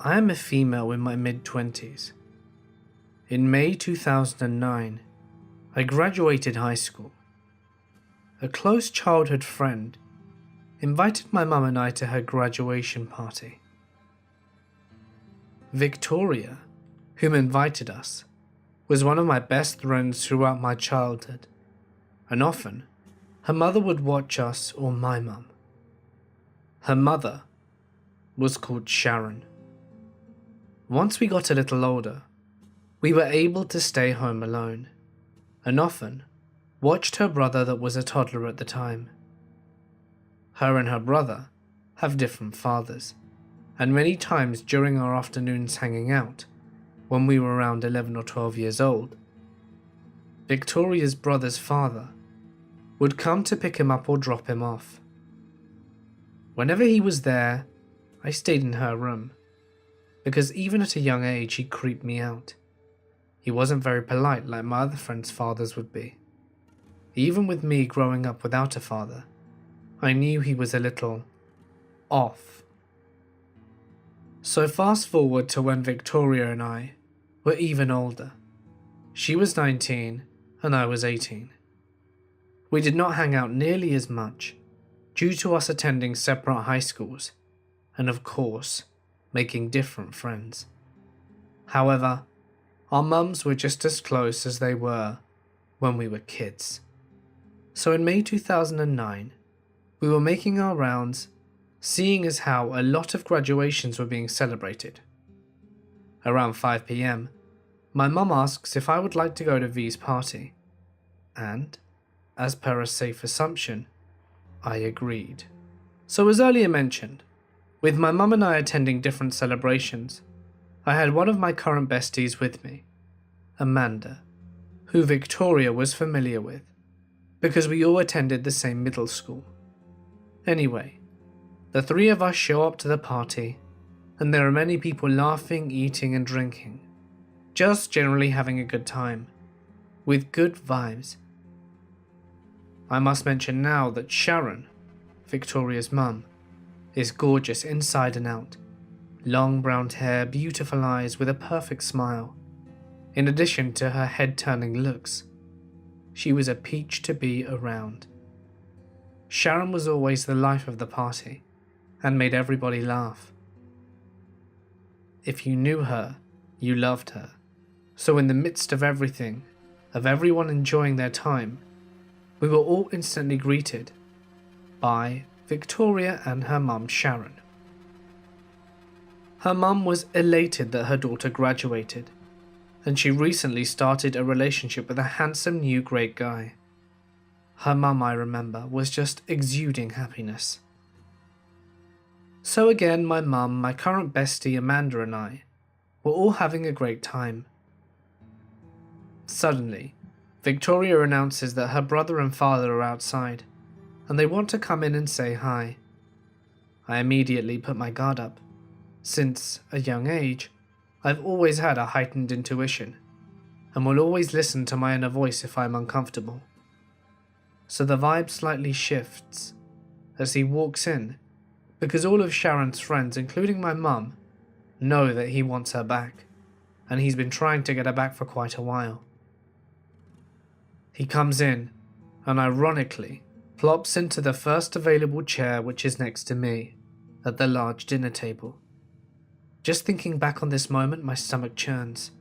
I am a female in my mid-20s. In May 2009, I graduated high school. A close childhood friend invited my mum and I to her graduation party. Victoria, whom invited us, was one of my best friends throughout my childhood, and often her mother would watch us or my mum. Her mother was called Sharon. Once we got a little older, we were able to stay home alone, and often watched her brother that was a toddler at the time. Her and her brother have different fathers, and many times during our afternoons hanging out, when we were around 11 or 12 years old, Victoria's brother's father would come to pick him up or drop him off. Whenever he was there, I stayed in her room, because even at a young age he creeped me out. He wasn't very polite like my other friends' fathers would be. Even with me growing up without a father, I knew he was a little off. So fast forward to when Victoria and I were even older. She was 19 and I was 18. We did not hang out nearly as much due to us attending separate high schools and, of course, making different friends. However, our mums were just as close as they were when we were kids. So in May 2009, we were making our rounds, seeing as how a lot of graduations were being celebrated. Around 5 PM, my mum asks if I would like to go to V's party, and, as per a safe assumption, I agreed. So as earlier mentioned, with my mum and I attending different celebrations, I had one of my current besties with me, Amanda, who Victoria was familiar with, because we all attended the same middle school. Anyway, the three of us show up to the party, and there are many people laughing, eating and drinking, just generally having a good time, with good vibes. I must mention now that Sharon, Victoria's mum, is gorgeous inside and out. Long brown hair, beautiful eyes with a perfect smile. In addition to her head-turning looks, she was a peach to be around. Sharon was always the life of the party and made everybody laugh. If you knew her, you loved her. So in the midst of everything, of everyone enjoying their time, we were all instantly greeted by Victoria and her mum Sharon. Her mum was elated that her daughter graduated, and she recently started a relationship with a handsome new great guy. Her mum, I remember, was just exuding happiness. So again, my mum, my current bestie Amanda and I were all having a great time. Suddenly, Victoria announces that her brother and father are outside, and they want to come in and say hi. I immediately put my guard up. Since a young age, I've always had a heightened intuition, and will always listen to my inner voice if I'm uncomfortable. So the vibe slightly shifts as he walks in, because all of Sharon's friends, including my mum, know that he wants her back, and he's been trying to get her back for quite a while. He comes in, and ironically, plops into the first available chair, which is next to me, at the large dinner table. Just thinking back on this moment, my stomach churns.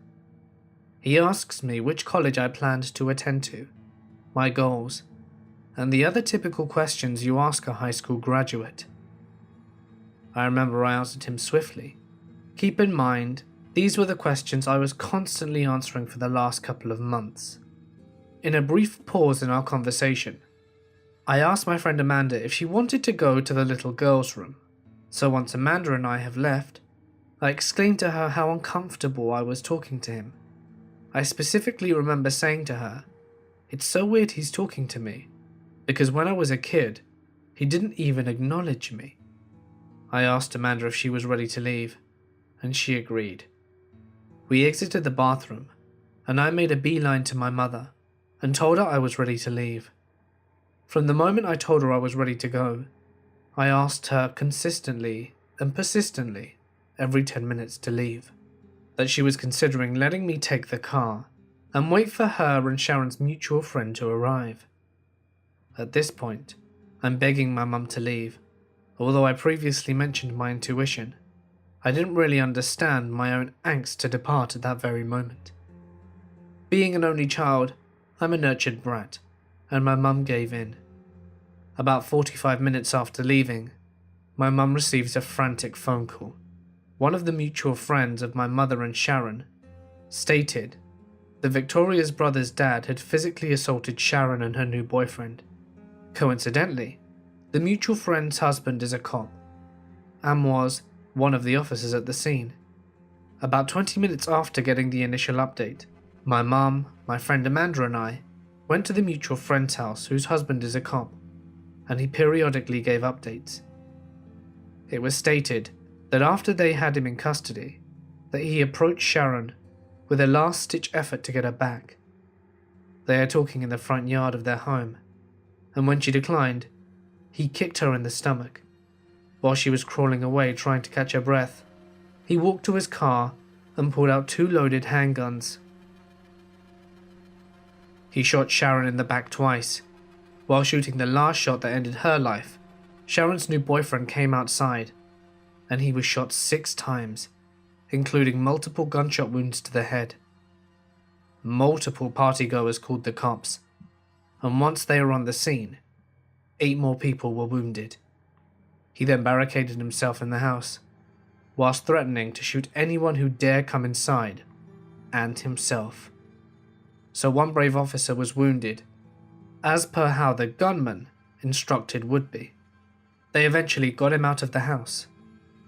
He asks me which college I planned to attend to, my goals, and the other typical questions you ask a high school graduate. I remember I answered him swiftly. Keep in mind, these were the questions I was constantly answering for the last couple of months. In a brief pause in our conversation, I asked my friend Amanda if she wanted to go to the little girl's room. So once Amanda and I have left, I exclaimed to her how uncomfortable I was talking to him. I specifically remember saying to her, "It's so weird he's talking to me, because when I was a kid, he didn't even acknowledge me." I asked Amanda if she was ready to leave, and she agreed. We exited the bathroom, and I made a beeline to my mother and told her I was ready to leave. From the moment I told her I was ready to go, I asked her consistently and persistently every 10 minutes to leave, that she was considering letting me take the car and wait for her and Sharon's mutual friend to arrive. At this point, I'm begging my mum to leave. Although I previously mentioned my intuition, I didn't really understand my own angst to depart at that very moment. Being an only child, I'm a nurtured brat, and my mum gave in. About 45 minutes after leaving, my mum receives a frantic phone call. One of the mutual friends of my mother and Sharon stated that Victoria's brother's dad had physically assaulted Sharon and her new boyfriend. Coincidentally, the mutual friend's husband is a cop, and was one of the officers at the scene. About 20 minutes after getting the initial update, my mum, my friend Amanda and I went to the mutual friend's house whose husband is a cop, and he periodically gave updates. It was stated that after they had him in custody, that he approached Sharon with a last-ditch effort to get her back. They are talking in the front yard of their home, and when she declined, he kicked her in the stomach. While she was crawling away trying to catch her breath, he walked to his car and pulled out 2 loaded handguns. He shot Sharon in the back twice. While shooting the last shot that ended her life, Sharon's new boyfriend came outside, and he was shot 6 times, including multiple gunshot wounds to the head. Multiple partygoers called the cops, and once they were on the scene, 8 more people were wounded. He then barricaded himself in the house, whilst threatening to shoot anyone who dare come inside, and himself. So one brave officer was wounded, as per how the gunman instructed would be. They eventually got him out of the house,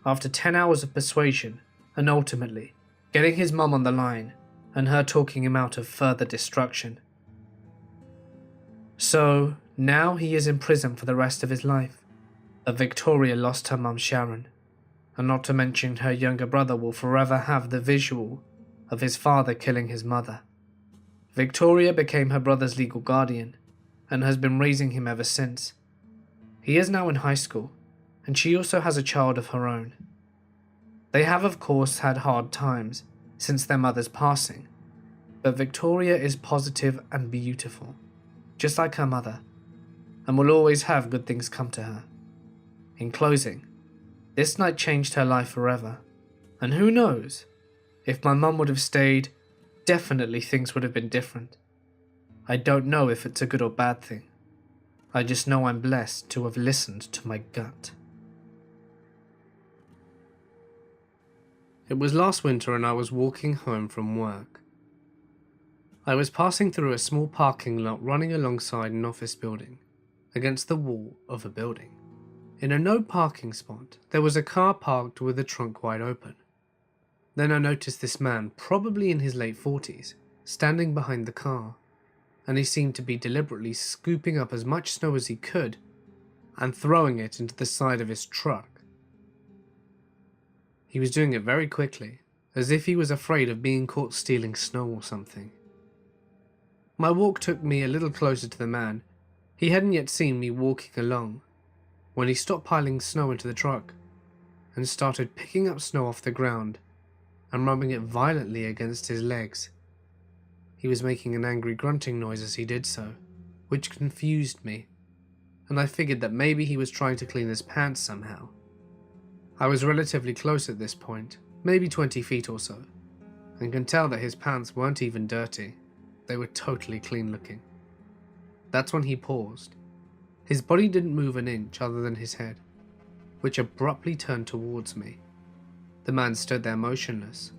after 10 hours of persuasion, and ultimately getting his mum on the line and her talking him out of further destruction. So now he is in prison for the rest of his life. But Victoria lost her mum Sharon, and not to mention her younger brother will forever have the visual of his father killing his mother. Victoria became her brother's legal guardian, and has been raising him ever since. He is now in high school, and she also has a child of her own. They have of course had hard times since their mother's passing, but Victoria is positive and beautiful, just like her mother, and will always have good things come to her. In closing, this night changed her life forever, and who knows, if my mum would have stayed, definitely things would have been different. I don't know if it's a good or bad thing. I just know I'm blessed to have listened to my gut. It was last winter and I was walking home from work. I was passing through a small parking lot running alongside an office building, against the wall of a building. In a no parking spot, there was a car parked with the trunk wide open. Then I noticed this man, probably in his late 40s, standing behind the car, and he seemed to be deliberately scooping up as much snow as he could and throwing it into the side of his truck. He was doing it very quickly, as if he was afraid of being caught stealing snow or something. My walk took me a little closer to the man. He hadn't yet seen me walking along, when he stopped piling snow into the truck and started picking up snow off the ground and rubbing it violently against his legs. He was making an angry grunting noise as he did so, which confused me, and I figured that maybe he was trying to clean his pants somehow. I was relatively close at this point, maybe 20 feet or so, and can tell that his pants weren't even dirty. They were totally clean looking. That's when he paused. His body didn't move an inch other than his head, which abruptly turned towards me. The man stood there motionless,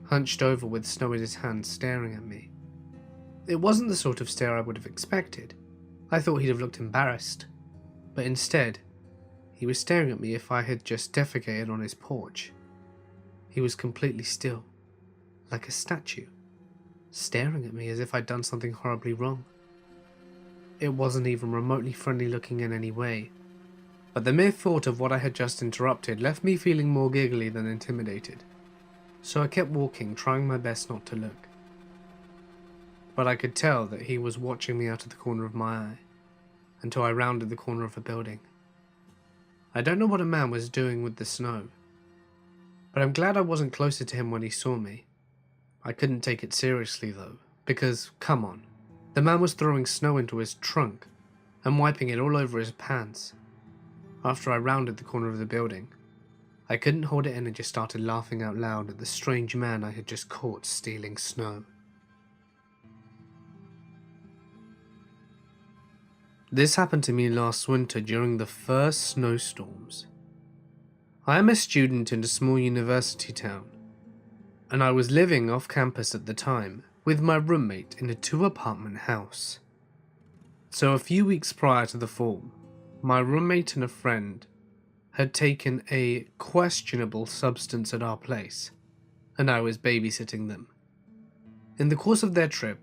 hunched over with snow in his hands, staring at me. It wasn't the sort of stare I would have expected. I thought he'd have looked embarrassed, but instead, he was staring at me if I had just defecated on his porch. He was completely still, like a statue, staring at me as if I'd done something horribly wrong. It wasn't even remotely friendly looking in any way, but the mere thought of what I had just interrupted left me feeling more giggly than intimidated, so I kept walking, trying my best not to look. But I could tell that he was watching me out of the corner of my eye, until I rounded the corner of a building. I don't know what a man was doing with the snow, But I'm glad I wasn't closer to him when he saw me. I couldn't take it seriously though, because, come on, the man was throwing snow into his trunk and wiping it all over his pants. After I rounded the corner of the building, I couldn't hold it in and just started laughing out loud at the strange man I had just caught stealing snow. This happened to me last winter during the first snowstorms. I am a student in a small university town, and I was living off campus at the time with my roommate in a 2-apartment house. So a few weeks prior to the fall, my roommate and a friend had taken a questionable substance at our place, and I was babysitting them. In the course of their trip,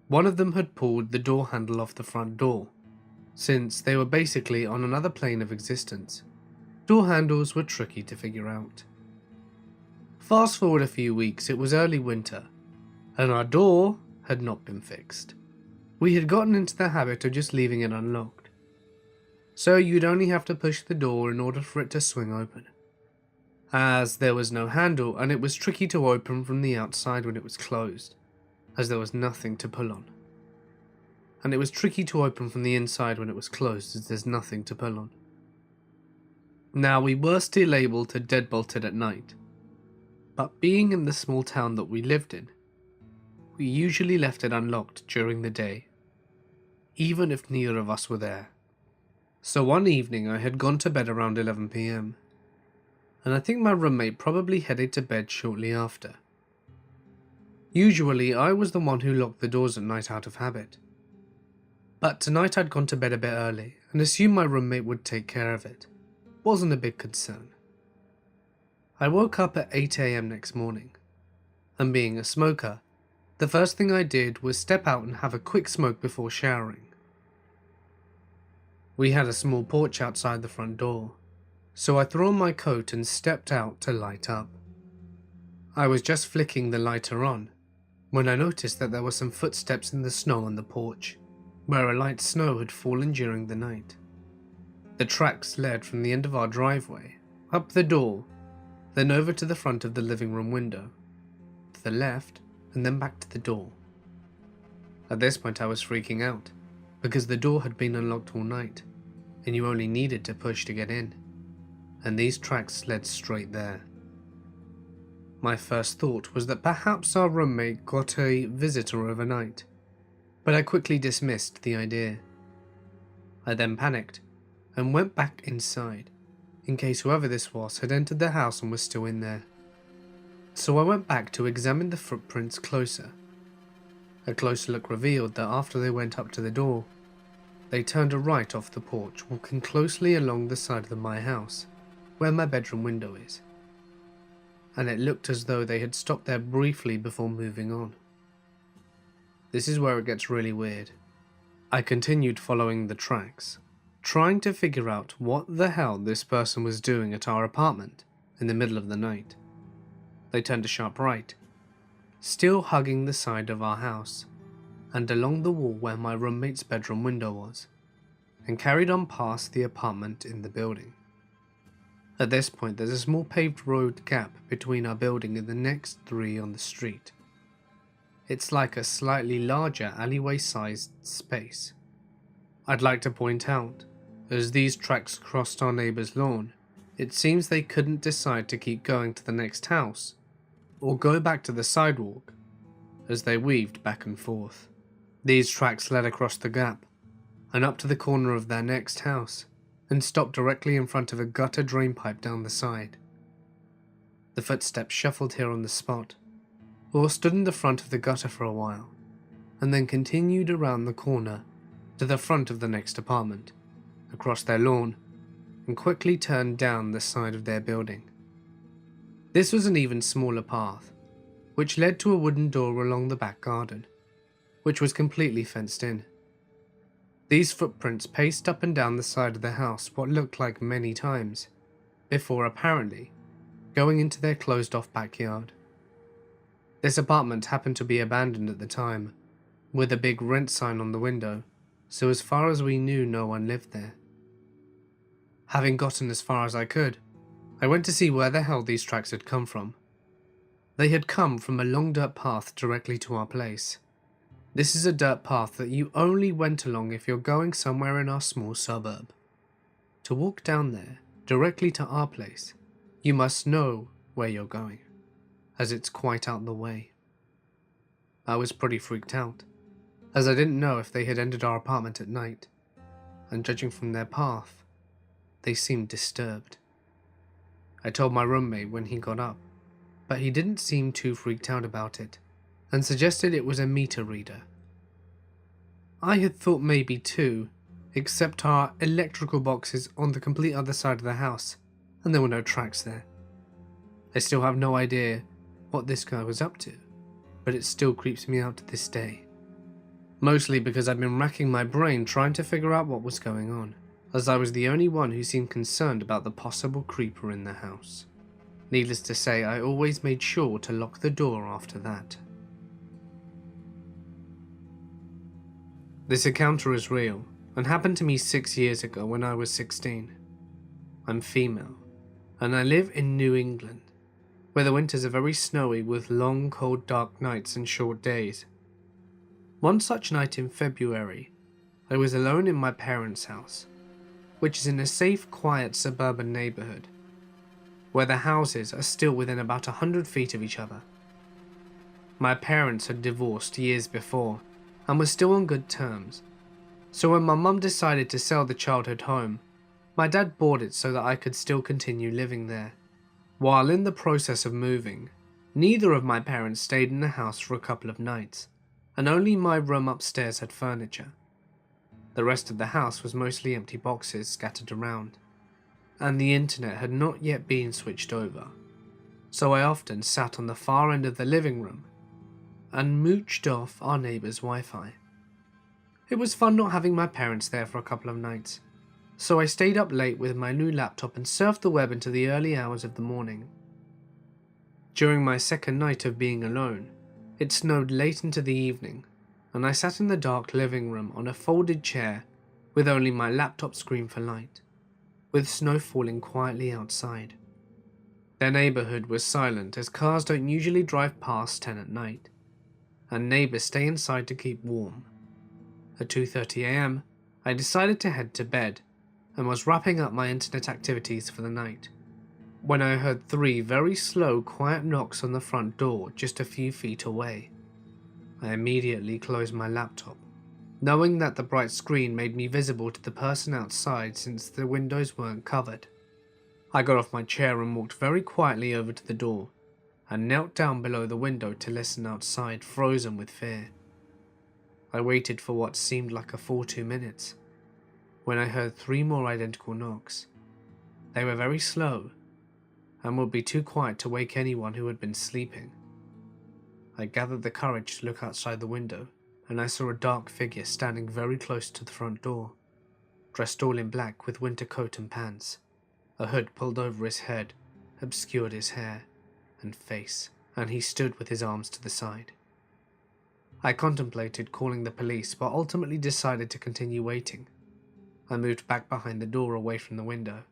one of them had pulled the door handle off the front door, since they were basically on another plane of existence. Door handles were tricky to figure out. Fast forward a few weeks, it was early winter, and our door had not been fixed. We had gotten into the habit of just leaving it unlocked, so you'd only have to push the door in order for it to swing open, as there was no handle and it was tricky to open from the outside when it was closed, as there was nothing to pull on. And it was tricky to open from the inside when it was closed, as there's nothing to pull on. Now, we were still able to deadbolt it at night, but being in the small town that we lived in, we usually left it unlocked during the day, even if neither of us were there. So one evening I had gone to bed around 11 PM, and I think my roommate probably headed to bed shortly after. Usually I was the one who locked the doors at night out of habit, but tonight I'd gone to bed a bit early and assumed my roommate would take care of it. Wasn't a big concern. I woke up at 8 AM next morning, and being a smoker, the first thing I did was step out and have a quick smoke before showering. We had a small porch outside the front door, so I threw on my coat and stepped out to light up. I was just flicking the lighter on when I noticed that there were some footsteps in the snow on the porch, where a light snow had fallen during the night. The tracks led from the end of our driveway, up the door, then over to the front of the living room window, to the left, and then back to the door. At this point I was freaking out, because the door had been unlocked all night, and you only needed to push to get in, and these tracks led straight there. My first thought was that perhaps our roommate got a visitor overnight, but I quickly dismissed the idea. I then panicked and went back inside, in case whoever this was had entered the house and was still in there. So I went back to examine the footprints closer. A closer look revealed that after they went up to the door, they turned a right off the porch, walking closely along the side of my house, where my bedroom window is. And it looked as though they had stopped there briefly before moving on. This is where it gets really weird. I continued following the tracks, trying to figure out what the hell this person was doing at our apartment in the middle of the night. They turned a sharp right, still hugging the side of our house, and along the wall where my roommate's bedroom window was, and carried on past the apartment in the building. At this point, there's a small paved road gap between our building and the next 3 on the street. It's like a slightly larger alleyway-sized space. I'd like to point out, as these tracks crossed our neighbour's lawn, it seems they couldn't decide to keep going to the next house, or go back to the sidewalk, as they weaved back and forth. These tracks led across the gap, and up to the corner of their next house, and stopped directly in front of a gutter drain pipe down the side. The footsteps shuffled here on the spot, or stood in the front of the gutter for a while, and then continued around the corner to the front of the next apartment, across their lawn, and quickly turned down the side of their building. This was an even smaller path, which led to a wooden door along the back garden, which was completely fenced in. These footprints paced up and down the side of the house what looked like many times, before apparently going into their closed-off backyard. This apartment happened to be abandoned at the time, with a big rent sign on the window, so as far as we knew no one lived there. Having gotten as far as I could, I went to see where the hell these tracks had come from. They had come from a long dirt path directly to our place. This is a dirt path that you only went along if you're going somewhere in our small suburb. To walk down there, directly to our place, you must know where you're going, as it's quite out the way. I was pretty freaked out, as I didn't know if they had entered our apartment at night, and judging from their path, they seemed disturbed. I told my roommate when he got up, but he didn't seem too freaked out about it, and suggested it was a meter reader. I had thought maybe too, except our electrical box is on the complete other side of the house, and there were no tracks there. I still have no idea what this guy was up to, but it still creeps me out to this day. Mostly because I've been racking my brain trying to figure out what was going on, as I was the only one who seemed concerned about the possible creeper in the house. Needless to say, I always made sure to lock the door after that. This encounter is real, and happened to me 6 years ago when I was 16. I'm female, and I live in New England, where the winters are very snowy with long, cold, dark nights and short days. One such night in February, I was alone in my parents' house, which is in a safe, quiet suburban neighborhood, where the houses are still within about 100 feet of each other. My parents had divorced years before, and were still on good terms. So when my mum decided to sell the childhood home, my dad bought it so that I could still continue living there. While in the process of moving, neither of my parents stayed in the house for a couple of nights, and only my room upstairs had furniture. The rest of the house was mostly empty boxes scattered around, and the internet had not yet been switched over, so I often sat on the far end of the living room and mooched off our neighbour's Wi-Fi. It was fun not having my parents there for a couple of nights, so I stayed up late with my new laptop and surfed the web into the early hours of the morning. During my second night of being alone, it snowed late into the evening, and I sat in the dark living room on a folded chair with only my laptop screen for light, with snow falling quietly outside. Their neighbourhood was silent as cars don't usually drive past 10 at night, and neighbours stay inside to keep warm. At 2:30 AM, I decided to head to bed and was wrapping up my internet activities for the night, when I heard 3 very slow, quiet knocks on the front door just a few feet away. I immediately closed my laptop, knowing that the bright screen made me visible to the person outside since the windows weren't covered. I got off my chair and walked very quietly over to the door, and knelt down below the window to listen outside, frozen with fear. I waited for what seemed like a full 2 minutes, when I heard 3 more identical knocks. They were very slow, and would be too quiet to wake anyone who had been sleeping. I gathered the courage to look outside the window, and I saw a dark figure standing very close to the front door, dressed all in black with winter coat and pants. A hood pulled over his head obscured his hair and face, and he stood with his arms to the side. I contemplated calling the police, but ultimately decided to continue waiting. I moved back behind the door away from the window,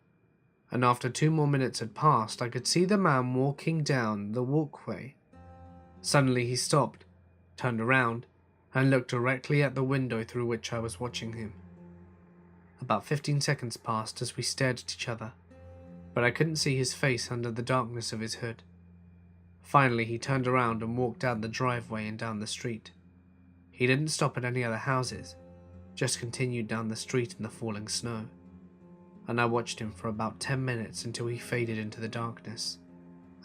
and after 2 more minutes had passed, I could see the man walking down the walkway. Suddenly he stopped, turned around, and looked directly at the window through which I was watching him. About 15 seconds passed as we stared at each other, but I couldn't see his face under the darkness of his hood. Finally he turned around and walked down the driveway and down the street. He didn't stop at any other houses, just continued down the street in the falling snow, and I watched him for about 10 minutes until he faded into the darkness.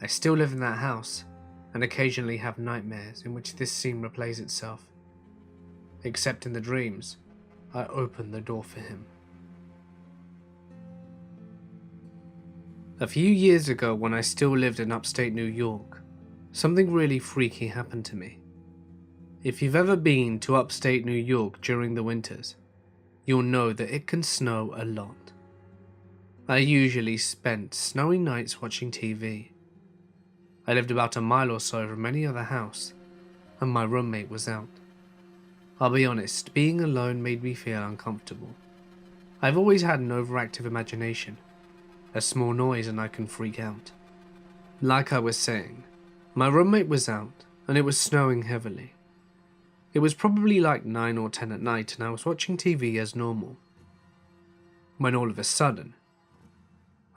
I still live in that house, and occasionally have nightmares in which this scene replays itself. Except in the dreams, I open the door for him. A few years ago, when I still lived in upstate New York, something really freaky happened to me. If you've ever been to upstate New York during the winters, you'll know that it can snow a lot. I usually spent snowy nights watching TV. I lived about a mile or so from any other house, and my roommate was out. I'll be honest, being alone made me feel uncomfortable. I've always had an overactive imagination, A small noise and I can freak out. Like I was saying, my roommate was out and it was snowing heavily. It was probably like 9 or 10 at night and I was watching TV as normal. When all of a sudden,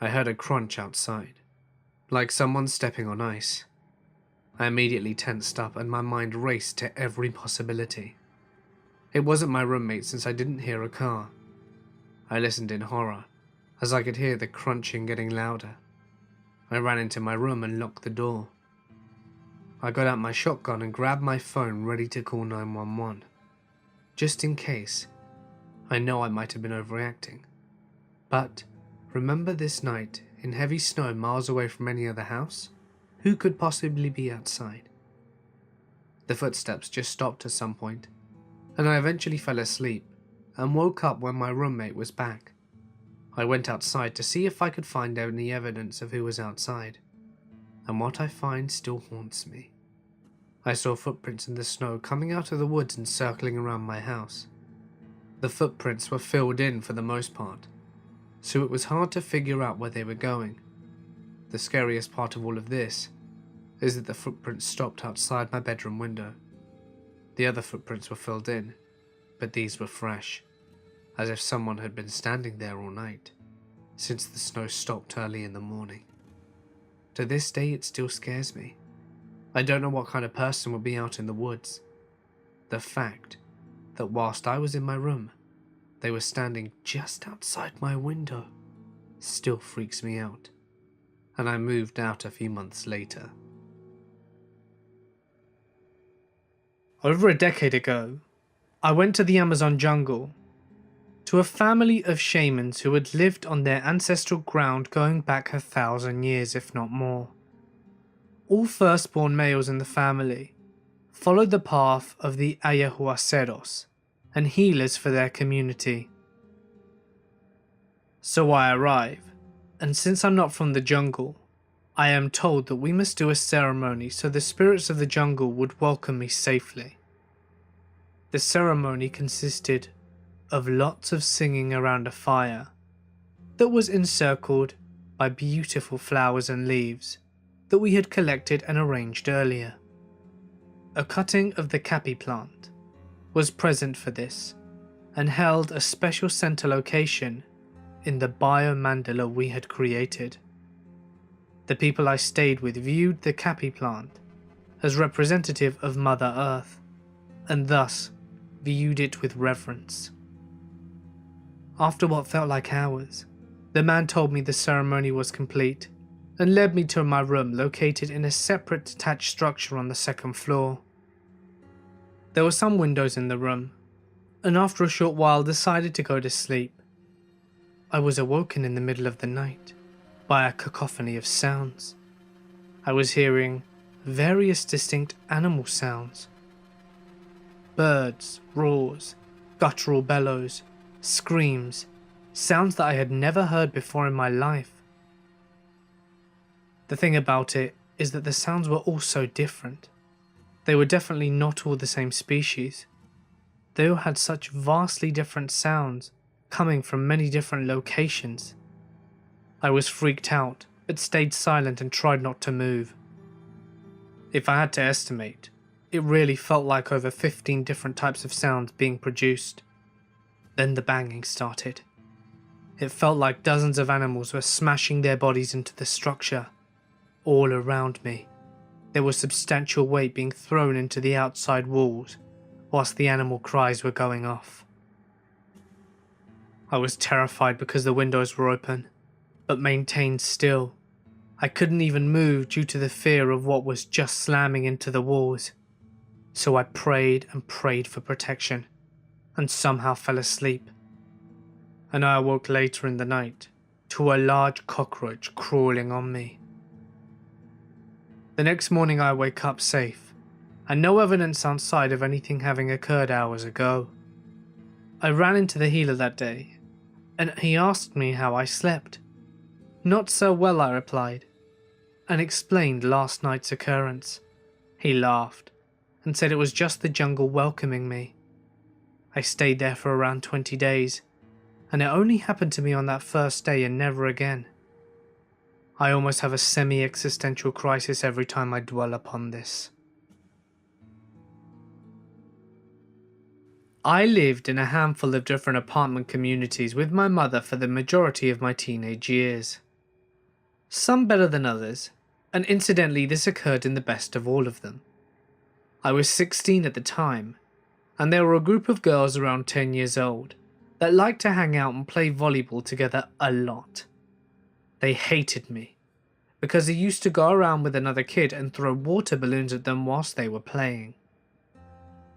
I heard a crunch outside, like someone stepping on ice. I immediately tensed up and my mind raced to every possibility. It wasn't my roommate since I didn't hear a car. I listened in horror, as I could hear the crunching getting louder. I ran into my room and locked the door. I got out my shotgun and grabbed my phone ready to call 911. Just in case. I know I might have been overreacting. But remember this night in heavy snow miles away from any other house? Who could possibly be outside? The footsteps just stopped at some point, and I eventually fell asleep and woke up when my roommate was back. I went outside to see if I could find any evidence of who was outside, and what I find still haunts me. I saw footprints in the snow coming out of the woods and circling around my house. The footprints were filled in for the most part, so it was hard to figure out where they were going. The scariest part of all of this is that the footprints stopped outside my bedroom window. The other footprints were filled in, but these were fresh, as if someone had been standing there all night, since the snow stopped early in the morning. To this day it still scares me. I don't know what kind of person would be out in the woods. The fact that whilst I was in my room, they were standing just outside my window still freaks me out, and I moved out a few months later. Over a decade ago, I went to the Amazon jungle, to a family of shamans who had lived on their ancestral ground going back 1,000 years if not more. All firstborn males in the family followed the path of the ayahuaceros and healers for their community. So I arrive, and since I'm not from the jungle, I am told that we must do a ceremony so the spirits of the jungle would welcome me safely. The ceremony consisted of lots of singing around a fire that was encircled by beautiful flowers and leaves that we had collected and arranged earlier. A cutting of the capi plant was present for this and held a special center location in the biomandala we had created. The people I stayed with viewed the capi plant as representative of Mother Earth and thus viewed it with reverence. After what felt like hours, the man told me the ceremony was complete and led me to my room located in a separate detached structure on the second floor. There were some windows in the room, and after a short while decided to go to sleep. I was awoken in the middle of the night by a cacophony of sounds. I was hearing various distinct animal sounds. Birds, roars, guttural bellows, screams, sounds that I had never heard before in my life. The thing about it is that the sounds were all so different. They were definitely not all the same species. They all had such vastly different sounds coming from many different locations. I was freaked out, but stayed silent and tried not to move. If I had to estimate, it really felt like over 15 different types of sounds being produced. Then the banging started. It felt like dozens of animals were smashing their bodies into the structure, all around me. There was substantial weight being thrown into the outside walls, whilst the animal cries were going off. I was terrified because the windows were open, but maintained still. I couldn't even move due to the fear of what was just slamming into the walls. So I prayed and prayed for protection, and somehow fell asleep. And I awoke later in the night to a large cockroach crawling on me. The next morning I wake up safe, and no evidence outside of anything having occurred hours ago. I ran into the healer that day, and he asked me how I slept. Not so well, I replied, and explained last night's occurrence. He laughed, and said it was just the jungle welcoming me. I stayed there for around 20 days, and it only happened to me on that first day and never again. I almost have a semi-existential crisis every time I dwell upon this. I lived in a handful of different apartment communities with my mother for the majority of my teenage years. Some better than others, and incidentally this occurred in the best of all of them. I was 16 at the time, and there were a group of girls around 10 years old that liked to hang out and play volleyball together a lot. They hated me, because I used to go around with another kid and throw water balloons at them whilst they were playing.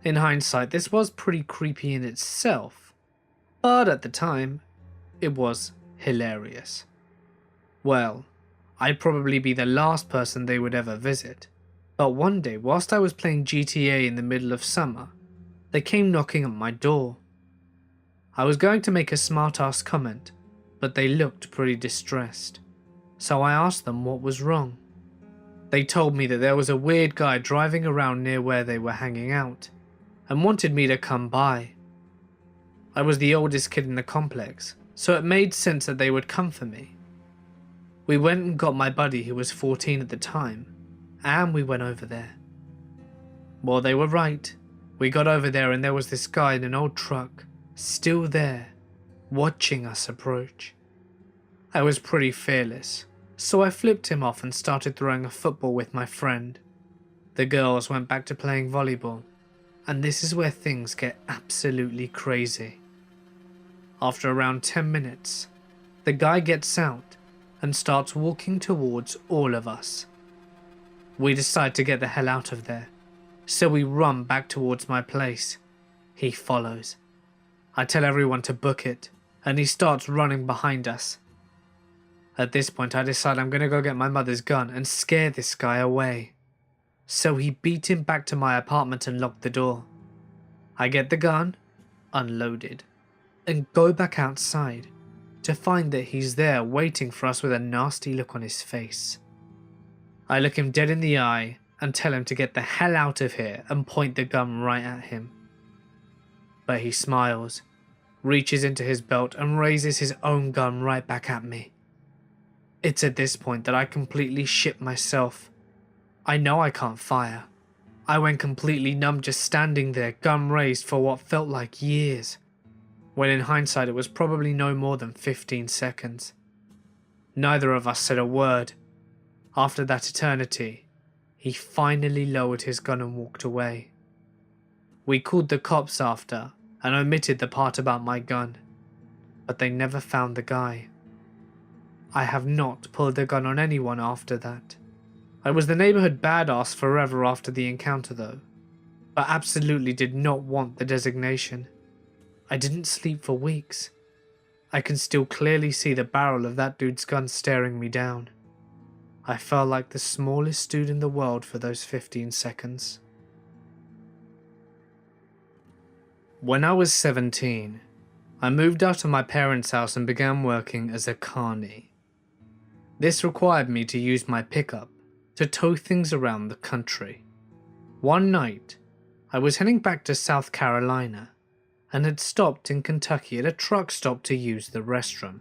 In hindsight, this was pretty creepy in itself, but at the time, it was hilarious. Well, I'd probably be the last person they would ever visit, but one day whilst I was playing GTA in the middle of summer, they came knocking at my door. I was going to make a smart-ass comment, but they looked pretty distressed, so I asked them what was wrong. They told me that there was a weird guy driving around near where they were hanging out, and wanted me to come by. I was the oldest kid in the complex, so it made sense that they would come for me. We went and got my buddy who was 14 at the time, and we went over there. Well, they were right. We got over there and there was this guy in an old truck, still there, watching us approach. I was pretty fearless, so I flipped him off and started throwing a football with my friend. The girls went back to playing volleyball, and this is where things get absolutely crazy. After around 10 minutes, the guy gets out and starts walking towards all of us. We decide to get the hell out of there, so we run back towards my place. He follows. I tell everyone to book it, and he starts running behind us. At this point I decide I'm gonna go get my mother's gun and scare this guy away. So he beat him back to my apartment and locked the door. I get the gun, unloaded, and go back outside to find that he's there waiting for us with a nasty look on his face. I look him dead in the eye and tell him to get the hell out of here and point the gun right at him. But he smiles, reaches into his belt and raises his own gun right back at me. It's at this point that I completely shit myself. I know I can't fire. I went completely numb just standing there, gun raised for what felt like years, when in hindsight it was probably no more than 15 seconds. Neither of us said a word. After that eternity, he finally lowered his gun and walked away. We called the cops after and omitted the part about my gun, but they never found the guy. I have not pulled the gun on anyone after that. I was the neighborhood badass forever after the encounter though, but absolutely did not want the designation. I didn't sleep for weeks. I can still clearly see the barrel of that dude's gun staring me down. I felt like the smallest dude in the world for those 15 seconds. When I was 17, I moved out of my parents' house and began working as a carny. This required me to use my pickup to tow things around the country. One night, I was heading back to South Carolina and had stopped in Kentucky at a truck stop to use the restroom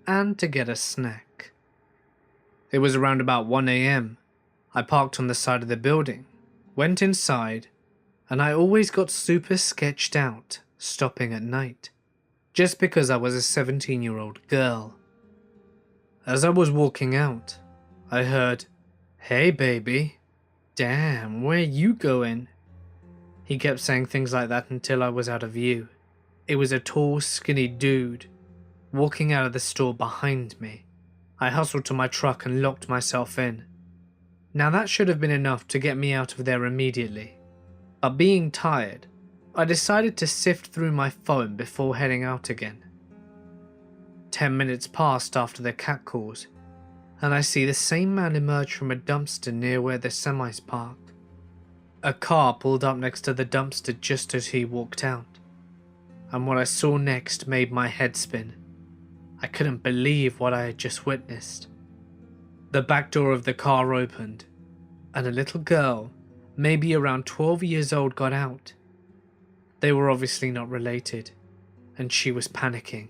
and to get a snack. It was around about 1 AM. I parked on the side of the building, went inside, and I always got super sketched out stopping at night, just because I was a 17-year-old girl. As I was walking out, I heard, "Hey baby, damn, where you going?" He kept saying things like that until I was out of view. It was a tall, skinny dude walking out of the store behind me. I hustled to my truck and locked myself in. Now that should have been enough to get me out of there immediately, but being tired, I decided to sift through my phone before heading out again. 10 minutes passed after the catcalls, and I see the same man emerge from a dumpster near where the semis park. A car pulled up next to the dumpster just as he walked out, and what I saw next made my head spin. I couldn't believe what I had just witnessed. The back door of the car opened, and a little girl, maybe around 12 years old, got out. They were obviously not related, and she was panicking.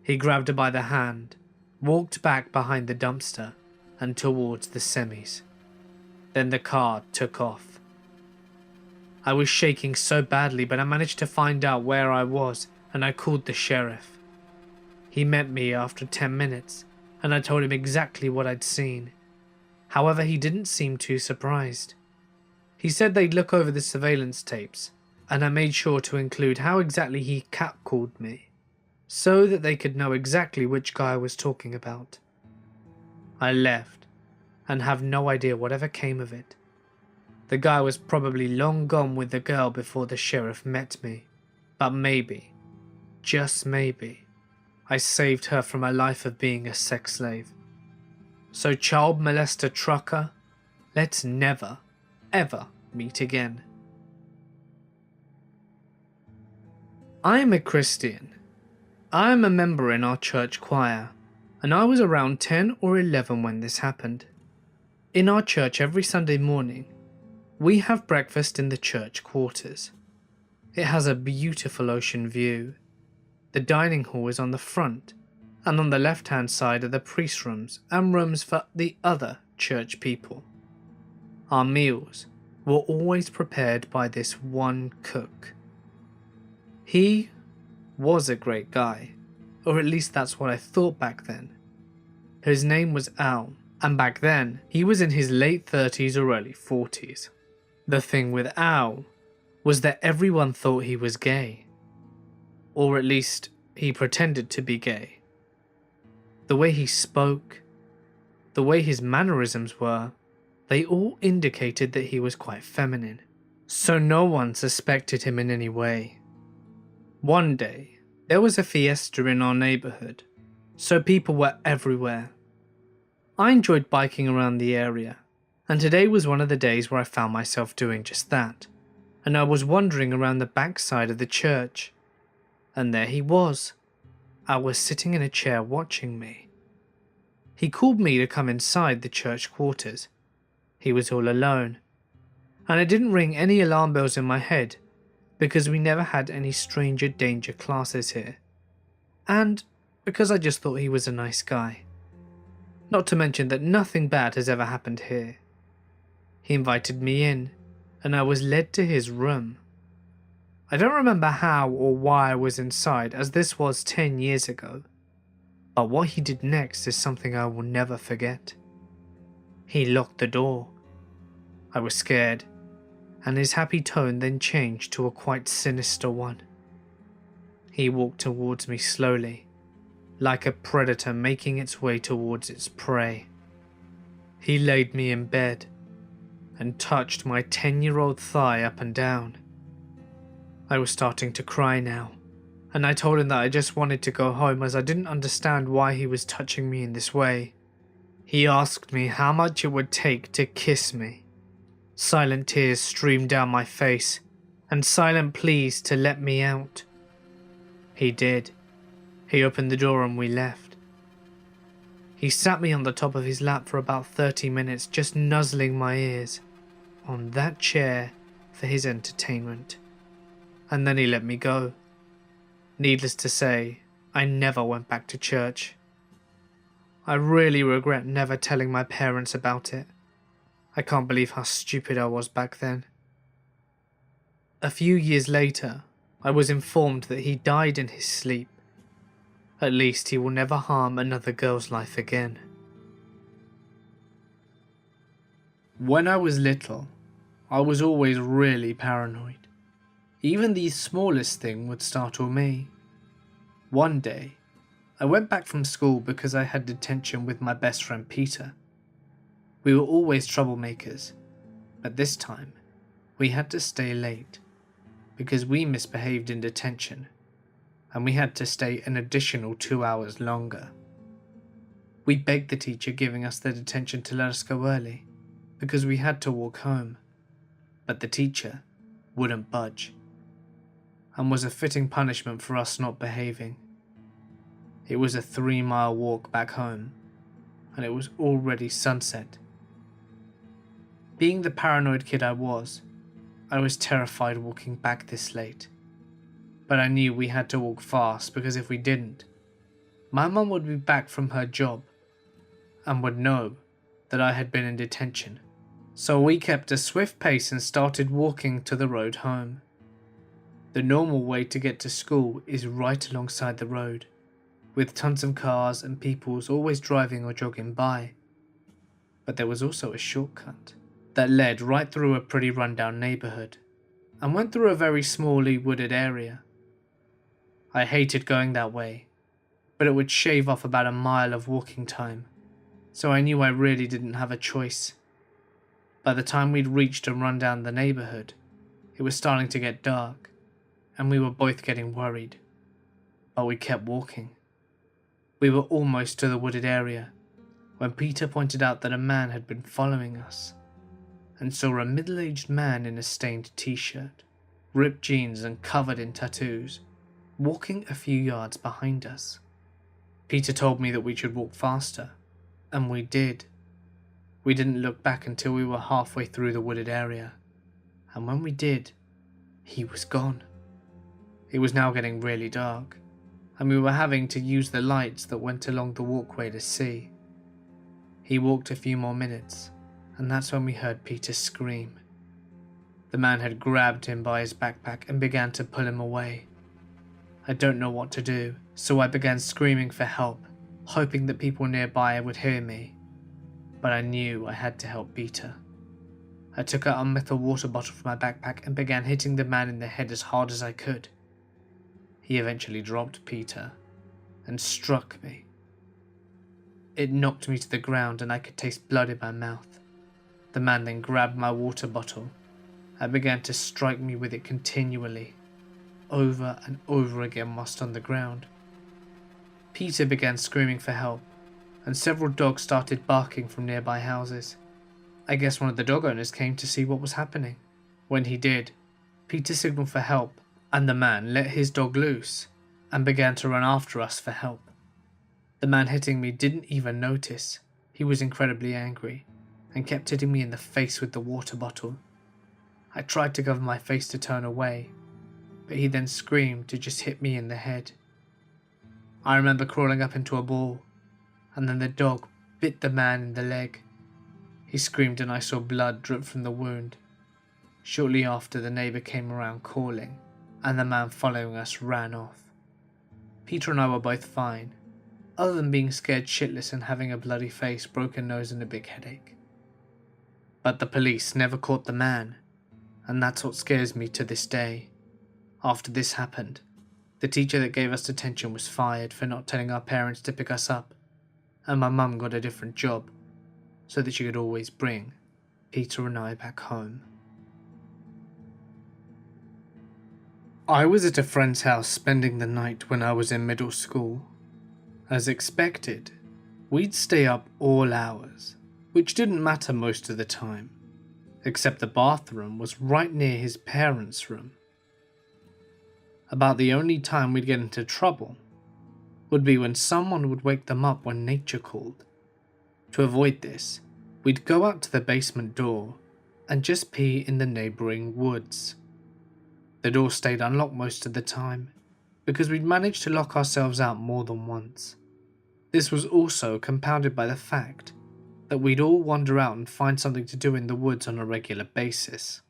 He grabbed her by the hand, walked back behind the dumpster, and towards the semis. Then the car took off. I was shaking so badly, but I managed to find out where I was, and I called the sheriff. He met me after 10 minutes, and I told him exactly what I'd seen. However, he didn't seem too surprised. He said they'd look over the surveillance tapes, and I made sure to include how exactly he catcalled me, so that they could know exactly which guy I was talking about. I left, and have no idea whatever came of it. The guy was probably long gone with the girl before the sheriff met me, but maybe, just maybe, I saved her from a life of being a sex slave. So child molester trucker, let's never, ever meet again. I am a Christian. I am a member in our church choir, and I was around 10 or 11 when this happened. In our church every Sunday morning, we have breakfast in the church quarters. It has a beautiful ocean view. The dining hall is on the front, and on the left-hand side are the priest rooms and rooms for the other church people. Our meals were always prepared by this one cook. He was a great guy, or at least that's what I thought back then. His name was Al, and back then he was in his late 30s or early 40s. The thing with Al was that everyone thought he was gay, or at least he pretended to be gay. The way he spoke, the way his mannerisms were, they all indicated that he was quite feminine, so no one suspected him in any way. One day, there was a fiesta in our neighborhood, so people were everywhere. I enjoyed biking around the area, and today was one of the days where I found myself doing just that, and I was wandering around the backside of the church, and there he was. I was sitting in a chair watching me. He called me to come inside the church quarters. He was all alone, and it didn't ring any alarm bells in my head because we never had any stranger danger classes here, and because I just thought he was a nice guy. Not to mention that nothing bad has ever happened here. He invited me in, and I was led to his room. I don't remember how or why I was inside, as this was 10 years ago, but what he did next is something I will never forget. He locked the door. I was scared, and his happy tone then changed to a quite sinister one. He walked towards me slowly, like a predator making its way towards its prey. He laid me in bed and touched my 10-year-old thigh up and down. I was starting to cry now, and I told him that I just wanted to go home as I didn't understand why he was touching me in this way. He asked me how much it would take to kiss me. Silent tears streamed down my face, and silent pleas to let me out. He did. He opened the door and we left. He sat me on the top of his lap for about 30 minutes, just nuzzling my ears, on that chair for his entertainment. And then he let me go. Needless to say, I never went back to church. I really regret never telling my parents about it. I can't believe how stupid I was back then. A few years later, I was informed that he died in his sleep. At least he will never harm another girl's life again. When I was little, I was always really paranoid. Even the smallest thing would startle me. One day, I went back from school because I had detention with my best friend Peter. We were always troublemakers, but this time, we had to stay late because we misbehaved in detention, and we had to stay an additional 2 hours longer. We begged the teacher giving us the detention to let us go early because we had to walk home, but the teacher wouldn't budge, and was a fitting punishment for us not behaving. It was a 3-mile walk back home, and it was already sunset. Being the paranoid kid I was terrified walking back this late. But I knew we had to walk fast because if we didn't, my mum would be back from her job and would know that I had been in detention, so we kept a swift pace and started walking to the road home. The normal way to get to school is right alongside the road, with tons of cars and people always driving or jogging by. But there was also a shortcut that led right through a pretty rundown neighbourhood and went through a very smallly wooded area. I hated going that way, but it would shave off about a mile of walking time, so I knew I really didn't have a choice. By the time we'd reached and run down the neighbourhood, it was starting to get dark, and we were both getting worried, but we kept walking. We were almost to the wooded area when Peter pointed out that a man had been following us, and saw a middle-aged man in a stained t-shirt, ripped jeans and covered in tattoos, walking a few yards behind us. Peter told me that we should walk faster, and we did. We didn't look back until we were halfway through the wooded area, and when we did, he was gone. It was now getting really dark, and we were having to use the lights that went along the walkway to see. He walked a few more minutes, and that's when we heard Peter scream. The man had grabbed him by his backpack and began to pull him away. I don't know what to do, so I began screaming for help, hoping that people nearby would hear me. But I knew I had to help Peter. I took out a metal water bottle from my backpack and began hitting the man in the head as hard as I could. He eventually dropped Peter and struck me. It knocked me to the ground and I could taste blood in my mouth. The man then grabbed my water bottle and began to strike me with it continually, over and over again whilst on the ground. Peter began screaming for help, and several dogs started barking from nearby houses. I guess one of the dog owners came to see what was happening. When he did, Peter signaled for help, and the man let his dog loose and began to run after us for help. The man hitting me didn't even notice. He was incredibly angry and kept hitting me in the face with the water bottle. I tried to cover my face to turn away, but he then screamed to just hit me in the head. I remember crawling up into a ball, and then the dog bit the man in the leg. He screamed and I saw blood drip from the wound. Shortly after, the neighbour came around calling, and the man following us ran off. Peter and I were both fine, other than being scared shitless and having a bloody face, broken nose and a big headache. But the police never caught the man, and that's what scares me to this day. After this happened, the teacher that gave us detention was fired for not telling our parents to pick us up, and my mum got a different job so that she could always bring Peter and I back home. I was at a friend's house spending the night when I was in middle school. As expected, we'd stay up all hours, which didn't matter most of the time, except the bathroom was right near his parents' room. About the only time we'd get into trouble would be when someone would wake them up when nature called. To avoid this, we'd go out to the basement door and just pee in the neighbouring woods. The door stayed unlocked most of the time because we'd managed to lock ourselves out more than once. This was also compounded by the fact that we'd all wander out and find something to do in the woods on a regular basis.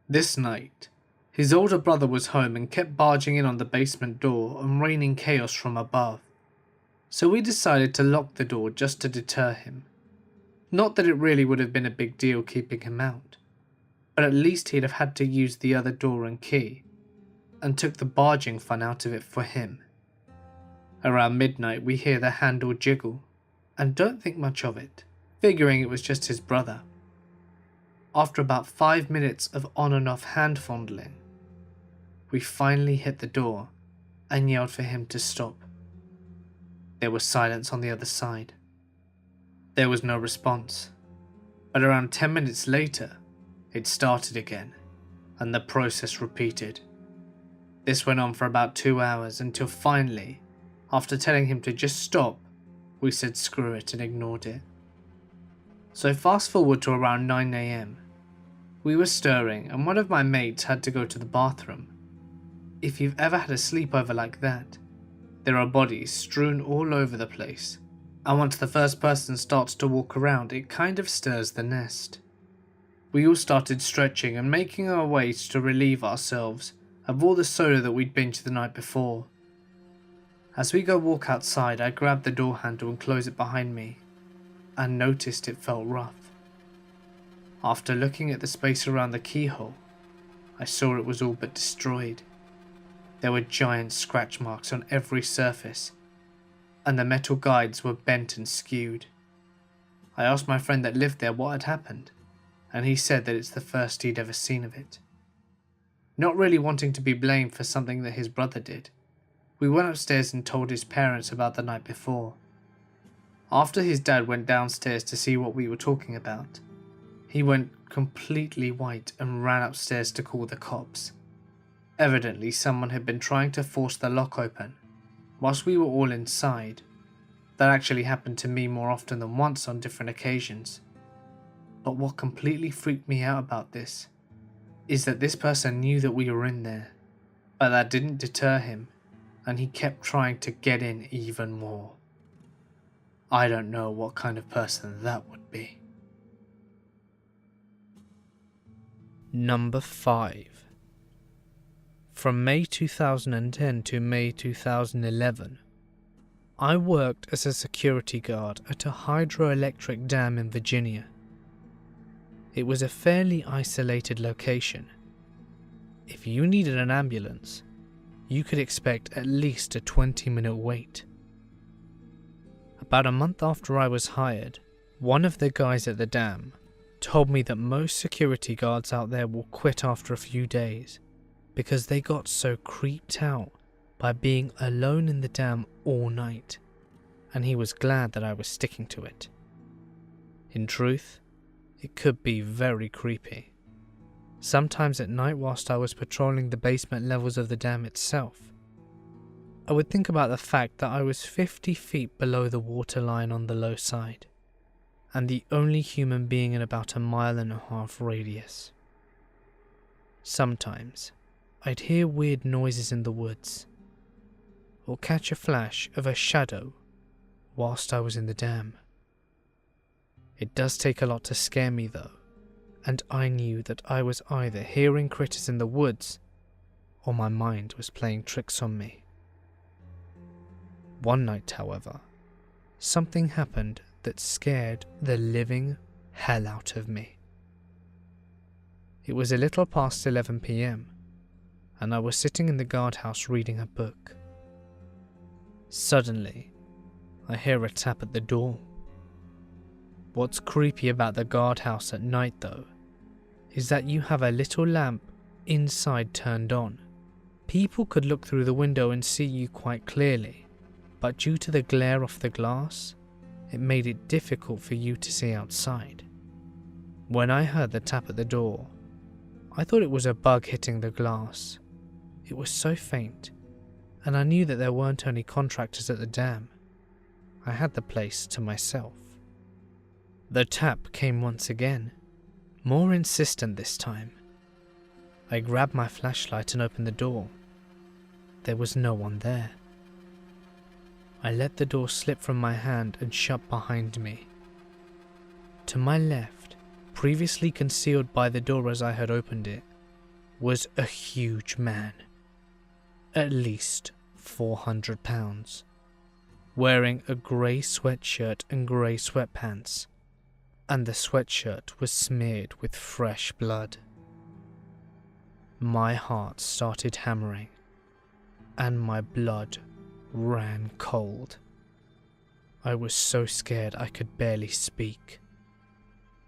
This night, his older brother was home and kept barging in on the basement door and raining chaos from above, so we decided to lock the door just to deter him. Not that it really would have been a big deal keeping him out, but at least he'd have had to use the other door and key, and took the barging fun out of it for him. Around midnight we hear the handle jiggle, and don't think much of it, figuring it was just his brother. After about 5 minutes of on and off hand fondling, we finally hit the door and yelled for him to stop. There was silence on the other side. There was no response, but around 10 minutes later, it started again, and the process repeated. This went on for about 2 hours until finally, after telling him to just stop, we said screw it and ignored it. So fast forward to around 9 AM. We were stirring and one of my mates had to go to the bathroom. If you've ever had a sleepover like that, there are bodies strewn all over the place, And once the first person starts to walk around, it kind of stirs the nest. We all started stretching and making our ways to relieve ourselves of all the soda that we'd binged the night before. As we go walk outside, I grab the door handle and close it behind me, and noticed it felt rough. After looking at the space around the keyhole, I saw it was all but destroyed. There were giant scratch marks on every surface, and the metal guides were bent and skewed. I asked my friend that lived there what had happened, and he said that it's the first he'd ever seen of it. Not really wanting to be blamed for something that his brother did, we went upstairs and told his parents about the night before. After his dad went downstairs to see what we were talking about, he went completely white and ran upstairs to call the cops. Evidently, someone had been trying to force the lock open whilst we were all inside. That actually happened to me more often than once on different occasions. But what completely freaked me out about this is that this person knew that we were in there, but that didn't deter him, and he kept trying to get in even more. I don't know what kind of person that would be. Number 5. From May 2010 to May 2011, I worked as a security guard at a hydroelectric dam in Virginia. It was a fairly isolated location. If you needed an ambulance, you could expect at least a 20-minute wait. About a month after I was hired, one of the guys at the dam told me that most security guards out there will quit after a few days because they got so creeped out by being alone in the dam all night, and he was glad that I was sticking to it. In truth, it could be very creepy. Sometimes at night whilst I was patrolling the basement levels of the dam itself, I would think about the fact that I was 50 feet below the waterline on the low side, and the only human being in about a 1.5 mile radius. Sometimes, I'd hear weird noises in the woods, or catch a flash of a shadow whilst I was in the dam. It does take a lot to scare me though, and I knew that I was either hearing critters in the woods, or my mind was playing tricks on me. One night, however, something happened that scared the living hell out of me. It was a little past 11 p.m, and I was sitting in the guardhouse reading a book. Suddenly, I hear a tap at the door. What's creepy about the guardhouse at night though, is that you have a little lamp inside turned on. People could look through the window and see you quite clearly, but due to the glare off the glass, it made it difficult for you to see outside. When I heard the tap at the door, I thought it was a bug hitting the glass. It was so faint, and I knew that there weren't any contractors at the dam. I had the place to myself. The tap came once again, more insistent this time. I grabbed my flashlight and opened the door. There was no one there. I let the door slip from my hand and shut behind me. To my left, previously concealed by the door as I had opened it, was a huge man, at least 400 pounds, wearing a grey sweatshirt and grey sweatpants, and the sweatshirt was smeared with fresh blood. My heart started hammering, and my blood ran cold. I was so scared I could barely speak.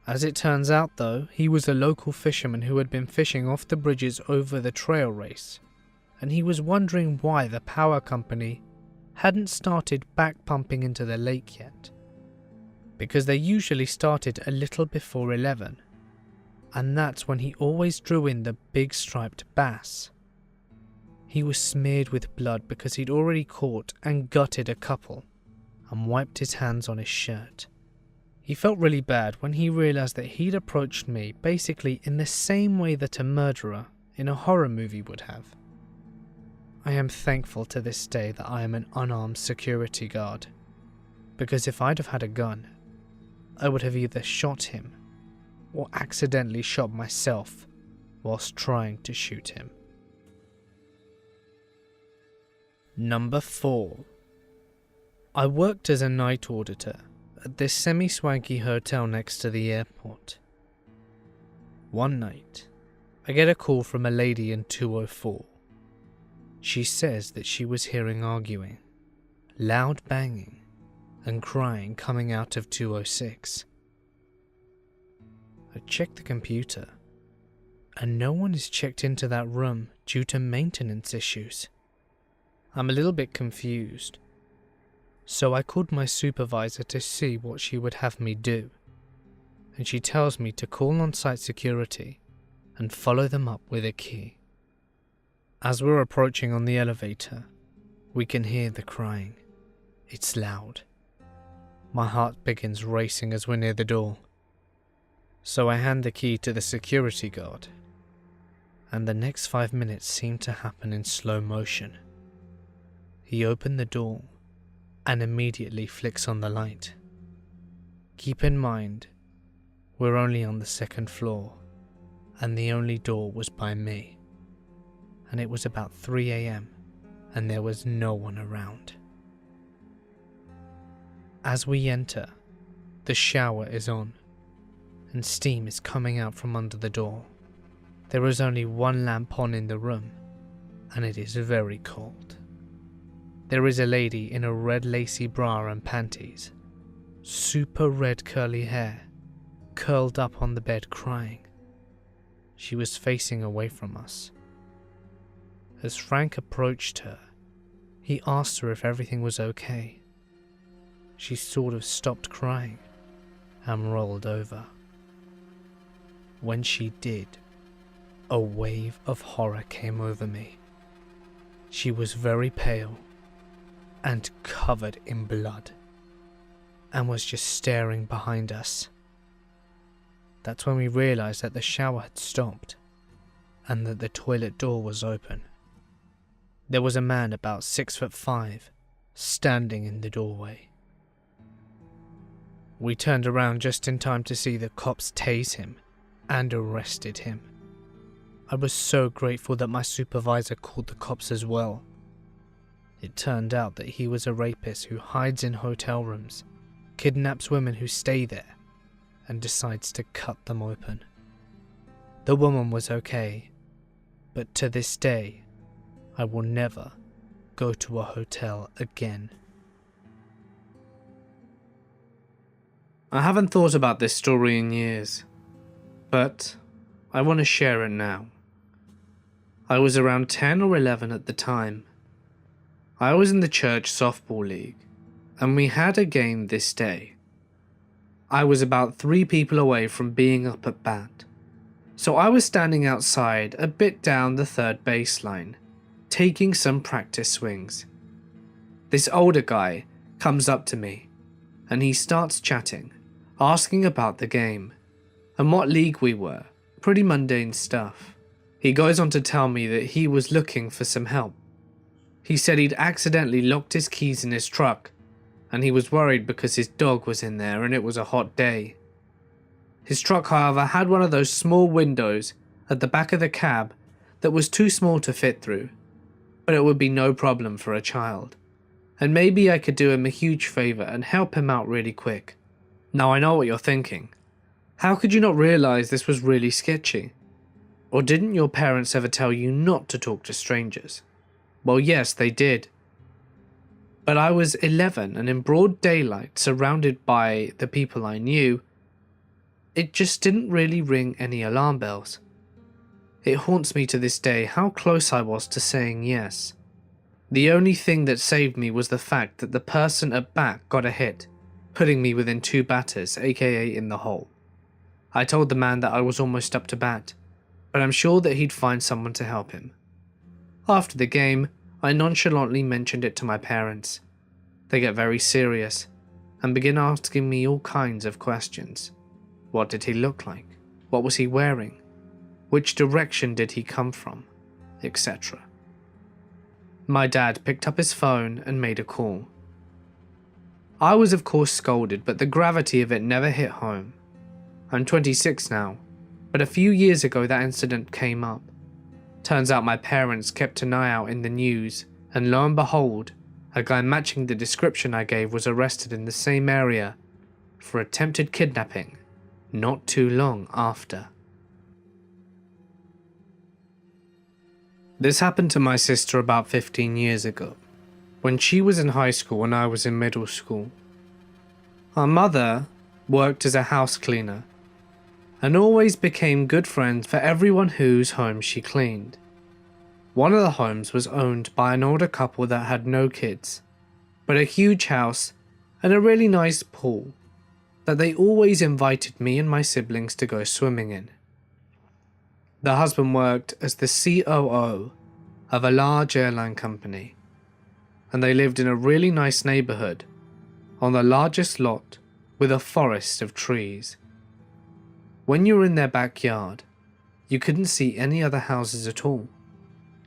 As it turns out though, he was a local fisherman who had been fishing off the bridges over the trail race, and he was wondering why the power company hadn't started back pumping into the lake yet, because they usually started a little before 11, and that's when he always drew in the big striped bass. He was smeared with blood because he'd already caught and gutted a couple and wiped his hands on his shirt. He felt really bad when he realised that he'd approached me basically in the same way that a murderer in a horror movie would have. I am thankful to this day that I am an unarmed security guard. because if I'd have had a gun, I would have either shot him or accidentally shot myself whilst trying to shoot him. Number 4. I worked as a night auditor at this semi-swanky hotel next to the airport. One night, I get a call from a lady in 204. She says that she was hearing arguing, loud banging, and crying coming out of 206. I checked the computer, and no one is checked into that room due to maintenance issues. I'm a little bit confused, so I called my supervisor to see what she would have me do, and she tells me to call on-site security and follow them up with a key. As we're approaching on the elevator, we can hear the crying. It's loud. My heart begins racing as we're near the door. So I hand the key to the security guard, and the next 5 minutes seem to happen in slow motion. He opened the door and immediately flicks on the light. Keep in mind, we're only on the 2nd floor, and the only door was by me. And it was about 3 a.m. and there was no one around. As we enter, the shower is on, and steam is coming out from under the door. There is only one lamp on in the room, and it is very cold. There is a lady in a red lacy bra and panties, super red curly hair, curled up on the bed crying. She was facing away from us. As Frank approached her, he asked her if everything was okay. She sort of stopped crying and rolled over. When she did, a wave of horror came over me. She was very pale and covered in blood, and was just staring behind us. That's when we realized that the shower had stopped, and that the toilet door was open. There was a man about 6'5" standing in the doorway. We turned around just in time to see the cops tase him and arrested him. I was so grateful that my supervisor called the cops as well. It turned out that he was a rapist who hides in hotel rooms, kidnaps women who stay there, and decides to cut them open. The woman was okay, but to this day, I will never go to a hotel again. I haven't thought about this story in years, but I want to share it now. I was around 10 or 11 at the time. I was in the church softball league, and we had a game this day. I was about 3 people away from being up at bat, so I was standing outside a bit down the third baseline, taking some practice swings. This older guy comes up to me, and he starts chatting, asking about the game, and what league we were, pretty mundane stuff. He goes on to tell me that he was looking for some help. He said he'd accidentally locked his keys in his truck, and he was worried because his dog was in there and it was a hot day. His truck, however, had one of those small windows at the back of the cab that was too small to fit through, but it would be no problem for a child, and maybe I could do him a huge favour and help him out really quick. Now I know what you're thinking. How could you not realise this was really sketchy? Or didn't your parents ever tell you not to talk to strangers? Well, yes, they did. But I was 11 and in broad daylight, surrounded by the people I knew. It just didn't really ring any alarm bells. It haunts me to this day how close I was to saying yes. The only thing that saved me was the fact that the person at bat got a hit, putting me within 2 batters, aka in the hole. I told the man that I was almost up to bat, but I'm sure that he'd find someone to help him. After the game, I nonchalantly mentioned it to my parents. They get very serious and begin asking me all kinds of questions. What did he look like? What was he wearing? Which direction did he come from? Etc. My dad picked up his phone and made a call. I was of course scolded, but the gravity of it never hit home. I'm 26 now, but a few years ago that incident came up. Turns out my parents kept an eye out in the news, and lo and behold, a guy matching the description I gave was arrested in the same area for attempted kidnapping not too long after. This happened to my sister about 15 years ago, when she was in high school and I was in middle school. Our mother worked as a house cleaner and always became good friends for everyone whose home she cleaned. One of the homes was owned by an older couple that had no kids, but a huge house and a really nice pool that they always invited me and my siblings to go swimming in. The husband worked as the COO of a large airline company, and they lived in a really nice neighborhood on the largest lot with a forest of trees. When you were in their backyard, you couldn't see any other houses at all,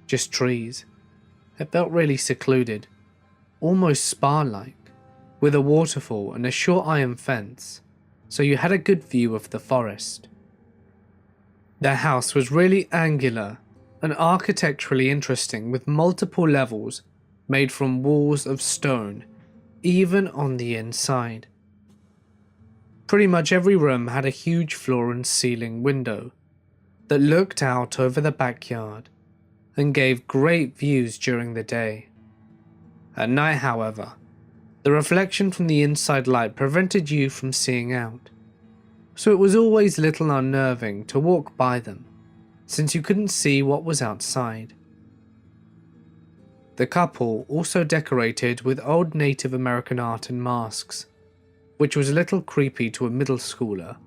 just trees. It felt really secluded, almost spa-like, with a waterfall and a short iron fence, so you had a good view of the forest. Their house was really angular and architecturally interesting, with multiple levels made from walls of stone, even on the inside. Pretty much every room had a huge floor and ceiling window that looked out over the backyard and gave great views during the day. At night, however, the reflection from the inside light prevented you from seeing out, so it was always a little unnerving to walk by them, since you couldn't see what was outside. The couple also decorated with old Native American art and masks, which was a little creepy to a middle schooler,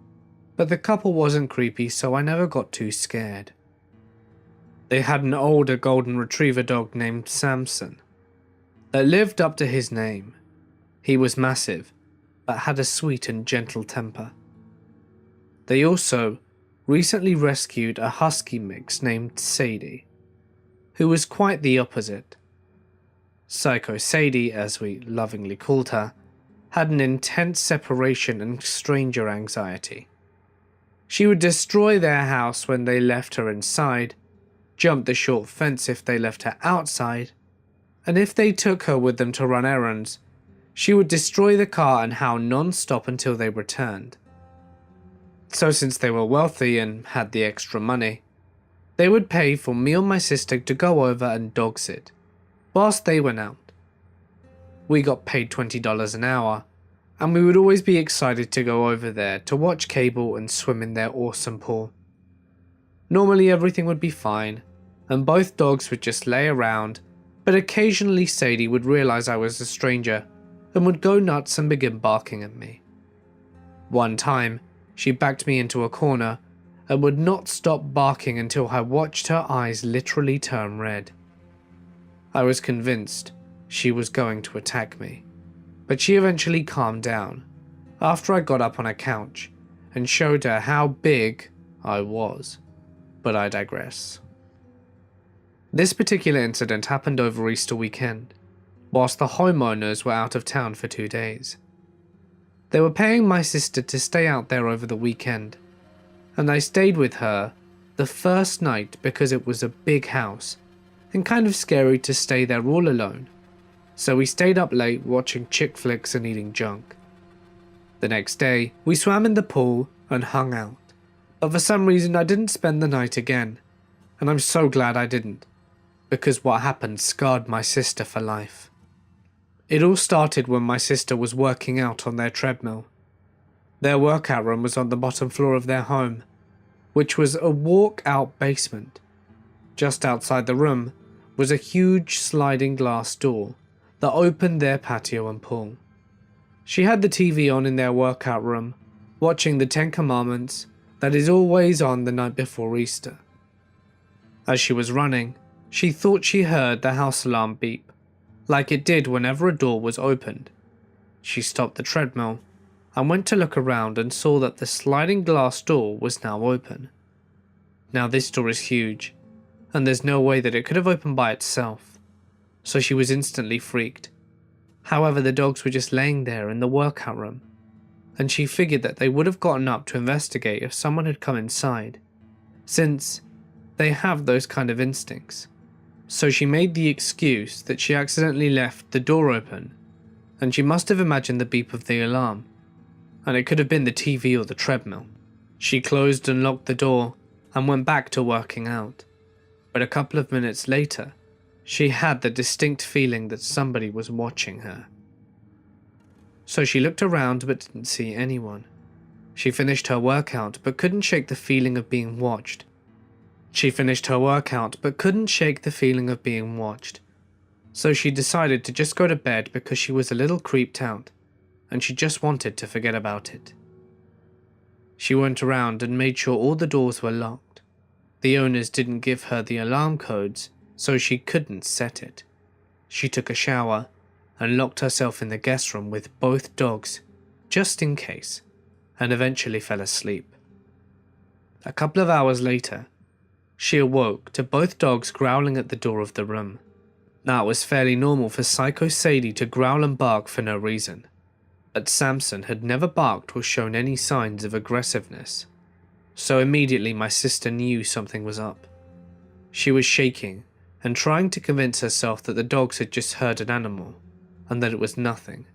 but the couple wasn't creepy, so I never got too scared. They had an older golden retriever dog named Samson that lived up to his name. He was massive, but had a sweet and gentle temper. They also recently rescued a husky mix named Sadie, who was quite the opposite. Psycho Sadie, as we lovingly called her, had an intense separation and stranger anxiety. She would destroy their house when they left her inside, jump the short fence if they left her outside, and if they took her with them to run errands, she would destroy the car and howl non-stop until they returned. So since they were wealthy and had the extra money, they would pay for me and my sister to go over and dog sit, whilst they went out. We got paid $20 an hour, and we would always be excited to go over there to watch cable and swim in their awesome pool. Normally everything would be fine, and both dogs would just lay around, but occasionally Sadie would realize I was a stranger and would go nuts and begin barking at me. One time, she backed me into a corner and would not stop barking until I watched her eyes literally turn red. I was convinced she was going to attack me, but she eventually calmed down after I got up on a couch and showed her how big I was, but I digress. This particular incident happened over Easter weekend, whilst the homeowners were out of town for 2 days. They were paying my sister to stay out there over the weekend, and I stayed with her the first night because it was a big house and kind of scary to stay there all alone, so we stayed up late watching chick flicks and eating junk. The next day, we swam in the pool and hung out, but for some reason I didn't spend the night again, and I'm so glad I didn't, because what happened scarred my sister for life. It all started when my sister was working out on their treadmill. Their workout room was on the bottom floor of their home, which was a walk-out basement. Just outside the room was a huge sliding glass door that opened their patio and pool. She had the TV on in their workout room, watching the 10 Commandments that is always on the night before Easter. As she was running, she thought she heard the house alarm beep, like it did whenever a door was opened. She stopped the treadmill and went to look around and saw that the sliding glass door was now open. Now this door is huge, and there's no way that it could have opened by itself, so she was instantly freaked. However, the dogs were just laying there in the workout room, and she figured that they would have gotten up to investigate if someone had come inside, since they have those kind of instincts. So she made the excuse that she accidentally left the door open, and she must have imagined the beep of the alarm, and it could have been the TV or the treadmill. She closed and locked the door and went back to working out. But a couple of minutes later, she had the distinct feeling that somebody was watching her. So she looked around but didn't see anyone. She finished her workout but couldn't shake the feeling of being watched. So she decided to just go to bed because she was a little creeped out, and she just wanted to forget about it. She went around and made sure all the doors were locked. The owners didn't give her the alarm codes, so she couldn't set it. She took a shower and locked herself in the guest room with both dogs, just in case, and eventually fell asleep. A couple of hours later, she awoke to both dogs growling at the door of the room. Now, it was fairly normal for Psycho Sadie to growl and bark for no reason, but Samson had never barked or shown any signs of aggressiveness. So immediately my sister knew something was up. She was shaking and trying to convince herself that the dogs had just heard an animal and that it was nothing.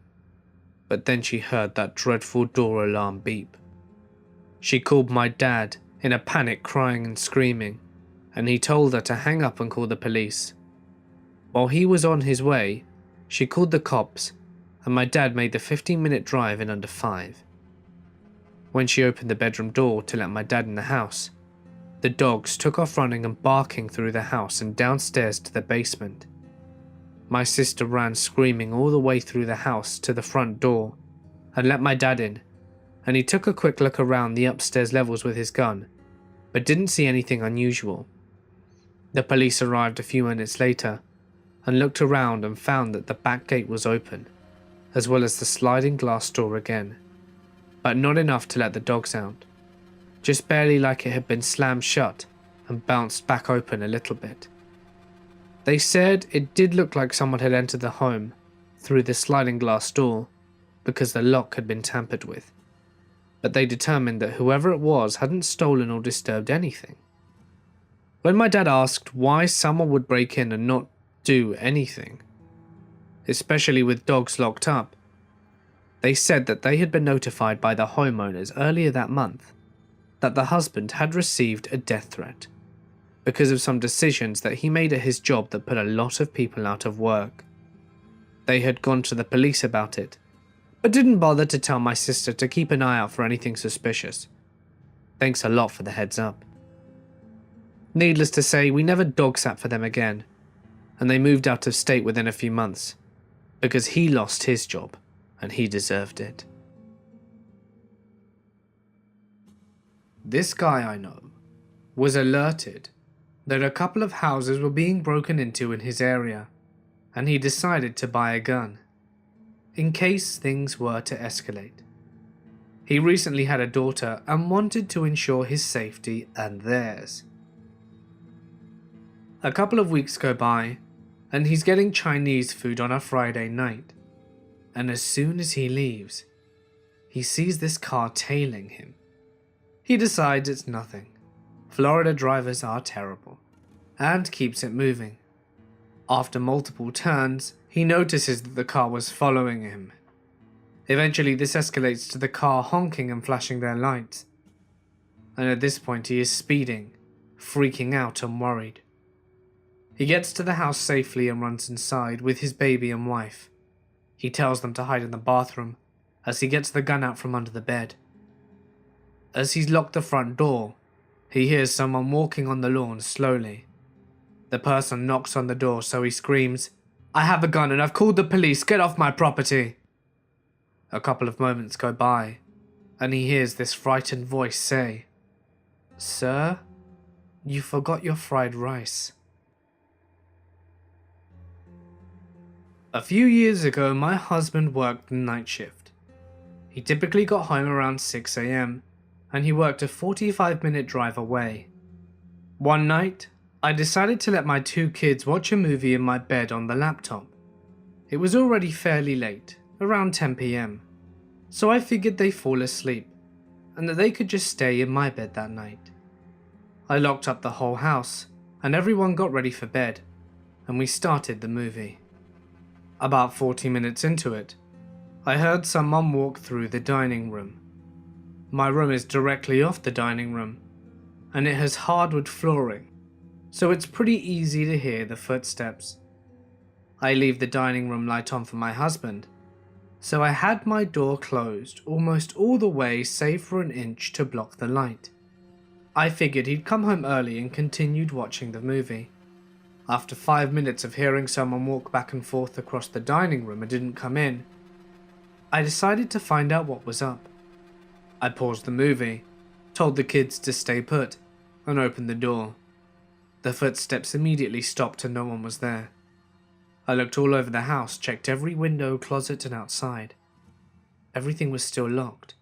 But then she heard that dreadful door alarm beep. She called my dad in a panic, crying and screaming, and he told her to hang up and call the police. While he was on his way, she called the cops, and my dad made the 15-minute drive in under 5. When she opened the bedroom door to let my dad in the house, the dogs took off running and barking through the house and downstairs to the basement. My sister ran screaming all the way through the house to the front door and let my dad in, and he took a quick look around the upstairs levels with his gun, but didn't see anything unusual. The police arrived a few minutes later and looked around and found that the back gate was open, as well as the sliding glass door again, but not enough to let the dogs out, just barely, like it had been slammed shut and bounced back open a little bit. They said it did look like someone had entered the home through the sliding glass door because the lock had been tampered with, but they determined that whoever it was hadn't stolen or disturbed anything. When my dad asked why someone would break in and not do anything, especially with dogs locked up, they said that they had been notified by the homeowners earlier that month that the husband had received a death threat because of some decisions that he made at his job that put a lot of people out of work. They had gone to the police about it, but didn't bother to tell my sister to keep an eye out for anything suspicious. Thanks a lot for the heads up. Needless to say, we never dog sat for them again, and they moved out of state within a few months because he lost his job and he deserved it. This guy I know was alerted that a couple of houses were being broken into in his area, and he decided to buy a gun in case things were to escalate. He recently had a daughter and wanted to ensure his safety and theirs. A couple of weeks go by, and he's getting Chinese food on a Friday night, and as soon as he leaves, he sees this car tailing him. He decides it's nothing. Florida drivers are terrible, and keeps it moving. After multiple turns, he notices that the car was following him. Eventually, this escalates to the car honking and flashing their lights, and at this point he is speeding, freaking out and worried. He gets to the house safely and runs inside with his baby and wife. He tells them to hide in the bathroom as he gets the gun out from under the bed. As he's locked the front door, he hears someone walking on the lawn slowly. The person knocks on the door, so he screams, "I have a gun and I've called the police, get off my property." A couple of moments go by, and he hears this frightened voice say, "Sir, you forgot your fried rice." A few years ago, my husband worked the night shift. He typically got home around 6 AM, and he worked a 45-minute drive away. One night, I decided to let my 2 kids watch a movie in my bed on the laptop. It was already fairly late, around 10 p.m, so I figured they'd fall asleep and that they could just stay in my bed that night. I locked up the whole house and everyone got ready for bed, and we started the movie. About 40 minutes into it, I heard someone walk through the dining room. My room is directly off the dining room, and it has hardwood flooring, so it's pretty easy to hear the footsteps. I leave the dining room light on for my husband, so I had my door closed almost all the way save for an inch to block the light. I figured he'd come home early and continued watching the movie. After 5 minutes of hearing someone walk back and forth across the dining room and didn't come in, I decided to find out what was up. I paused the movie, told the kids to stay put, and opened the door. The footsteps immediately stopped and no one was there. I looked all over the house, checked every window, closet, and outside. Everything was still locked,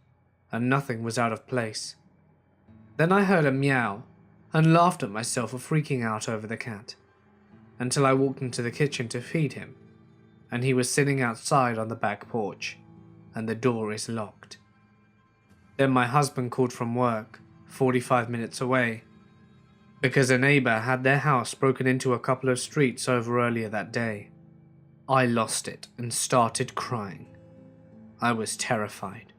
and nothing was out of place. Then I heard a meow, and laughed at myself for freaking out over the cat, until I walked into the kitchen to feed him, and he was sitting outside on the back porch, and the door is locked. Then my husband called from work, 45 minutes away, because a neighbor had their house broken into a couple of streets over earlier that day. I lost it and started crying. I was terrified.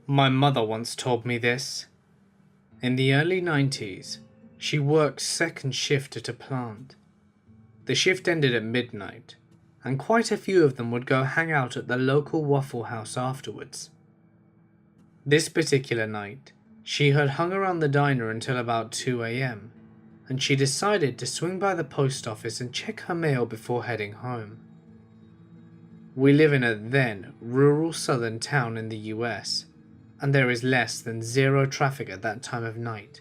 My mother once told me this. In the early 90s, she worked second shift at a plant. The shift ended at midnight, and quite a few of them would go hang out at the local Waffle House afterwards. This particular night, she had hung around the diner until about 2 a.m, and she decided to swing by the post office and check her mail before heading home. We live in a then rural southern town in the US, and there is less than zero traffic at that time of night,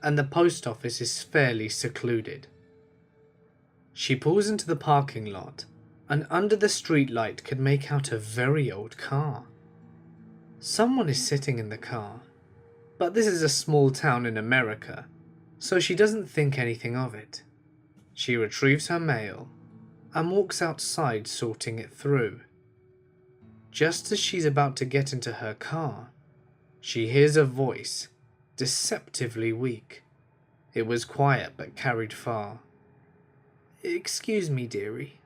and the post office is fairly secluded. She pulls into the parking lot, and under the streetlight could make out a very old car. Someone is sitting in the car, but this is a small town in America, so she doesn't think anything of it. She retrieves her mail and walks outside sorting it through. Just as she's about to get into her car, she hears a voice, deceptively weak. It was quiet but carried far. "Excuse me, dearie.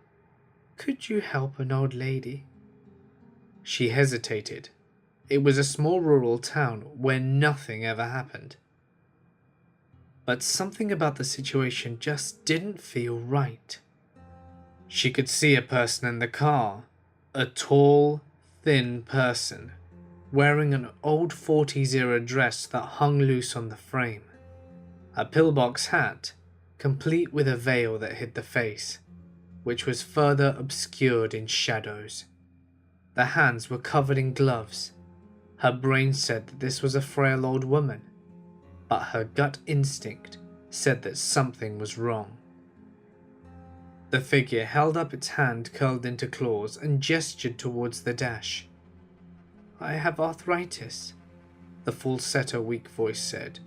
Could you help an old lady?" She hesitated. It was a small rural town where nothing ever happened. But something about the situation just didn't feel right. She could see a person in the car, a tall, thin person, wearing an old 40s era dress that hung loose on the frame, a pillbox hat, complete with a veil that hid the face, which was further obscured in shadows. The hands were covered in gloves. Her brain said that this was a frail old woman, but her gut instinct said that something was wrong. The figure held up its hand curled into claws and gestured towards the dash. "I have arthritis," the falsetto weak voice said,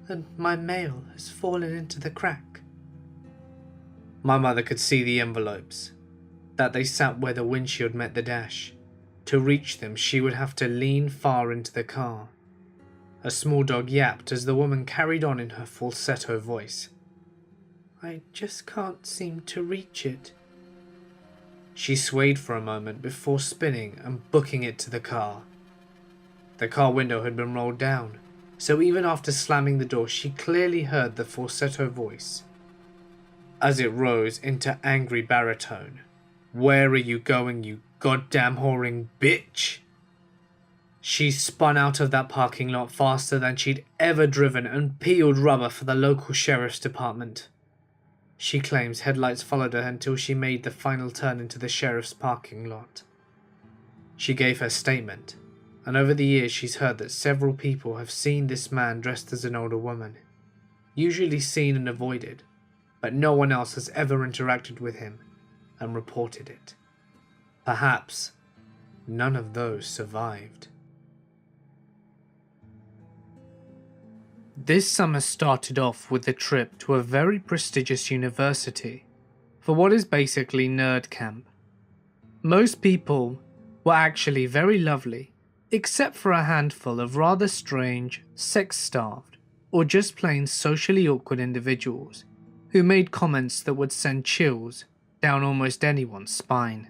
"and my mail has fallen into the crack." My mother could see the envelopes, that they sat where the windshield met the dash. To reach them, she would have to lean far into the car. A small dog yapped as the woman carried on in her falsetto voice. "I just can't seem to reach it." She swayed for a moment before spinning and booking it to the car. The car window had been rolled down, so even after slamming the door, she clearly heard the falsetto voice. As it rose into angry baritone, "Where are you going, you goddamn whoring bitch?" She spun out of that parking lot faster than she'd ever driven and peeled rubber for the local sheriff's department. She claims headlights followed her until she made the final turn into the sheriff's parking lot. She gave her statement, and over the years she's heard that several people have seen this man dressed as an older woman, usually seen and avoided, but no one else has ever interacted with him and reported it. Perhaps none of those survived. This summer started off with a trip to a very prestigious university for what is basically nerd camp. Most people were actually very lovely, except for a handful of rather strange, sex-starved, or just plain socially awkward individuals who made comments that would send chills down almost anyone's spine.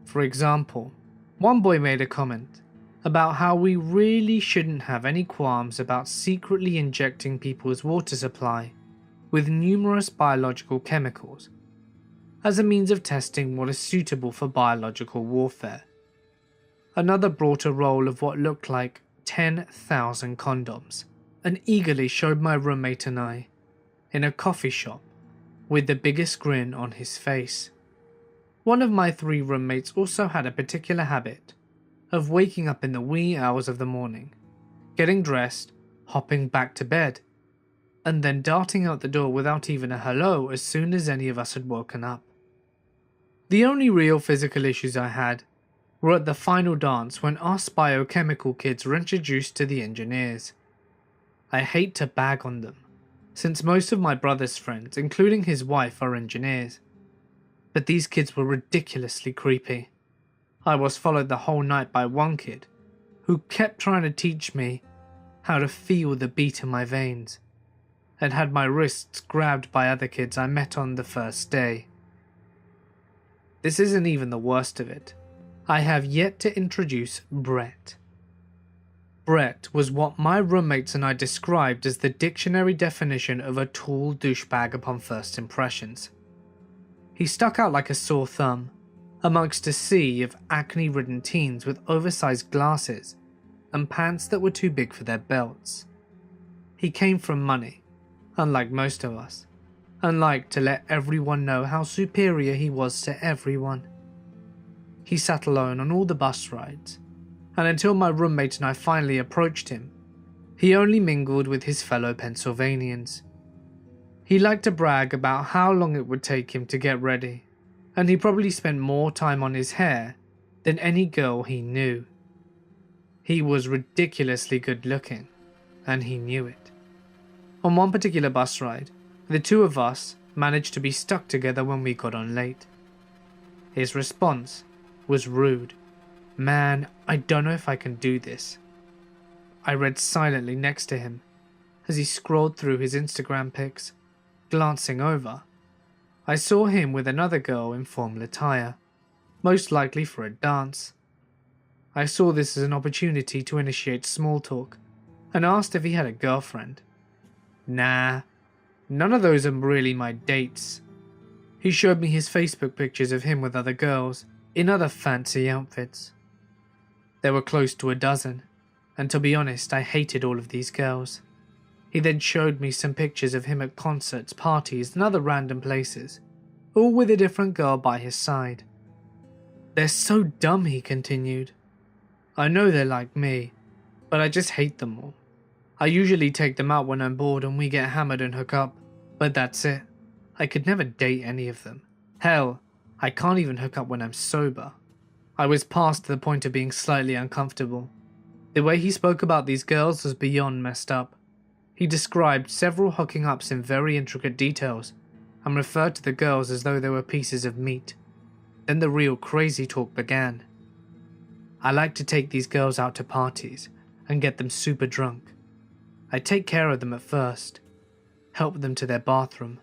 For example, one boy made a comment about how we really shouldn't have any qualms about secretly injecting people's water supply with numerous biological chemicals as a means of testing what is suitable for biological warfare. Another brought a roll of what looked like 10,000 condoms and eagerly showed my roommate and I in a coffee shop with the biggest grin on his face. One of my 3 roommates also had a particular habit of waking up in the wee hours of the morning, getting dressed, hopping back to bed, and then darting out the door without even a hello as soon as any of us had woken up. The only real physical issues I had were at the final dance when us biochemical kids were introduced to the engineers. I hate to bag on them, since most of my brother's friends, including his wife, are engineers, but these kids were ridiculously creepy. I was followed the whole night by one kid who kept trying to teach me how to feel the beat in my veins and had my wrists grabbed by other kids I met on the first day. This isn't even the worst of it. I have yet to introduce Brett. Brett was what my roommates and I described as the dictionary definition of a tall douchebag upon first impressions. He stuck out like a sore thumb amongst a sea of acne-ridden teens with oversized glasses and pants that were too big for their belts. He came from money, unlike most of us, and liked to let everyone know how superior he was to everyone. He sat alone on all the bus rides, and until my roommate and I finally approached him, he only mingled with his fellow Pennsylvanians. He liked to brag about how long it would take him to get ready, and he probably spent more time on his hair than any girl he knew. He was ridiculously good looking, and he knew it. On one particular bus ride, the 2 of us managed to be stuck together when we got on late. His response was rude. "Man, I don't know if I can do this." I read silently next to him as he scrolled through his Instagram pics. Glancing over, I saw him with another girl in formal attire, most likely for a dance. I saw this as an opportunity to initiate small talk and asked if he had a girlfriend. "Nah, none of those are really my dates." He showed me his Facebook pictures of him with other girls in other fancy outfits. There were close to a dozen, and to be honest, I hated all of these girls. He then showed me some pictures of him at concerts, parties, and other random places, all with a different girl by his side. "They're so dumb," he continued. "I know they're like me, but I just hate them all. I usually take them out when I'm bored and we get hammered and hook up, but that's it. I could never date any of them. Hell, I can't even hook up when I'm sober." I was past the point of being slightly uncomfortable. The way he spoke about these girls was beyond messed up. He described several hooking ups in very intricate details and referred to the girls as though they were pieces of meat. Then the real crazy talk began. "I like to take these girls out to parties and get them super drunk. I take care of them at first, help them to their bathroom,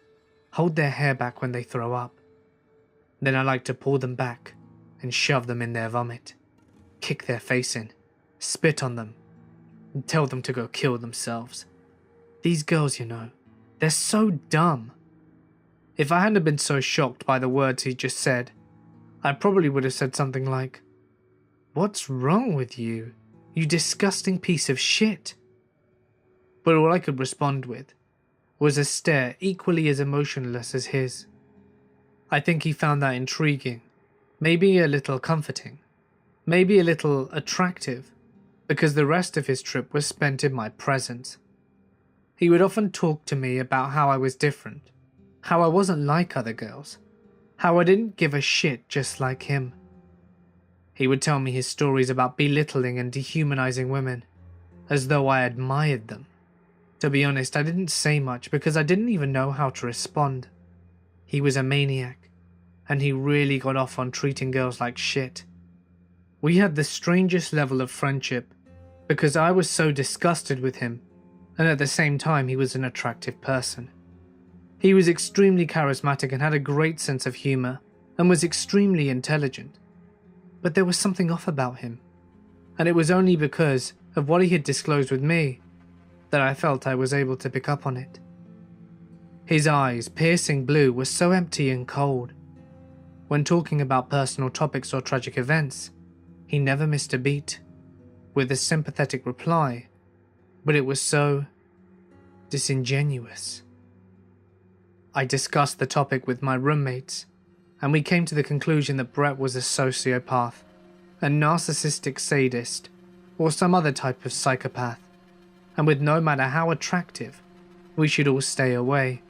hold their hair back when they throw up. Then I like to pull them back and shove them in their vomit, kick their face in, spit on them, and tell them to go kill themselves. These girls, you know, they're so dumb." If I hadn't been so shocked by the words he just said, I probably would have said something like, "What's wrong with you, you disgusting piece of shit?" But all I could respond with was a stare equally as emotionless as his. I think he found that intriguing, maybe a little comforting, maybe a little attractive, because the rest of his trip was spent in my presence. He would often talk to me about how I was different, how I wasn't like other girls, how I didn't give a shit just like him. He would tell me his stories about belittling and dehumanizing women, as though I admired them. To be honest, I didn't say much because I didn't even know how to respond. He was a maniac, and he really got off on treating girls like shit. We had the strangest level of friendship because I was so disgusted with him, and at the same time he was an attractive person. He was extremely charismatic and had a great sense of humor, and was extremely intelligent. But there was something off about him, and it was only because of what he had disclosed with me that I felt I was able to pick up on it. His eyes, piercing blue, were so empty and cold. When talking about personal topics or tragic events, he never missed a beat, with a sympathetic reply, but it was so disingenuous. I discussed the topic with my roommates, and we came to the conclusion that Brett was a sociopath, a narcissistic sadist, or some other type of psychopath, and with no matter how attractive, we should all stay away.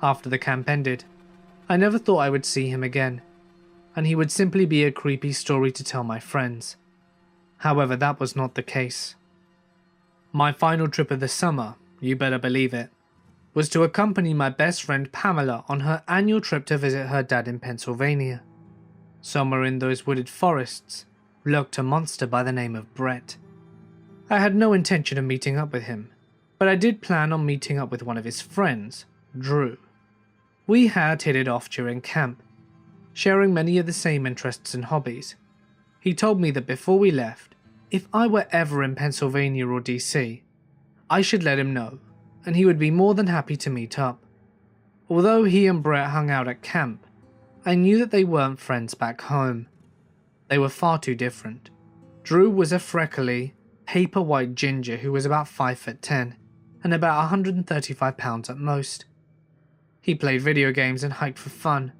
After the camp ended, I never thought I would see him again, and he would simply be a creepy story to tell my friends. However, that was not the case. My final trip of the summer, you better believe it, was to accompany my best friend Pamela on her annual trip to visit her dad in Pennsylvania. Somewhere in those wooded forests lurked a monster by the name of Brett. I had no intention of meeting up with him, but I did plan on meeting up with one of his friends, Drew. We had hit it off during camp, sharing many of the same interests and hobbies. He told me that before we left, if I were ever in Pennsylvania or DC, I should let him know, and he would be more than happy to meet up. Although he and Brett hung out at camp, I knew that they weren't friends back home. They were far too different. Drew was a freckly, paper-white ginger who was about 5'10", and about 135 pounds at most. He played video games and hiked for fun.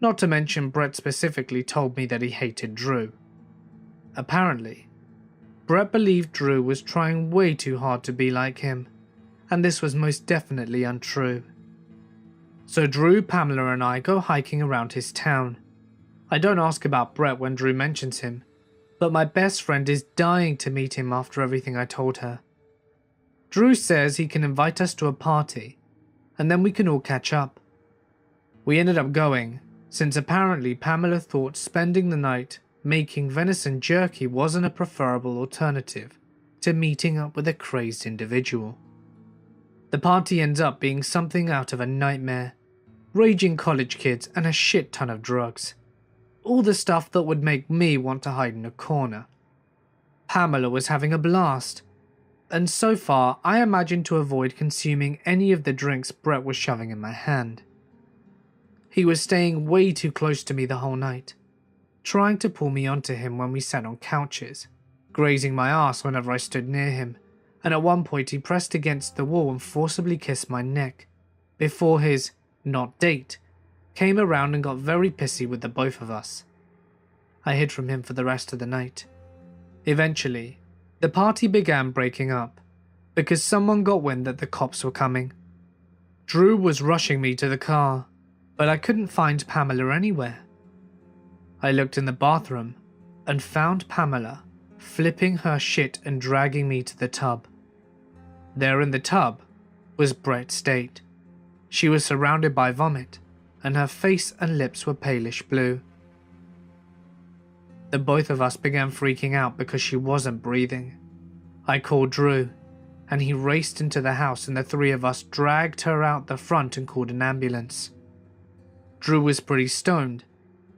Not to mention Brett specifically told me that he hated Drew. Apparently, Brett believed Drew was trying way too hard to be like him, and this was most definitely untrue. So Drew, Pamela and I go hiking around his town. I don't ask about Brett when Drew mentions him, but my best friend is dying to meet him after everything I told her. Drew says he can invite us to a party, and then we can all catch up. We ended up going, since apparently Pamela thought spending the night making venison jerky wasn't a preferable alternative to meeting up with a crazed individual. The party ends up being something out of a nightmare. Raging college kids and a shit ton of drugs. All the stuff that would make me want to hide in a corner. Pamela was having a blast, and so far I imagined to avoid consuming any of the drinks Brett was shoving in my hand. He was staying way too close to me the whole night, trying to pull me onto him when we sat on couches, grazing my ass whenever I stood near him, and at one point he pressed against the wall and forcibly kissed my neck, before his not date came around and got very pissy with the both of us. I hid from him for the rest of the night. Eventually, the party began breaking up, because someone got wind that the cops were coming. Drew was rushing me to the car, but I couldn't find Pamela anywhere. I looked in the bathroom and found Pamela flipping her shit and dragging me to the tub. There in the tub was Brett State. She was surrounded by vomit, and her face and lips were palish blue. The both of us began freaking out because she wasn't breathing. I called Drew, and he raced into the house, and the three of us dragged her out the front and called an ambulance. Drew was pretty stoned,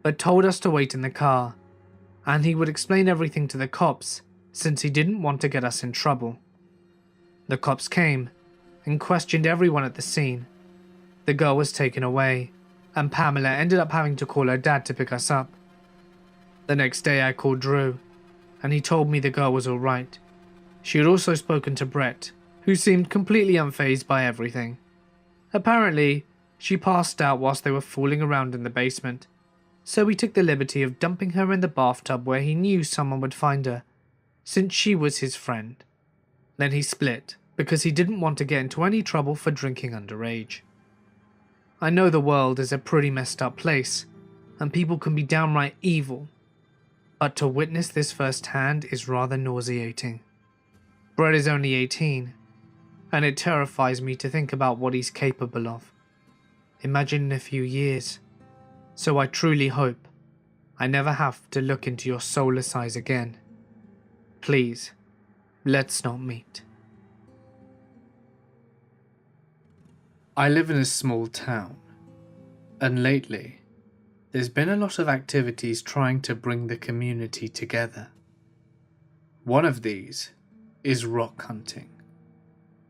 but told us to wait in the car, and he would explain everything to the cops since he didn't want to get us in trouble. The cops came and questioned everyone at the scene. The girl was taken away, and Pamela ended up having to call her dad to pick us up. The next day I called Drew, and he told me the girl was alright. She had also spoken to Brett, who seemed completely unfazed by everything. Apparently, she passed out whilst they were fooling around in the basement, so he took the liberty of dumping her in the bathtub where he knew someone would find her, since she was his friend. Then he split, because he didn't want to get into any trouble for drinking underage. I know the world is a pretty messed up place, and people can be downright evil, but to witness this firsthand is rather nauseating. Brett is only 18, and it terrifies me to think about what he's capable of. Imagine in a few years. So I truly hope I never have to look into your soulless eyes again. Please, let's not meet. I live in a small town, and lately, there's been a lot of activities trying to bring the community together. One of these is rock hunting,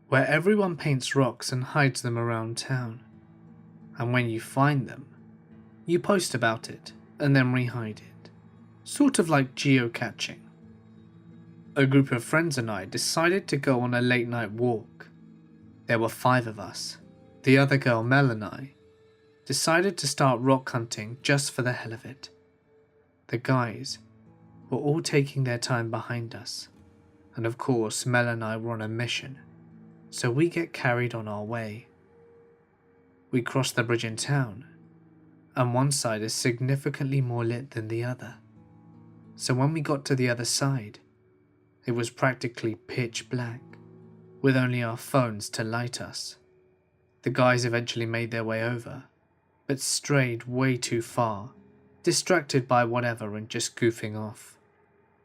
where everyone paints rocks and hides them around town, and when you find them, you post about it and then re-hide it, sort of like geocaching. A group of friends and I decided to go on a late night walk. There were 5 of us. The other girl, Mel, and I decided to start rock hunting just for the hell of it. The guys were all taking their time behind us, and of course Mel and I were on a mission, so we get carried on our way. We cross the bridge in town, and one side is significantly more lit than the other, so when we got to the other side, it was practically pitch black, with only our phones to light us. The guys eventually made their way over, but strayed way too far, distracted by whatever and just goofing off.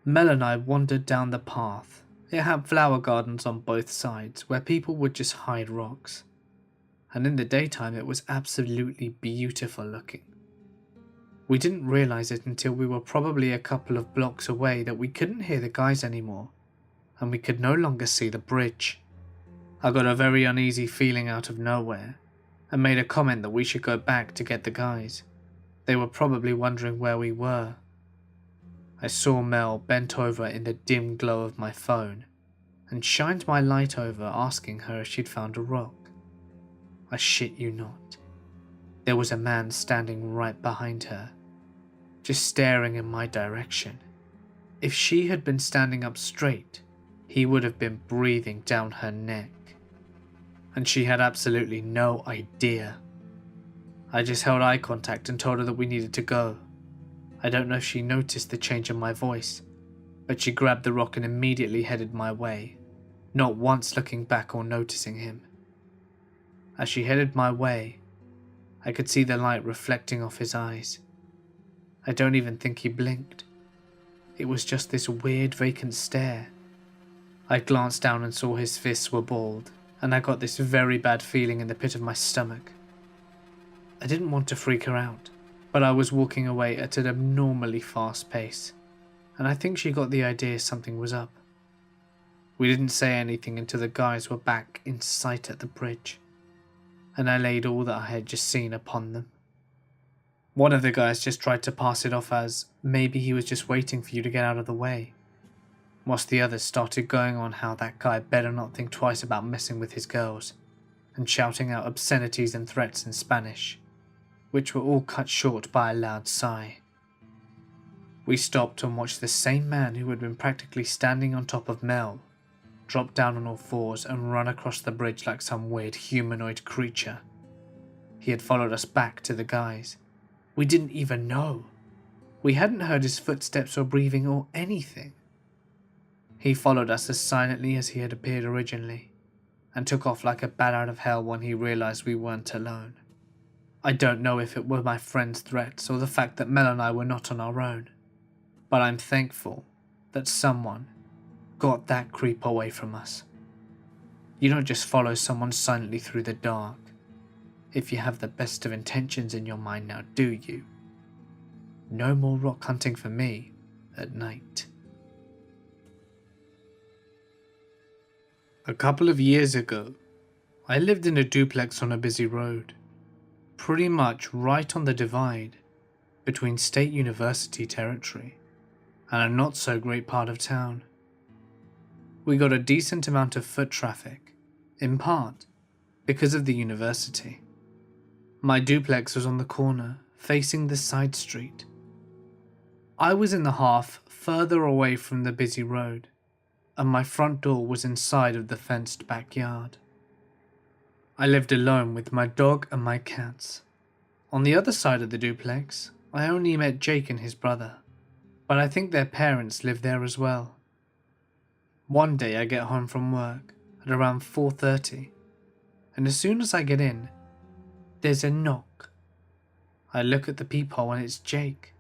Mel and I wandered down the path. It had flower gardens on both sides where people would just hide rocks, and in the daytime it was absolutely beautiful looking. We didn't realise it until we were probably a couple of blocks away that we couldn't hear the guys anymore, and we could no longer see the bridge. I got a very uneasy feeling out of nowhere, and made a comment that we should go back to get the guys. They were probably wondering where we were. I saw Mel bent over in the dim glow of my phone, and shined my light over asking her if she'd found a rock. I shit you not. There was a man standing right behind her, just staring in my direction. If she had been standing up straight, he would have been breathing down her neck. And she had absolutely no idea. I just held eye contact and told her that we needed to go. I don't know if she noticed the change in my voice, but she grabbed the rock and immediately headed my way, not once looking back or noticing him. As she headed my way, I could see the light reflecting off his eyes. I don't even think he blinked. It was just this weird vacant stare. I glanced down and saw his fists were balled, and I got this very bad feeling in the pit of my stomach. I didn't want to freak her out, but I was walking away at an abnormally fast pace, and I think she got the idea something was up. We didn't say anything until the guys were back in sight at the bridge, and I laid all that I had just seen upon them. One of the guys just tried to pass it off as maybe he was just waiting for you to get out of the way, whilst the others started going on how that guy better not think twice about messing with his girls, and shouting out obscenities and threats in Spanish, which were all cut short by a loud sigh. We stopped and watched the same man who had been practically standing on top of Mel drop down on all fours and run across the bridge like some weird humanoid creature. He had followed us back to the guys. We didn't even know. We hadn't heard his footsteps or breathing or anything. He followed us as silently as he had appeared originally, and took off like a bat out of hell when he realised we weren't alone. I don't know if it were my friend's threats or the fact that Mel and I were not on our own, but I'm thankful that someone got that creep away from us. You don't just follow someone silently through the dark, if you have the best of intentions in your mind now, do you? No more rock hunting for me at night. A couple of years ago, I lived in a duplex on a busy road, pretty much right on the divide between State University territory and a not so great part of town. We got a decent amount of foot traffic, in part because of the university. My duplex was on the corner, facing the side street. I was in the half further away from the busy road, and my front door was inside of the fenced backyard. I lived alone with my dog and my cats. On the other side of the duplex, I only met Jake and his brother, but I think their parents lived there as well. One day I get home from work, at around 4:30, and as soon as I get in, there's a knock. I look at the peephole and it's Jake.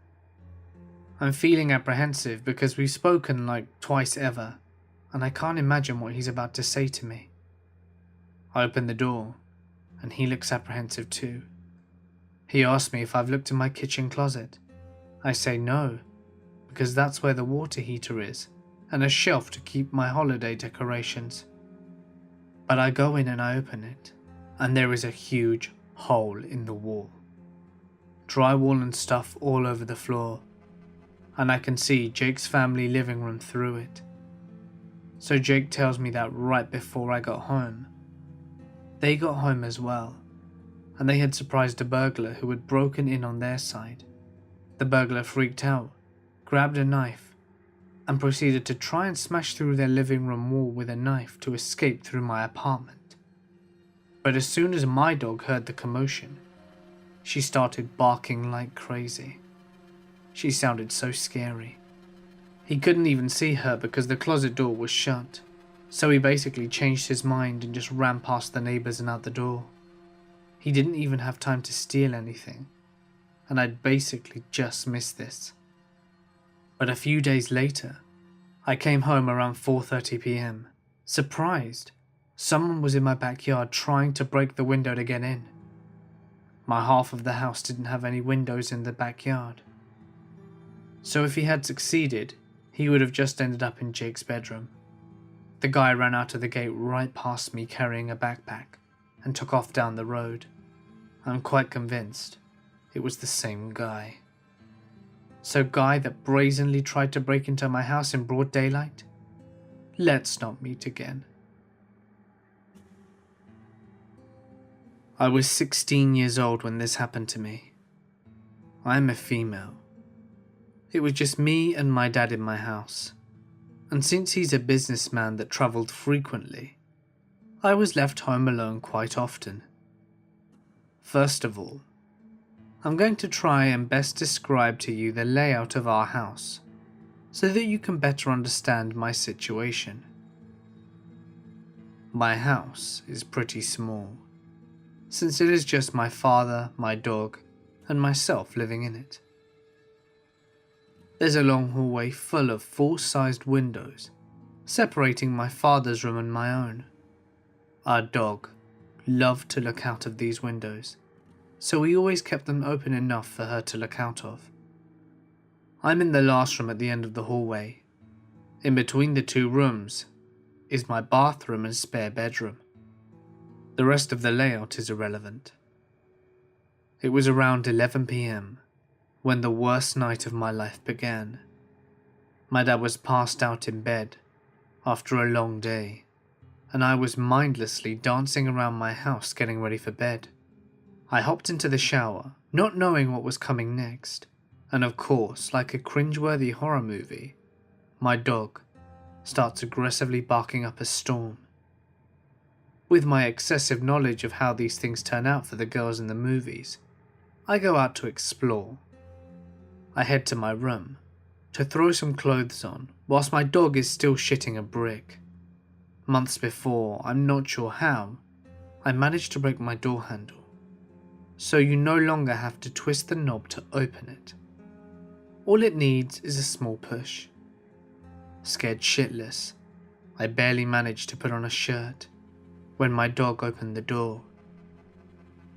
I'm feeling apprehensive because we've spoken like twice ever, and I can't imagine what he's about to say to me. I open the door, and he looks apprehensive too. He asks me if I've looked in my kitchen closet. I say no, because that's where the water heater is, and a shelf to keep my holiday decorations. But I go in and I open it, and there is a huge hole in the wall. Drywall and stuff all over the floor, and I can see Jake's family living room through it. So Jake tells me that right before I got home. They got home as well, and they had surprised a burglar who had broken in on their side. The burglar freaked out, grabbed a knife, and proceeded to try and smash through their living room wall with a knife to escape through my apartment. But as soon as my dog heard the commotion, she started barking like crazy. She sounded so scary. He couldn't even see her because the closet door was shut, so he basically changed his mind and just ran past the neighbors and out the door. He didn't even have time to steal anything, and I'd basically just missed this. But a few days later, I came home around 4:30 p.m, surprised. Someone was in my backyard trying to break the window to get in. My half of the house didn't have any windows in the backyard. So if he had succeeded, he would have just ended up in Jake's bedroom. The guy ran out of the gate right past me carrying a backpack and took off down the road. I'm quite convinced it was the same guy. So guy that brazenly tried to break into my house in broad daylight? Let's not meet again. I was 16 years old when this happened to me. I'm a female. It was just me and my dad in my house, and since he's a businessman that travelled frequently, I was left home alone quite often. First of all, I'm going to try and best describe to you the layout of our house, so that you can better understand my situation. My house is pretty small, since it is just my father, my dog, and myself living in it. There's a long hallway full of full-sized windows, separating my father's room and my own. Our dog loved to look out of these windows, so we always kept them open enough for her to look out of. I'm in the last room at the end of the hallway. In between the two rooms is my bathroom and spare bedroom. The rest of the layout is irrelevant. It was around 11 p.m. when the worst night of my life began. My dad was passed out in bed after a long day, and I was mindlessly dancing around my house getting ready for bed. I hopped into the shower, not knowing what was coming next, and of course, like a cringeworthy horror movie, my dog starts aggressively barking up a storm. With my excessive knowledge of how these things turn out for the girls in the movies, I go out to explore. I head to my room to throw some clothes on whilst my dog is still shitting a brick. Months before, I'm not sure how, I managed to break my door handle, so you no longer have to twist the knob to open it. All it needs is a small push. Scared shitless, I barely managed to put on a shirt when my dog opened the door.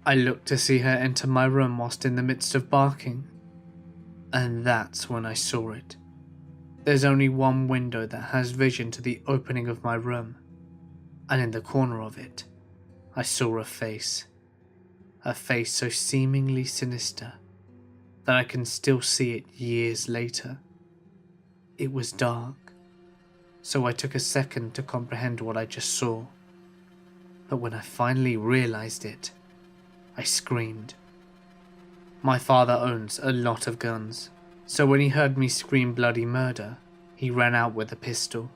I looked to see her enter my room whilst in the midst of barking, and that's when I saw it. There's only one window that has vision to the opening of my room, and in the corner of it, I saw a face so seemingly sinister that I can still see it years later. It was dark, so I took a second to comprehend what I just saw, but when I finally realized it, I screamed. My father owns a lot of guns, so when he heard me scream bloody murder, he ran out with a pistol,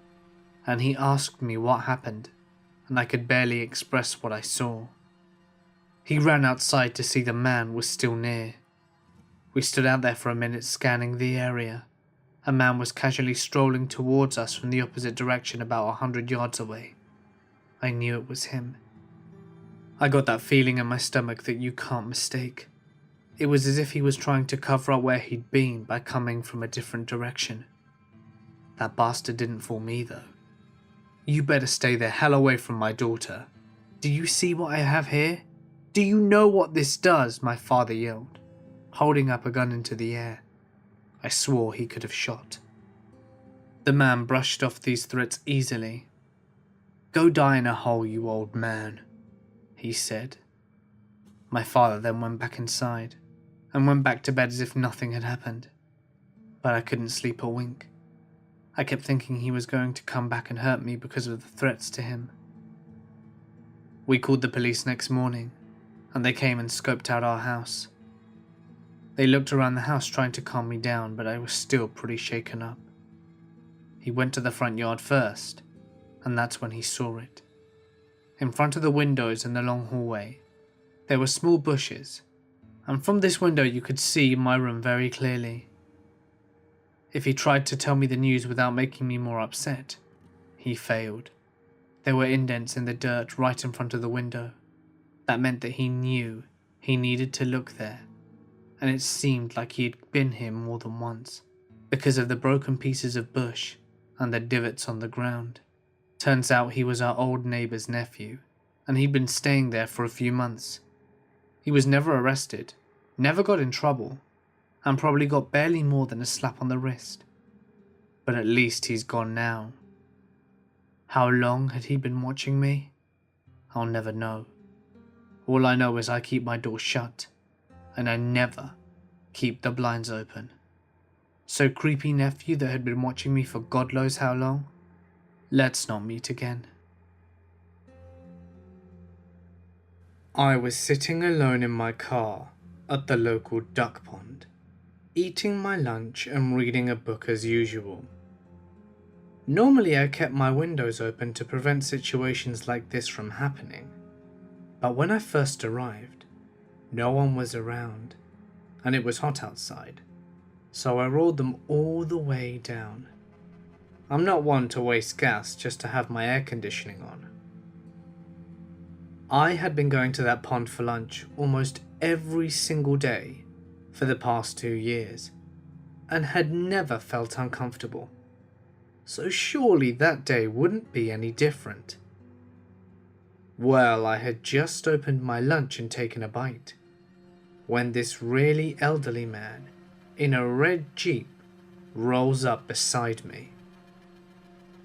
and he asked me what happened, and I could barely express what I saw. He ran outside to see the man was still near. We stood out there for a minute scanning the area. A man was casually strolling towards us from the opposite direction about 100 yards away. I knew it was him. I got that feeling in my stomach that you can't mistake. It was as if he was trying to cover up where he'd been by coming from a different direction. That bastard didn't fool me though. You better stay the hell away from my daughter. Do you see what I have here? Do you know what this does? My father yelled, holding up a gun into the air. I swore he could have shot. The man brushed off these threats easily. Go die in a hole, you old man, he said. My father then went back inside and went back to bed as if nothing had happened. But I couldn't sleep a wink. I kept thinking he was going to come back and hurt me because of the threats to him. We called the police next morning, and they came and scoped out our house. They looked around the house trying to calm me down, but I was still pretty shaken up. He went to the front yard first, and that's when he saw it. In front of the windows in the long hallway, there were small bushes, and from this window you could see my room very clearly. If he tried to tell me the news without making me more upset, he failed. There were indents in the dirt right in front of the window. That meant that he knew he needed to look there, and it seemed like he had been here more than once, because of the broken pieces of bush and the divots on the ground. Turns out he was our old neighbour's nephew, and he'd been staying there for a few months. He was never arrested, never got in trouble, and probably got barely more than a slap on the wrist. But at least he's gone now. How long had he been watching me? I'll never know. All I know is I keep my door shut, and I never keep the blinds open. So creepy nephew that had been watching me for God knows how long, let's not meet again. I was sitting alone in my car at the local duck pond, eating my lunch and reading a book as usual. Normally I kept my windows open to prevent situations like this from happening, but when I first arrived, no one was around, and it was hot outside, so I rolled them all the way down. I'm not one to waste gas just to have my air conditioning on. I had been going to that pond for lunch almost every single day for the past 2 years, and had never felt uncomfortable. So surely that day wouldn't be any different. Well, I had just opened my lunch and taken a bite, when this really elderly man in a red Jeep rolls up beside me.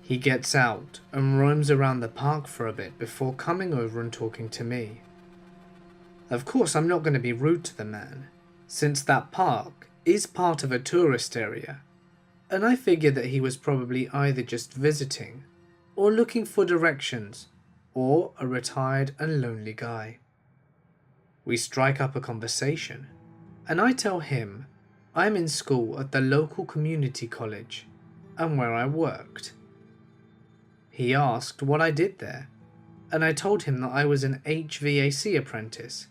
He gets out and roams around the park for a bit before coming over and talking to me. Of course, I'm not going to be rude to the man, since that park is part of a tourist area, and I figured that he was probably either just visiting, or looking for directions, or a retired and lonely guy. We strike up a conversation, and I tell him I'm in school at the local community college, and where I worked. He asked what I did there, and I told him that I was an HVAC apprentice.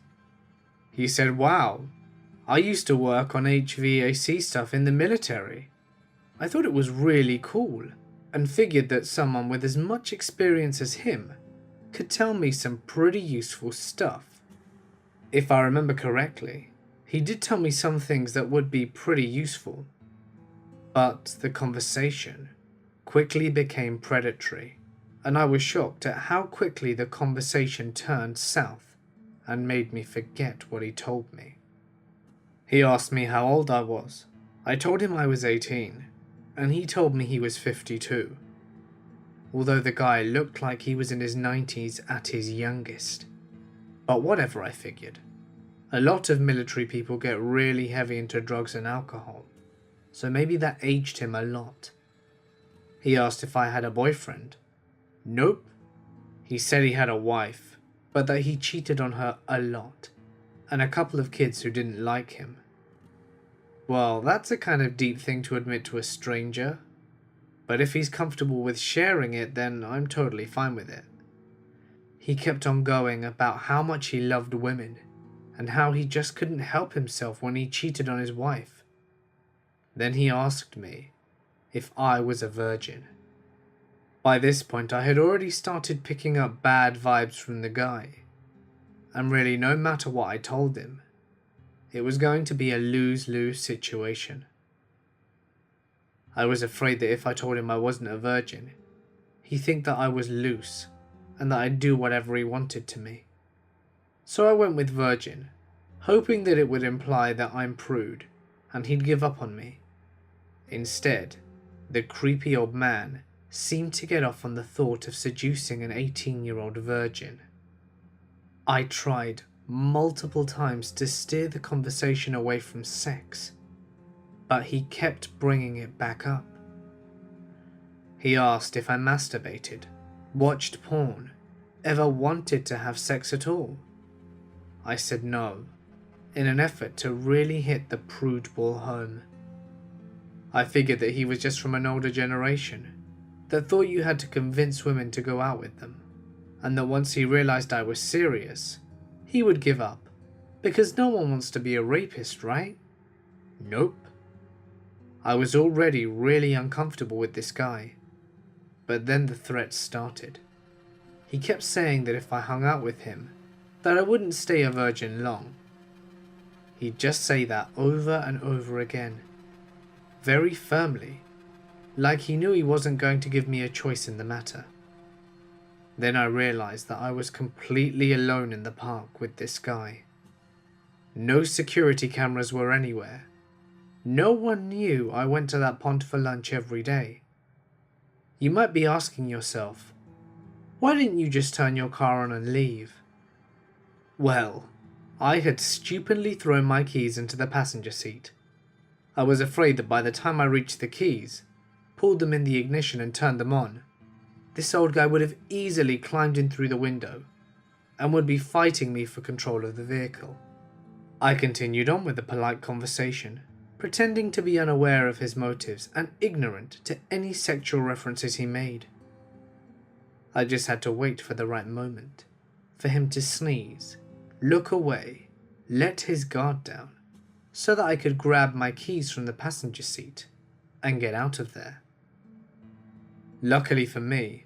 He said, wow, I used to work on HVAC stuff in the military. I thought it was really cool, and figured that someone with as much experience as him could tell me some pretty useful stuff. If I remember correctly, he did tell me some things that would be pretty useful, but the conversation quickly became predatory, and I was shocked at how quickly the conversation turned south and made me forget what he told me. He asked me how old I was. I told him I was 18, and he told me he was 52, although the guy looked like he was in his 90s at his youngest. But whatever, I figured. A lot of military people get really heavy into drugs and alcohol, so maybe that aged him a lot. He asked if I had a boyfriend. Nope. He said he had a wife, but that he cheated on her a lot, and a couple of kids who didn't like him. Well, that's a kind of deep thing to admit to a stranger, but if he's comfortable with sharing it, then I'm totally fine with it. He kept on going about how much he loved women, and how he just couldn't help himself when he cheated on his wife. Then he asked me if I was a virgin. By this point, I had already started picking up bad vibes from the guy, and really no matter what I told him, it was going to be a lose-lose situation. I was afraid that if I told him I wasn't a virgin, he'd think that I was loose and that I'd do whatever he wanted to me. So I went with virgin, hoping that it would imply that I'm prude and he'd give up on me. Instead, the creepy old man seemed to get off on the thought of seducing an 18-year-old virgin. I tried multiple times to steer the conversation away from sex, but he kept bringing it back up. He asked if I masturbated, watched porn, ever wanted to have sex at all. I said no, in an effort to really hit the prude ball home. I figured that he was just from an older generation that thought you had to convince women to go out with them, and that once he realized I was serious, he would give up, because no one wants to be a rapist, right? Nope. I was already really uncomfortable with this guy, but then the threats started. He kept saying that if I hung out with him, that I wouldn't stay a virgin long. He'd just say that over and over again, very firmly, like he knew he wasn't going to give me a choice in the matter. Then I realized that I was completely alone in the park with this guy. No security cameras were anywhere. No one knew I went to that pond for lunch every day. You might be asking yourself, why didn't you just turn your car on and leave? Well, I had stupidly thrown my keys into the passenger seat. I was afraid that by the time I reached the keys, pulled them in the ignition and turned them on, this old guy would have easily climbed in through the window and would be fighting me for control of the vehicle. I continued on with the polite conversation, pretending to be unaware of his motives and ignorant to any sexual references he made. I just had to wait for the right moment, for him to sneeze, look away, let his guard down, so that I could grab my keys from the passenger seat and get out of there. Luckily for me,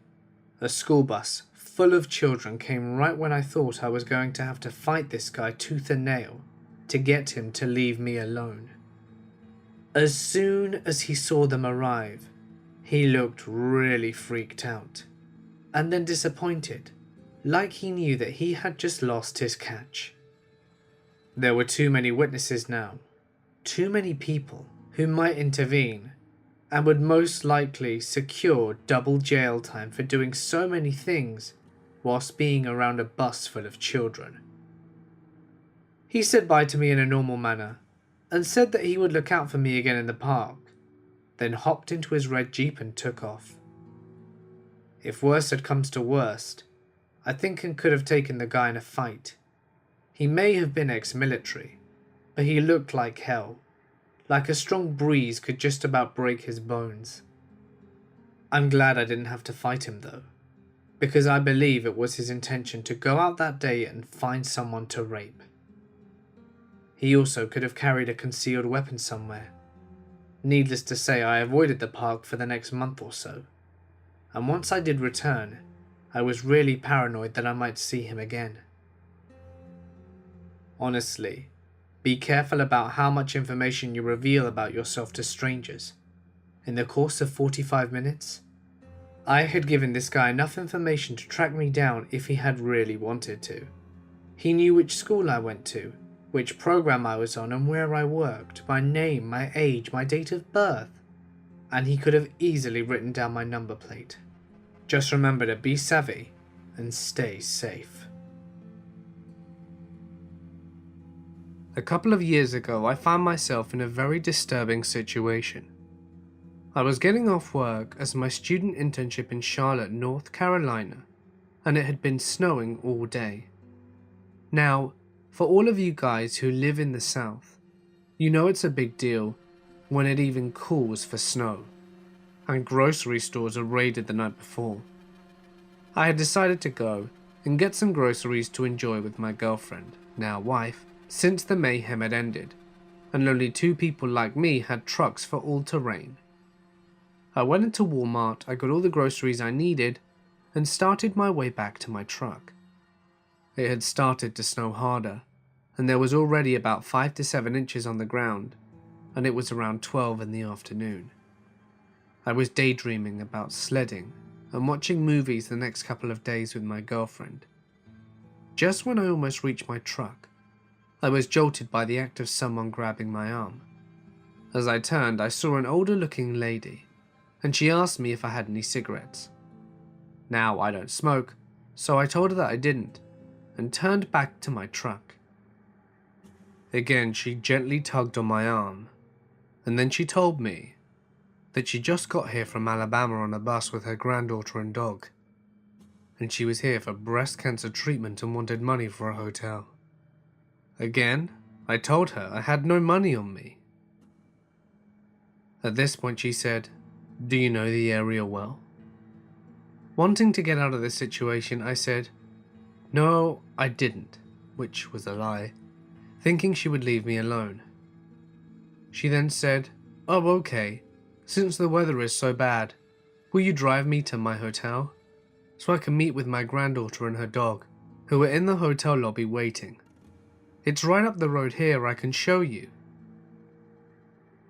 a school bus full of children came right when I thought I was going to have to fight this guy tooth and nail to get him to leave me alone. As soon as he saw them arrive, he looked really freaked out, and then disappointed, like he knew that he had just lost his catch. There were too many witnesses now, too many people who might intervene and would most likely secure double jail time for doing so many things whilst being around a bus full of children. He said bye to me in a normal manner and said that he would look out for me again in the park, then hopped into his red Jeep and took off. If worst had come to worst, I think I could have taken the guy in a fight. He may have been ex-military, but he looked like hell, like a strong breeze could just about break his bones. I'm glad I didn't have to fight him though, because I believe it was his intention to go out that day and find someone to rape. He also could have carried a concealed weapon somewhere. Needless to say, I avoided the park for the next month or so, and once I did return, I was really paranoid that I might see him again. Honestly, be careful about how much information you reveal about yourself to strangers. In the course of 45 minutes, I had given this guy enough information to track me down if he had really wanted to. He knew which school I went to, which program I was on and where I worked, my name, my age, my date of birth, and he could have easily written down my number plate. Just remember to be savvy and stay safe. A couple of years ago, I found myself in a very disturbing situation. I was getting off work as my student internship in Charlotte, North Carolina, and it had been snowing all day. Now, for all of you guys who live in the South, you know it's a big deal when it even calls for snow, and grocery stores are raided the night before. I had decided to go and get some groceries to enjoy with my girlfriend, now wife, since the mayhem had ended, and only 2 people like me had trucks for all terrain. I went into Walmart, I got all the groceries I needed, and started my way back to my truck. It had started to snow harder, and there was already about 5 to 7 inches on the ground, and it was around 12 in the afternoon. I was daydreaming about sledding and watching movies the next couple of days with my girlfriend. Just when I almost reached my truck, I was jolted by the act of someone grabbing my arm. As I turned, I saw an older looking lady, and she asked me if I had any cigarettes. Now, I don't smoke, so I told her that I didn't, and turned back to my truck. Again, she gently tugged on my arm, and then she told me that she just got here from Alabama on a bus with her granddaughter and dog, and she was here for breast cancer treatment and wanted money for a hotel. Again, I told her I had no money on me. At this point she said, "Do you know the area well?" Wanting to get out of this situation, I said, "No, I didn't," which was a lie, thinking she would leave me alone. She then said, "Oh, okay. Since the weather is so bad, will you drive me to my hotel so I can meet with my granddaughter and her dog, who are in the hotel lobby waiting? It's right up the road here, I can show you."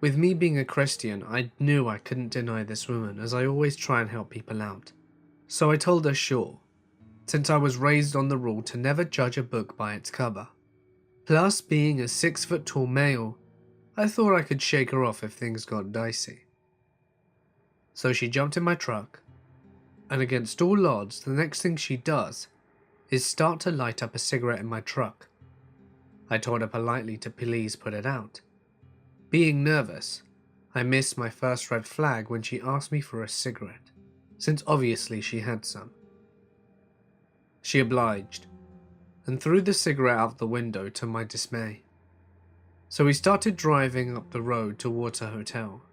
With me being a Christian, I knew I couldn't deny this woman, as I always try and help people out. So I told her sure, since I was raised on the rule to never judge a book by its cover. Plus, being a 6-foot-tall male, I thought I could shake her off if things got dicey. So she jumped in my truck, and against all odds, the next thing she does is start to light up a cigarette in my truck. I told her politely to please put it out. Being nervous, I missed my first red flag when she asked me for a cigarette, since obviously she had some. She obliged, and threw the cigarette out the window to my dismay. So we started driving up the road towards her hotel,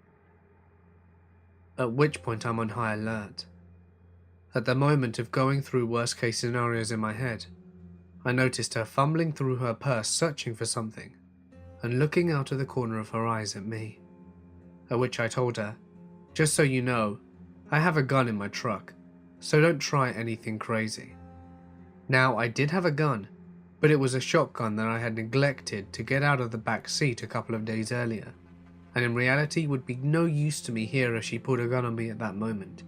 at which point I'm on high alert. At the moment of going through worst case scenarios in my head, I noticed her fumbling through her purse searching for something, and looking out of the corner of her eyes at me. At which I told her, "Just so you know, I have a gun in my truck, so don't try anything crazy." Now, I did have a gun, but it was a shotgun that I had neglected to get out of the back seat a couple of days earlier, and in reality would be no use to me here if she pulled a gun on me at that moment.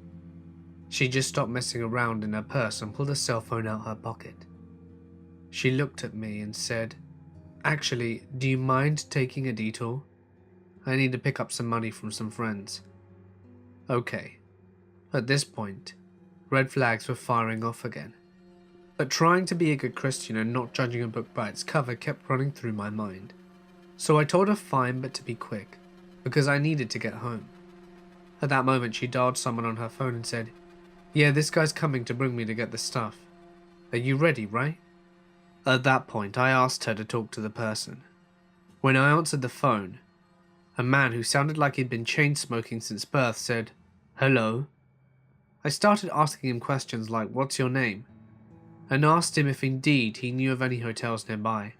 She just stopped messing around in her purse and pulled a cell phone out her pocket. She looked at me and said, "Actually, do you mind taking a detour? I need to pick up some money from some friends." Okay. At this point, red flags were firing off again. But trying to be a good Christian and not judging a book by its cover kept running through my mind. So I told her fine, but to be quick, because I needed to get home. At that moment she dialed someone on her phone and said, "Yeah, this guy's coming to bring me to get the stuff. Are you ready, right?" At that point I asked her to talk to the person. When I answered the phone, a man who sounded like he'd been chain smoking since birth said, "Hello?" I started asking him questions like, "What's your name?" and asked him if indeed he knew of any hotels nearby.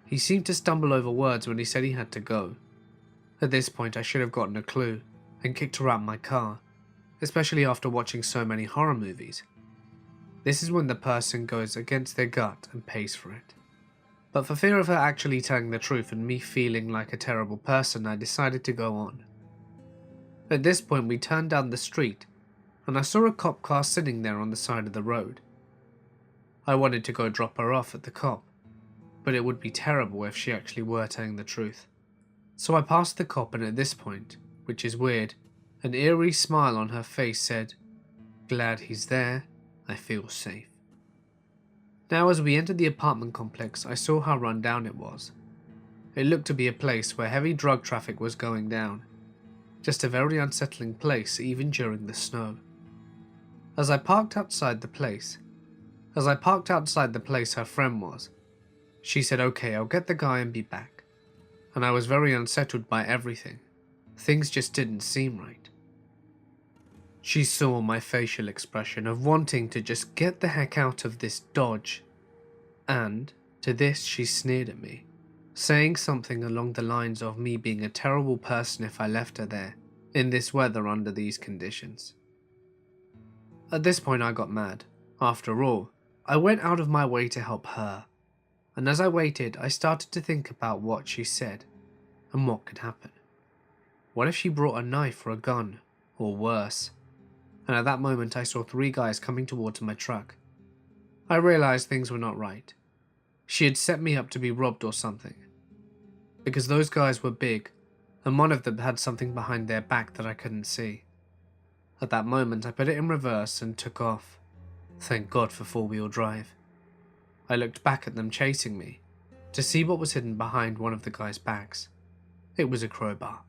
He seemed to stumble over words when he said he had to go. At this point I should have gotten a clue and kicked her out of my car, especially after watching so many horror movies. This is when the person goes against their gut and pays for it. But for fear of her actually telling the truth and me feeling like a terrible person, I decided to go on. At this point we turned down the street, and I saw a cop car sitting there on the side of the road. I wanted to go drop her off at the cop, but it would be terrible if she actually were telling the truth. So I passed the cop, and at this point, which is weird, an eerie smile on her face said, "Glad he's there, I feel safe." Now as we entered the apartment complex, I saw how run down it was. It looked to be a place where heavy drug traffic was going down. Just a very unsettling place even during the snow. As I parked outside the place her friend was, she said, "Okay, I'll get the guy and be back." And I was very unsettled by everything. Things just didn't seem right. She saw my facial expression of wanting to just get the heck out of this Dodge, and to this she sneered at me, saying something along the lines of me being a terrible person if I left her there, in this weather under these conditions. At this point I got mad. After all, I went out of my way to help her, and as I waited I started to think about what she said and what could happen. What if she brought a knife or a gun, or worse? And at that moment I saw 3 guys coming towards my truck. I realized things were not right. She had set me up to be robbed or something. Because those guys were big, and one of them had something behind their back that I couldn't see. At that moment I put it in reverse and took off. Thank God for 4-wheel drive. I looked back at them chasing me, to see what was hidden behind one of the guys' backs. It was a crowbar.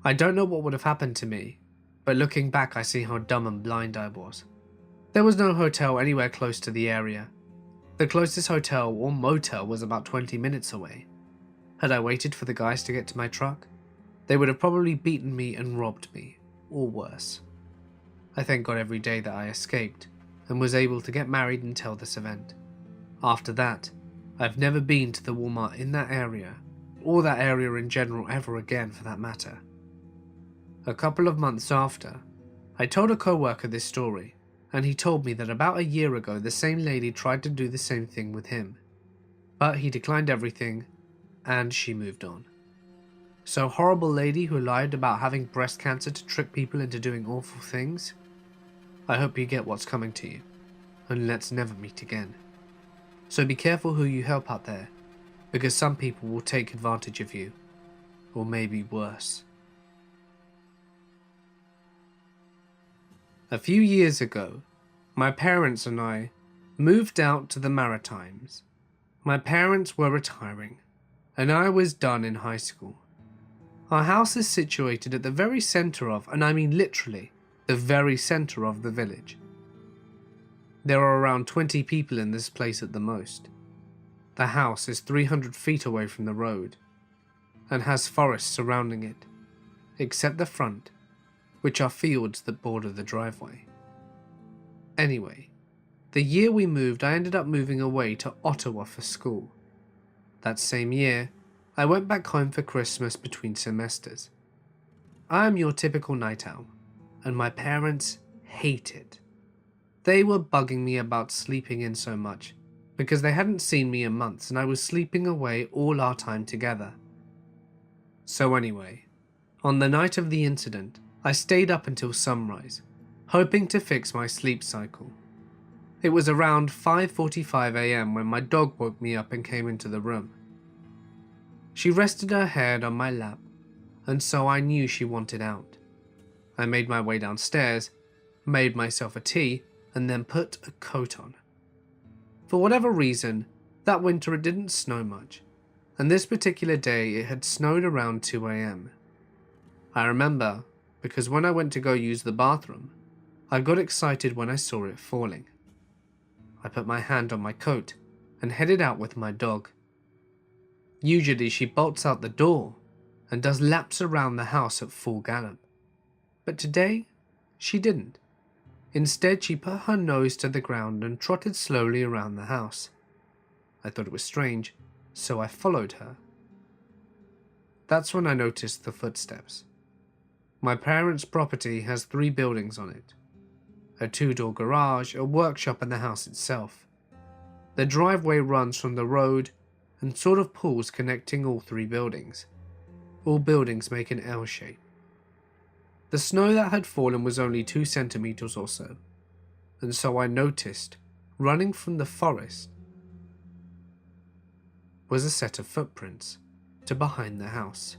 I don't know what would have happened to me, but looking back I see how dumb and blind I was. There was no hotel anywhere close to the area. The closest hotel or motel was about 20 minutes away. Had I waited for the guys to get to my truck, they would have probably beaten me and robbed me, or worse. I thank God every day that I escaped and was able to get married until this event. After that, I've never been to the Walmart in that area, or that area in general ever again for that matter. A couple of months after, I told a co-worker this story, and he told me that about a year ago the same lady tried to do the same thing with him, but he declined everything and she moved on. So horrible lady who lied about having breast cancer to trick people into doing awful things? I hope you get what's coming to you, and let's never meet again. So be careful who you help out there, because some people will take advantage of you, or maybe worse. A few years ago, my parents and I moved out to the Maritimes. My parents were retiring, and I was done in high school. Our house is situated at the very centre of, and I mean literally, the very centre of the village. There are around 20 people in this place at the most. The house is 300 feet away from the road, and has forests surrounding it, except the front, which are fields that border the driveway. Anyway, the year we moved I ended up moving away to Ottawa for school. That same year, I went back home for Christmas between semesters. I am your typical night owl, and my parents hate it. They were bugging me about sleeping in so much, because they hadn't seen me in months and I was sleeping away all our time together. So anyway, on the night of the incident, I stayed up until sunrise, hoping to fix my sleep cycle. It was around 5:45 AM when my dog woke me up and came into the room. She rested her head on my lap, and so I knew she wanted out. I made my way downstairs, made myself a tea, and then put a coat on. For whatever reason, that winter it didn't snow much, and this particular day it had snowed around 2 AM. I remember because when I went to go use the bathroom, I got excited when I saw it falling. I put my hand on my coat and headed out with my dog. Usually she bolts out the door and does laps around the house at full gallop, but today she didn't. Instead, she put her nose to the ground and trotted slowly around the house. I thought it was strange, so I followed her. That's when I noticed the footsteps. My parents' property has 3 buildings on it. A 2-door garage, a workshop, and the house itself. The driveway runs from the road and sort of pools connecting all 3 buildings. All buildings make an L shape. The snow that had fallen was only 2 centimeters or so, and so I noticed, running from the forest, was a set of footprints to behind the house.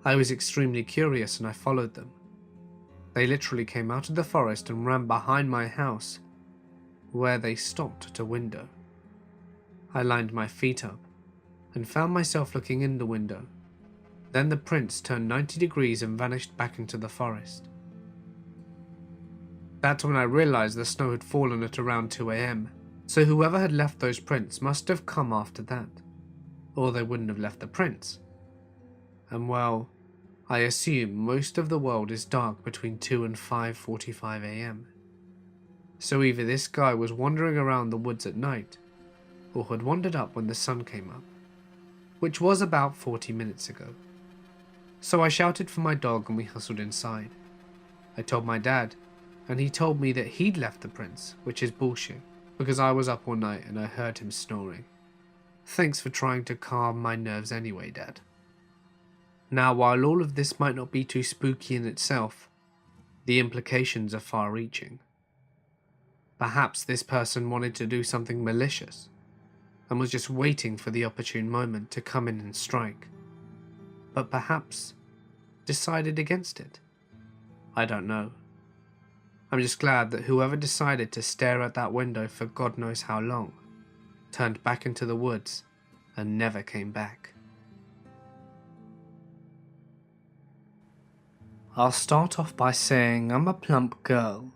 I was extremely curious and I followed them. They literally came out of the forest and ran behind my house, where they stopped at a window. I lined my feet up and found myself looking in the window. Then the prints turned 90 degrees and vanished back into the forest. That's when I realized the snow had fallen at around 2 AM, so whoever had left those prints must have come after that, or they wouldn't have left the prints. And well, I assume most of the world is dark between 2 and 5:45 AM. So either this guy was wandering around the woods at night, or had wandered up when the sun came up, which was about 40 minutes ago. So I shouted for my dog and we hustled inside. I told my dad, and he told me that he'd left the prince, which is bullshit, because I was up all night and I heard him snoring. Thanks for trying to calm my nerves anyway, Dad. Now, while all of this might not be too spooky in itself, the implications are far-reaching. Perhaps this person wanted to do something malicious, and was just waiting for the opportune moment to come in and strike, but perhaps decided against it. I don't know. I'm just glad that whoever decided to stare at that window for God knows how long turned back into the woods and never came back. I'll start off by saying I'm a plump girl,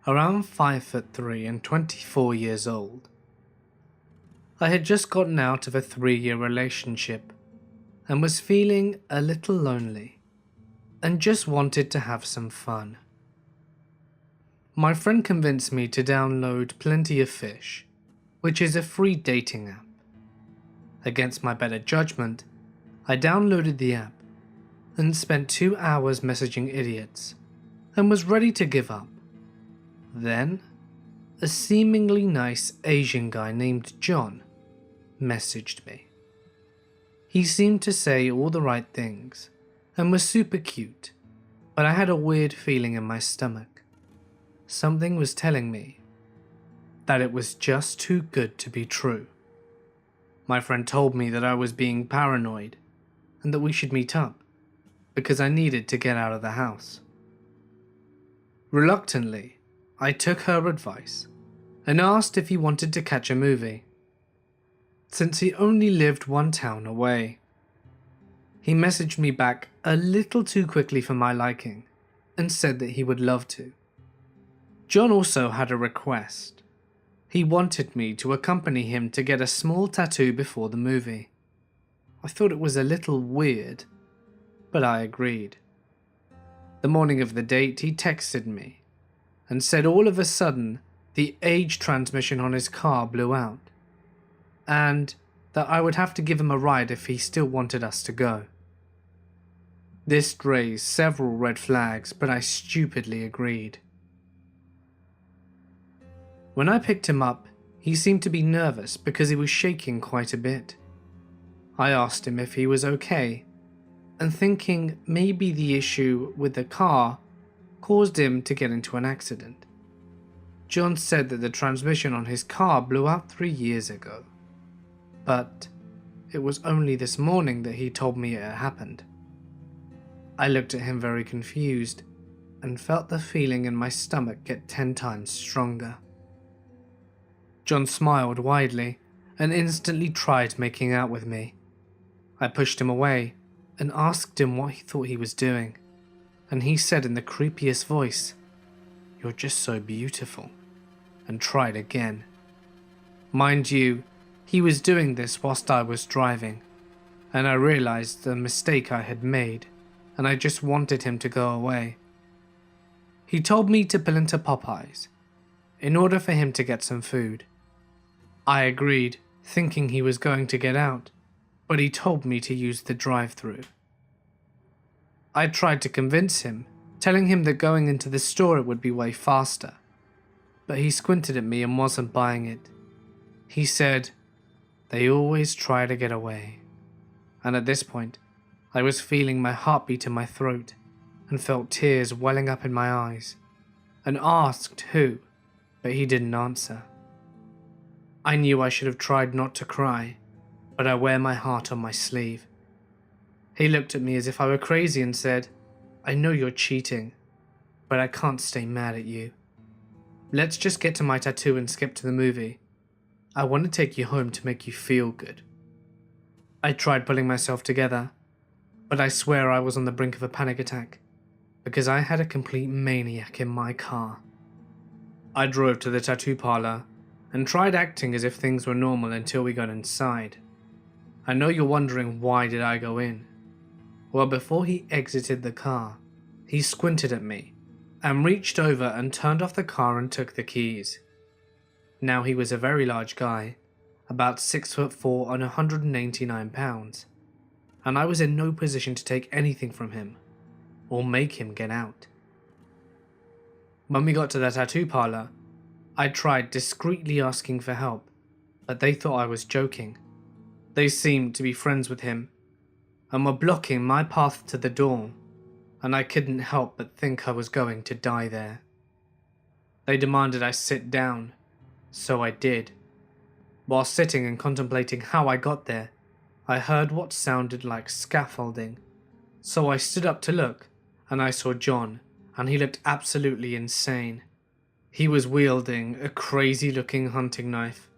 around 5'3" and 24 years old. I had just gotten out of a 3-year relationship and was feeling a little lonely and just wanted to have some fun. My friend convinced me to download Plenty of Fish, which is a free dating app. Against my better judgment, I downloaded the app and spent 2 hours messaging idiots and was ready to give up. Then, a seemingly nice Asian guy named John messaged me. He seemed to say all the right things and was super cute, but I had a weird feeling in my stomach. Something was telling me that it was just too good to be true. My friend told me that I was being paranoid and that we should meet up because I needed to get out of the house. Reluctantly, I took her advice and asked if he wanted to catch a movie, since he only lived 1 town away. He messaged me back a little too quickly for my liking and said that he would love to. John also had a request. He wanted me to accompany him to get a small tattoo before the movie. I thought it was a little weird, but I agreed. The morning of the date, he texted me and said all of a sudden the age transmission on his car blew out, and that I would have to give him a ride if he still wanted us to go. This raised several red flags, but I stupidly agreed. When I picked him up, he seemed to be nervous because he was shaking quite a bit. I asked him if he was okay, and thinking maybe the issue with the car caused him to get into an accident. John said that the transmission on his car blew out 3 years ago, but it was only this morning that he told me it had happened. I looked at him very confused and felt the feeling in my stomach get 10 times stronger. John smiled widely and instantly tried making out with me. I pushed him away and asked him what he thought he was doing, and he said in the creepiest voice, "You're just so beautiful," and tried again. Mind you, he was doing this whilst I was driving, and I realized the mistake I had made, and I just wanted him to go away. He told me to pull into Popeyes in order for him to get some food. I agreed, thinking he was going to get out, but he told me to use the drive-thru. I tried to convince him, telling him that going into the store would be way faster, but he squinted at me and wasn't buying it. He said, "They always try to get away," and at this point, I was feeling my heartbeat in my throat and felt tears welling up in my eyes, and asked who, but he didn't answer. I knew I should have tried not to cry, but I wear my heart on my sleeve. He looked at me as if I were crazy and said, "I know you're cheating, but I can't stay mad at you. Let's just get to my tattoo and skip to the movie. I want to take you home to make you feel good." I tried pulling myself together, but I swear I was on the brink of a panic attack, because I had a complete maniac in my car. I drove to the tattoo parlor and tried acting as if things were normal until we got inside. I know you're wondering, why did I go in? Well, before he exited the car, he squinted at me and reached over and turned off the car and took the keys. Now he was a very large guy, about 6'4" and 189 pounds, and I was in no position to take anything from him or make him get out. When we got to the tattoo parlor, I tried discreetly asking for help, but they thought I was joking. They seemed to be friends with him and were blocking my path to the door, and I couldn't help but think I was going to die there. They demanded I sit down, so I did. While sitting and contemplating how I got there, I heard what sounded like scaffolding. So I stood up to look, and I saw John, and he looked absolutely insane. He was wielding a crazy-looking hunting knife.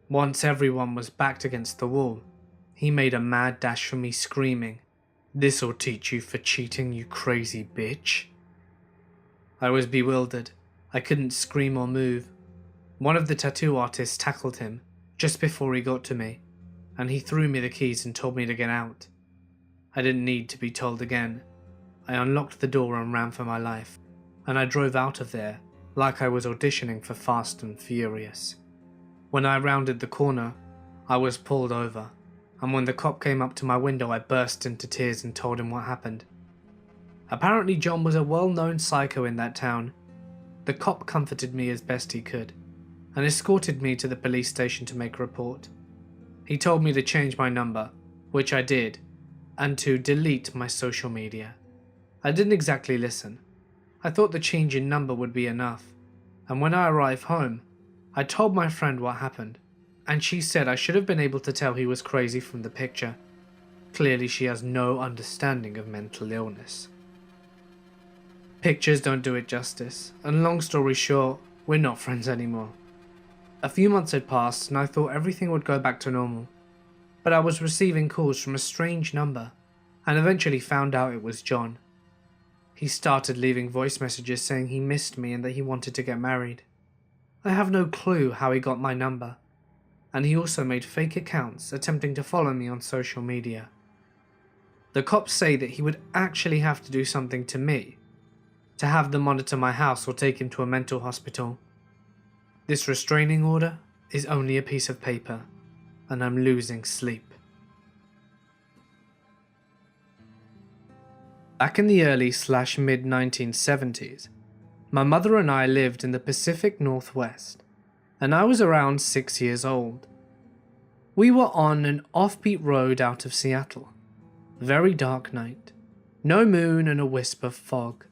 Once everyone was backed against the wall, he made a mad dash for me, screaming, "This'll teach you for cheating, you crazy bitch." I was bewildered. I couldn't scream or move. One of the tattoo artists tackled him just before he got to me, and he threw me the keys and told me to get out. I didn't need to be told again. I unlocked the door and ran for my life, and I drove out of there like I was auditioning for Fast and Furious. When I rounded the corner, I was pulled over, and when the cop came up to my window, I burst into tears and told him what happened. Apparently John was a well-known psycho in that town. The cop comforted me as best he could, and escorted me to the police station to make a report. He told me to change my number, which I did, and to delete my social media. I didn't exactly listen. I thought the change in number would be enough, and when I arrived home, I told my friend what happened, and she said I should have been able to tell he was crazy from the picture. Clearly she has no understanding of mental illness. Pictures don't do it justice, and long story short, we're not friends anymore. A few months had passed and I thought everything would go back to normal, but I was receiving calls from a strange number and eventually found out it was John. He started leaving voice messages saying he missed me and that he wanted to get married. I have no clue how he got my number, and he also made fake accounts attempting to follow me on social media. The cops say that he would actually have to do something to me to have them monitor my house or take him to a mental hospital. This restraining order is only a piece of paper, and I'm losing sleep. Back in the early/mid 1970s, my mother and I lived in the Pacific Northwest, and I was around 6 years old. We were on an offbeat road out of Seattle. Very dark night, no moon and a wisp of fog.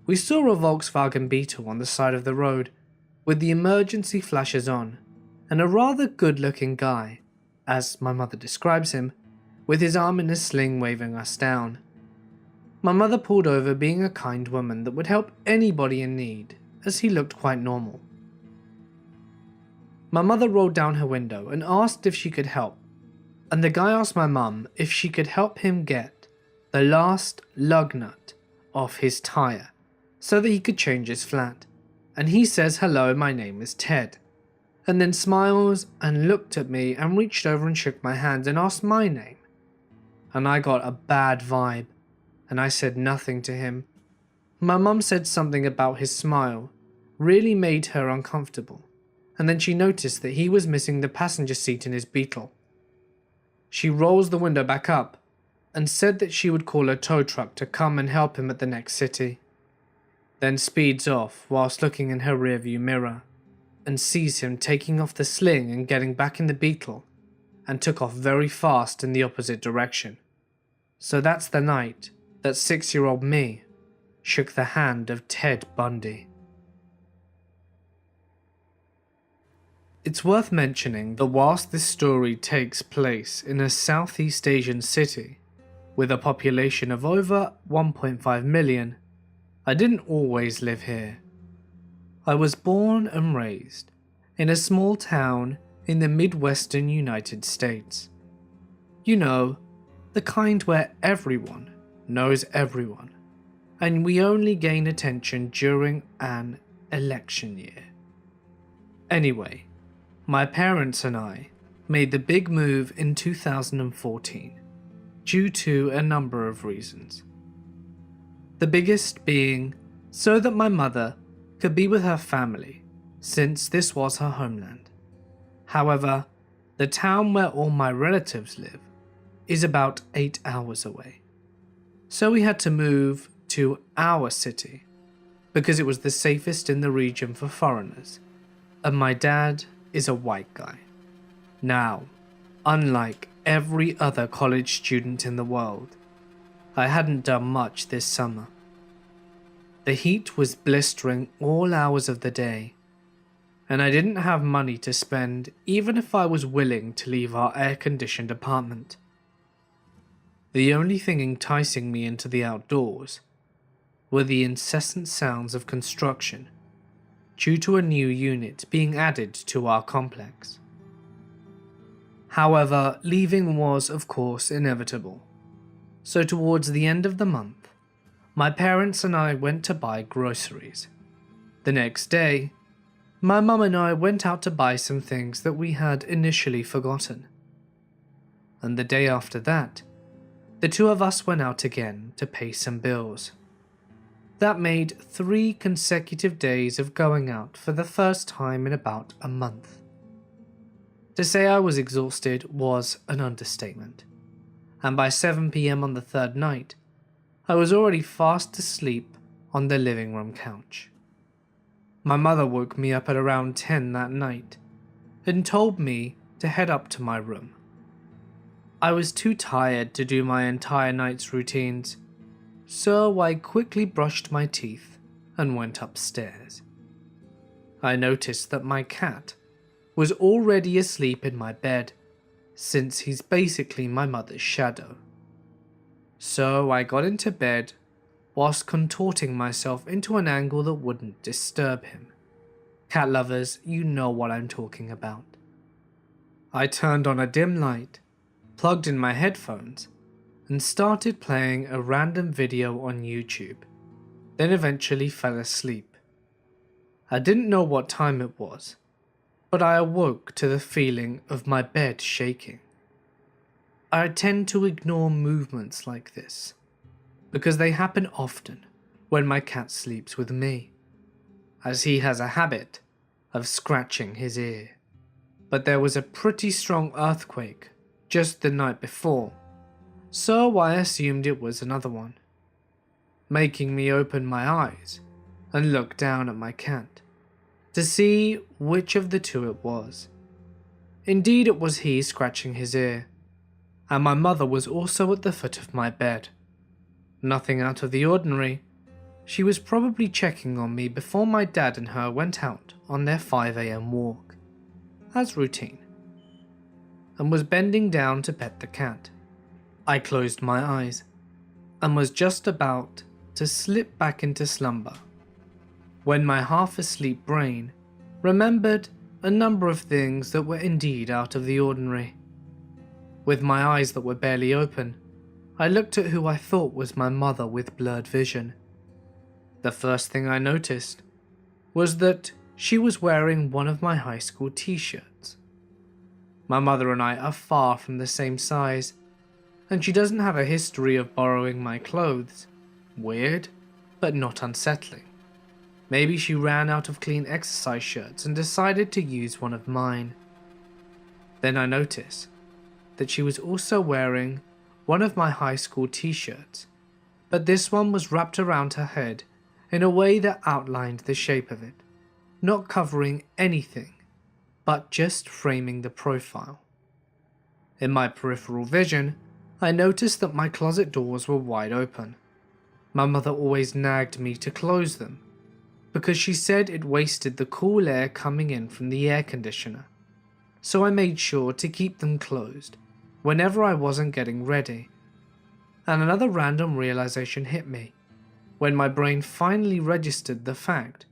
We saw a Volkswagen Beetle on the side of the road, with the emergency flashes on, and a rather good-looking guy, as my mother describes him, with his arm in a sling waving us down. My mother pulled over, being a kind woman that would help anybody in need, as he looked quite normal. My mother rolled down her window and asked if she could help, and the guy asked my mum if she could help him get the last lug nut off his tyre so that he could change his flat. And he says, "Hello, my name is Ted," and then smiles and looked at me and reached over and shook my hand and asked my name. And I got a bad vibe, and I said nothing to him. My mum said something about his smile really made her uncomfortable, and then she noticed that he was missing the passenger seat in his Beetle. She rolls the window back up and said that she would call a tow truck to come and help him at the next city, then speeds off whilst looking in her rearview mirror and sees him taking off the sling and getting back in the Beetle, and took off very fast in the opposite direction. So that's the night that 6-year-old me shook the hand of Ted Bundy. It's worth mentioning that whilst this story takes place in a Southeast Asian city with a population of over 1.5 million, I didn't always live here. I was born and raised in a small town in the Midwestern United States. You know, the kind where everyone knows everyone, and we only gain attention during an election year. Anyway, my parents and I made the big move in 2014 due to a number of reasons. The biggest being so that my mother could be with her family, since this was her homeland. However, the town where all my relatives live is about 8 hours away. So we had to move to our city because it was the safest in the region for foreigners. And my dad is a white guy. Now, unlike every other college student in the world, I hadn't done much this summer. The heat was blistering all hours of the day, and I didn't have money to spend even if I was willing to leave our air-conditioned apartment. The only thing enticing me into the outdoors were the incessant sounds of construction due to a new unit being added to our complex. However, leaving was of course inevitable, so towards the end of the month, my parents and I went to buy groceries. The next day, my mum and I went out to buy some things that we had initially forgotten. And the day after that, the two of us went out again to pay some bills. That made 3 consecutive days of going out for the first time in about a month. To say I was exhausted was an understatement, and by 7 p.m. on the third night, I was already fast asleep on the living room couch. My mother woke me up at around 10 that night and told me to head up to my room. I was too tired to do my entire night's routines, so I quickly brushed my teeth and went upstairs. I noticed that my cat was already asleep in my bed, since he's basically my mother's shadow. So I got into bed whilst contorting myself into an angle that wouldn't disturb him. Cat lovers, you know what I'm talking about. I turned on a dim light, plugged in my headphones, and started playing a random video on YouTube, then eventually fell asleep. I didn't know what time it was, but I awoke to the feeling of my bed shaking. I tend to ignore movements like this, because they happen often when my cat sleeps with me, as he has a habit of scratching his ear. But there was a pretty strong earthquake just the night before, so I assumed it was another one, making me open my eyes and look down at my cat to see which of the two it was. Indeed, it was he scratching his ear, and my mother was also at the foot of my bed. Nothing out of the ordinary. She was probably checking on me before my dad and her went out on their 5 a.m. walk, as routine, and was bending down to pet the cat. I closed my eyes and was just about to slip back into slumber when my half-asleep brain remembered a number of things that were indeed out of the ordinary. With my eyes that were barely open, I looked at who I thought was my mother with blurred vision. The first thing I noticed was that she was wearing one of my high school t-shirts. My mother and I are far from the same size, and she doesn't have a history of borrowing my clothes. Weird, but not unsettling. Maybe she ran out of clean exercise shirts and decided to use one of mine. Then I noticed that she was also wearing one of my high school t-shirts, but this one was wrapped around her head in a way that outlined the shape of it, not covering anything, but just framing the profile. In my peripheral vision, I noticed that my closet doors were wide open. My mother always nagged me to close them, because she said it wasted the cool air coming in from the air conditioner, so I made sure to keep them closed whenever I wasn't getting ready. And another random realization hit me when my brain finally registered the fact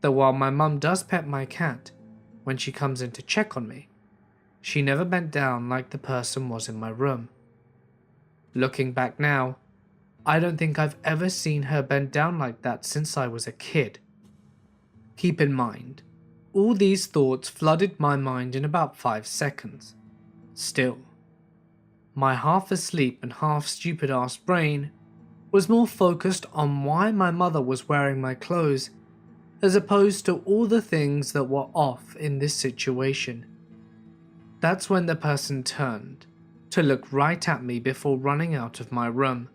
that while my mum does pet my cat when she comes in to check on me, she never bent down like the person was in my room. Looking back now, I don't think I've ever seen her bend down like that since I was a kid. Keep in mind, all these thoughts flooded my mind in about 5 seconds. Still, my half-asleep and half-stupid-ass brain was more focused on why my mother was wearing my clothes, as opposed to all the things that were off in this situation. That's when the person turned to look right at me before running out of my room,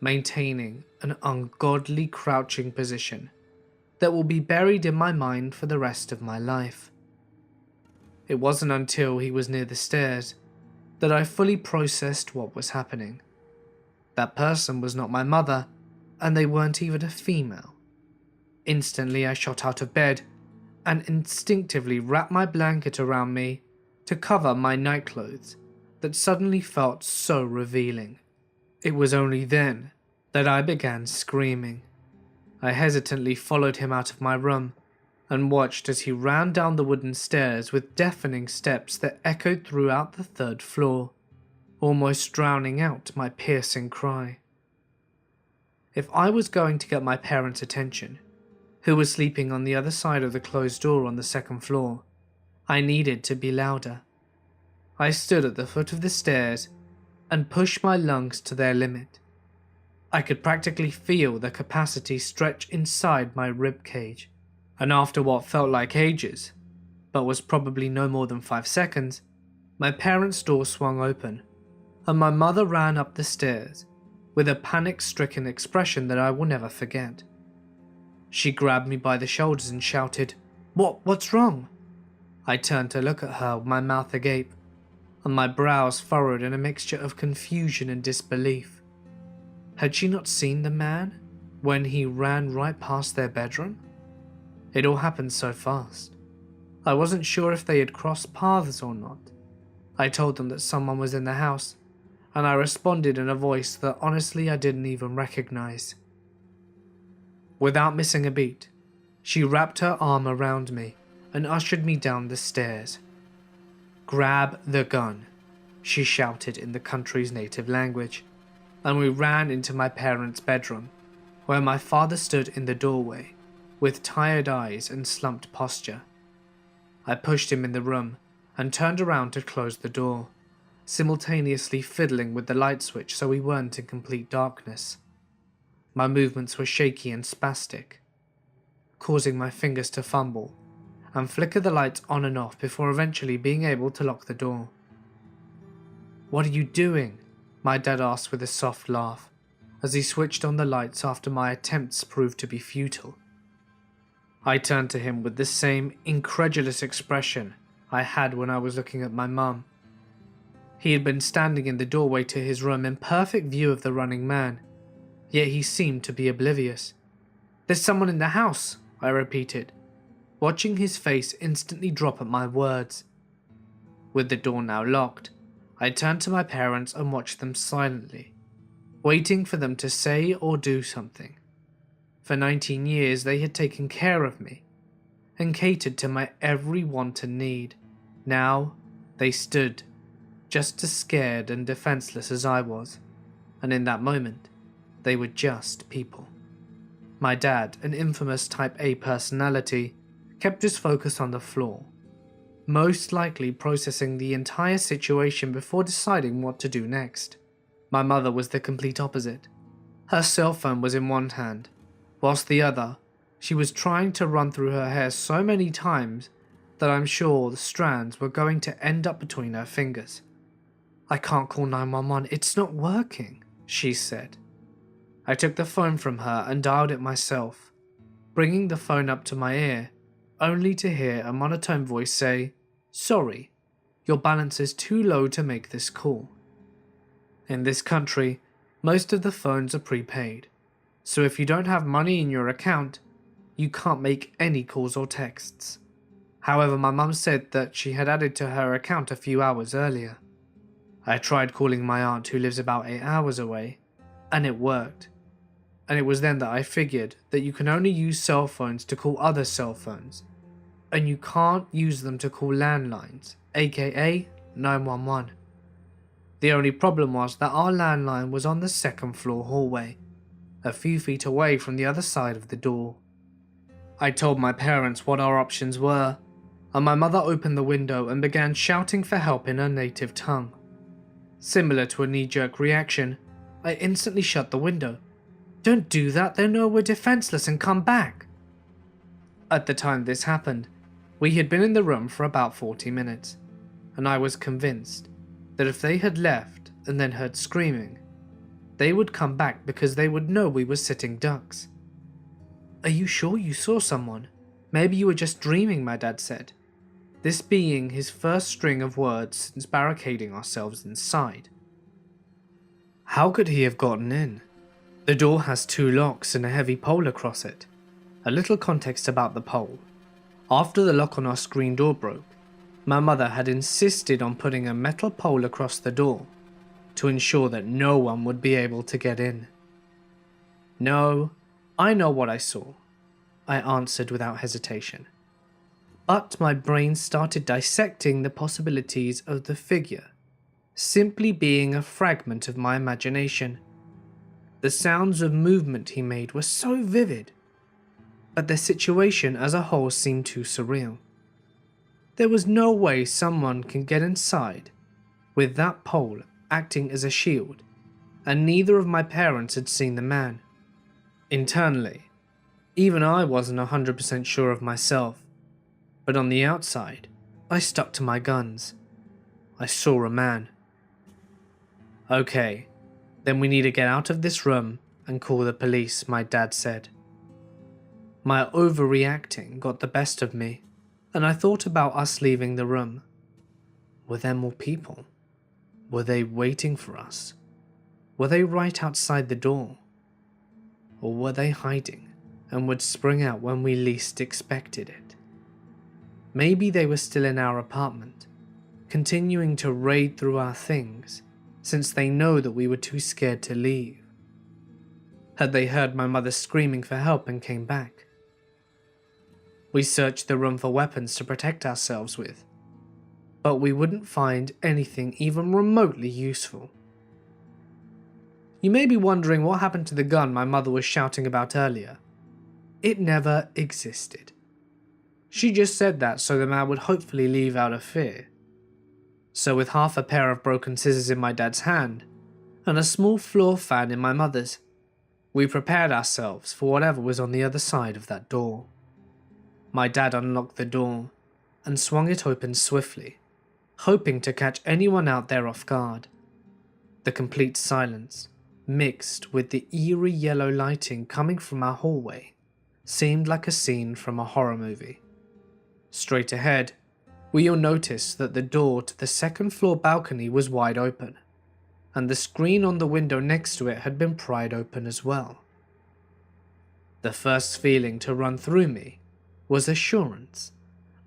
maintaining an ungodly crouching position that will be buried in my mind for the rest of my life. It wasn't until he was near the stairs that I fully processed what was happening. That person was not my mother, and they weren't even a female. Instantly, I shot out of bed and instinctively wrapped my blanket around me to cover my nightclothes that suddenly felt so revealing. It was only then that I began screaming. I hesitantly followed him out of my room and watched as he ran down the wooden stairs with deafening steps that echoed throughout the 3rd floor, almost drowning out my piercing cry. If I was going to get my parents' attention, who was sleeping on the other side of the closed door on the 2nd floor, I needed to be louder. I stood at the foot of the stairs and pushed my lungs to their limit. I could practically feel the capacity stretch inside my rib cage, and after what felt like ages, but was probably no more than 5 seconds, my parents' door swung open, and my mother ran up the stairs with a panic-stricken expression that I will never forget. She grabbed me by the shoulders and shouted, What's wrong?" I turned to look at her, my mouth agape, and my brows furrowed in a mixture of confusion and disbelief. Had she not seen the man when he ran right past their bedroom? It all happened so fast. I wasn't sure if they had crossed paths or not. I told them that someone was in the house, and I responded in a voice that honestly I didn't even recognize. Without missing a beat, she wrapped her arm around me and ushered me down the stairs. "Grab the gun," she shouted in the country's native language, and we ran into my parents' bedroom, where my father stood in the doorway, with tired eyes and slumped posture. I pushed him in the room and turned around to close the door, simultaneously fiddling with the light switch so we weren't in complete darkness. My movements were shaky and spastic, causing my fingers to fumble and flicker the lights on and off before eventually being able to lock the door. "What are you doing?" my dad asked with a soft laugh, as he switched on the lights after my attempts proved to be futile. I turned to him with the same incredulous expression I had when I was looking at my mum. He had been standing in the doorway to his room in perfect view of the running man, yet he seemed to be oblivious. "There's someone in the house," I repeated, watching his face instantly drop at my words. With the door now locked, I turned to my parents and watched them silently, waiting for them to say or do something. For 19 years they had taken care of me and catered to my every want and need. Now they stood, just as scared and defenseless as I was, and in that moment, they were just people. My dad, an infamous Type A personality, kept his focus on the floor, most likely processing the entire situation before deciding what to do next. My mother was the complete opposite. Her cell phone was in one hand, whilst the other, she was trying to run through her hair so many times that I'm sure the strands were going to end up between her fingers. "I can't call 911, it's not working," she said. I took the phone from her and dialed it myself, bringing the phone up to my ear, only to hear a monotone voice say, "Sorry, your balance is too low to make this call." In this country, most of the phones are prepaid, so if you don't have money in your account, you can't make any calls or texts. However, my mum said that she had added to her account a few hours earlier. I tried calling my aunt who lives about 8 hours away, and it worked. And it was then that I figured that you can only use cell phones to call other cell phones, and you can't use them to call landlines, aka 911. The only problem was that our landline was on the 2nd floor hallway, a few feet away from the other side of the door. I told my parents what our options were, and my mother opened the window and began shouting for help in her native tongue. Similar to a knee-jerk reaction, I instantly shut the window. "Don't do that, they'll know we're defenseless and come back." At the time this happened, we had been in the room for about 40 minutes, and I was convinced that if they had left and then heard screaming, they would come back because they would know we were sitting ducks. "Are you sure you saw someone? Maybe you were just dreaming," my dad said, this being his first string of words since barricading ourselves inside. How could he have gotten in? The door has 2 locks and a heavy pole across it. A little context about the pole. After the lock on our screen door broke, my mother had insisted on putting a metal pole across the door to ensure that no one would be able to get in. "No, I know what I saw," I answered without hesitation. But my brain started dissecting the possibilities of the figure simply being a fragment of my imagination. The sounds of movement he made were so vivid, but the situation as a whole seemed too surreal. There was no way someone can get inside with that pole acting as a shield, and neither of my parents had seen the man. Internally, even I wasn't 100% sure of myself, but on the outside, I stuck to my guns. I saw a man. "Okay, then we need to get out of this room and call the police," my dad said. My overreacting got the best of me, and I thought about us leaving the room. Were there more people? Were they waiting for us? Were they right outside the door? Or were they hiding and would spring out when we least expected it? Maybe they were still in our apartment, continuing to raid through our things, since they know that we were too scared to leave. Had they heard my mother screaming for help and came back? We searched the room for weapons to protect ourselves with, but we wouldn't find anything even remotely useful. You may be wondering what happened to the gun my mother was shouting about earlier. It never existed. She just said that so the man would hopefully leave out of fear. So with half a pair of broken scissors in my dad's hand, and a small floor fan in my mother's, we prepared ourselves for whatever was on the other side of that door. My dad unlocked the door and swung it open swiftly, hoping to catch anyone out there off guard. The complete silence, mixed with the eerie yellow lighting coming from our hallway, seemed like a scene from a horror movie. Straight ahead, we all noticed that the door to the second floor balcony was wide open, and the screen on the window next to it had been pried open as well. The first feeling to run through me was assurance.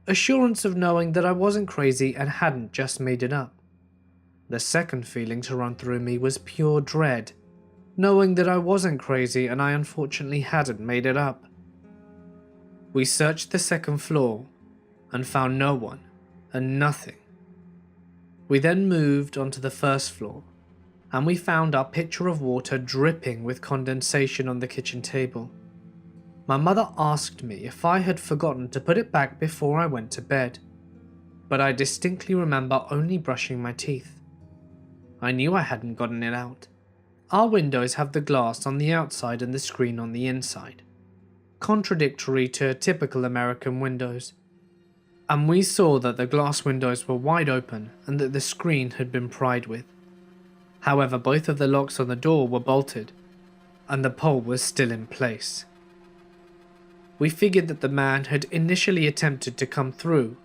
Assurance of knowing that I wasn't crazy and hadn't just made it up. The second feeling to run through me was pure dread, knowing that I wasn't crazy and I unfortunately hadn't made it up. We searched the second floor and found no one and nothing. We then moved onto the first floor, and we found our pitcher of water dripping with condensation on the kitchen table. My mother asked me if I had forgotten to put it back before I went to bed, but I distinctly remember only brushing my teeth. I knew I hadn't gotten it out. Our windows have the glass on the outside and the screen on the inside, contradictory to typical American windows. And we saw that the glass windows were wide open and that the screen had been pried with. However, both of the locks on the door were bolted, and the pole was still in place. We figured that the man had initially attempted to come through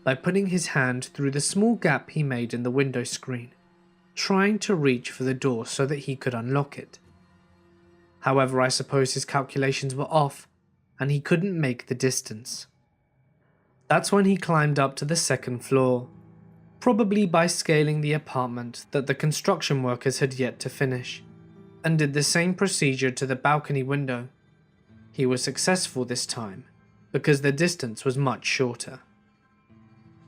by putting his hand through the small gap he made in the window screen, trying to reach for the door so that he could unlock it. However, I suppose his calculations were off, and he couldn't make the distance. That's when he climbed up to the second floor, probably by scaling the apartment that the construction workers had yet to finish, and did the same procedure to the balcony window. He was successful this time, because the distance was much shorter.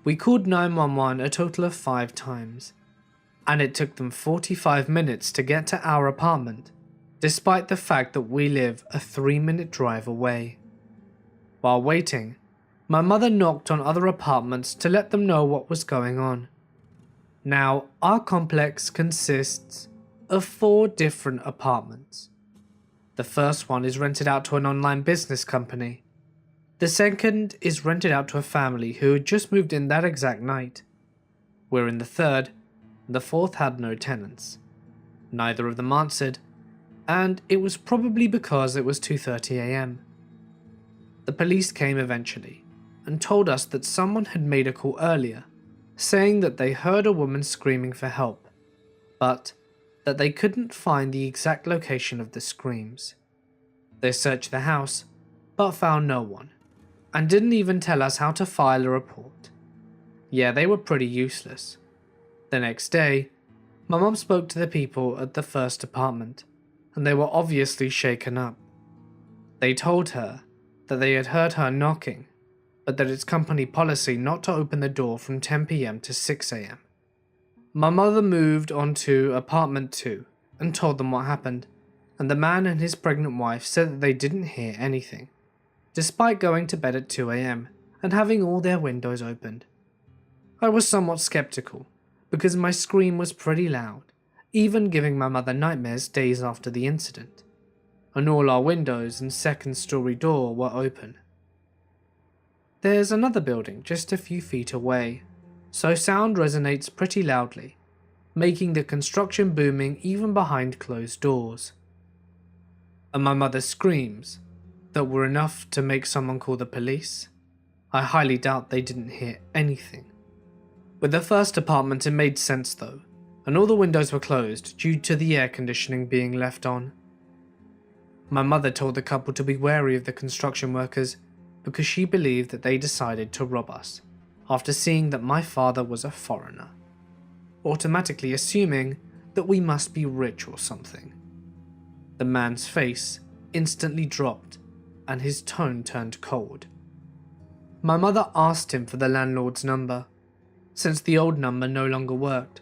We called 911 a total of 5 times, and it took them 45 minutes to get to our apartment, despite the fact that we live a 3-minute drive away. While waiting, my mother knocked on other apartments to let them know what was going on. Now, our complex consists of 4 different apartments. The first one is rented out to an online business company. The second is rented out to a family who had just moved in that exact night. We're in the third, The fourth had no tenants. Neither of them answered, and it was probably because it was 2:30 a.m. The police came eventually and told us that someone had made a call earlier, saying that they heard a woman screaming for help, but that they couldn't find the exact location of the screams. They searched the house, but found no one, and didn't even tell us how to file a report. Yeah, they were pretty useless. The next day, my mum spoke to the people at the first apartment, and they were obviously shaken up. They told her that they had heard her knocking, but that it's company policy not to open the door from 10 p.m. to 6 a.m. My mother moved on to apartment 2 and told them what happened, and the man and his pregnant wife said that they didn't hear anything, despite going to bed at 2 a.m. and having all their windows opened. I was somewhat skeptical, because my scream was pretty loud, even giving my mother nightmares days after the incident, and all our windows and second-story door were open. There's another building just a few feet away, so sound resonates pretty loudly, making the construction booming even behind closed doors. And my mother's screams, that were enough to make someone call the police, I highly doubt they didn't hear anything. With the first apartment it made sense though, and all the windows were closed due to the air conditioning being left on. My mother told the couple to be wary of the construction workers because she believed that they decided to rob us after seeing that my father was a foreigner, automatically assuming that we must be rich or something. The man's face instantly dropped and his tone turned cold. My mother asked him for the landlord's number, since the old number no longer worked,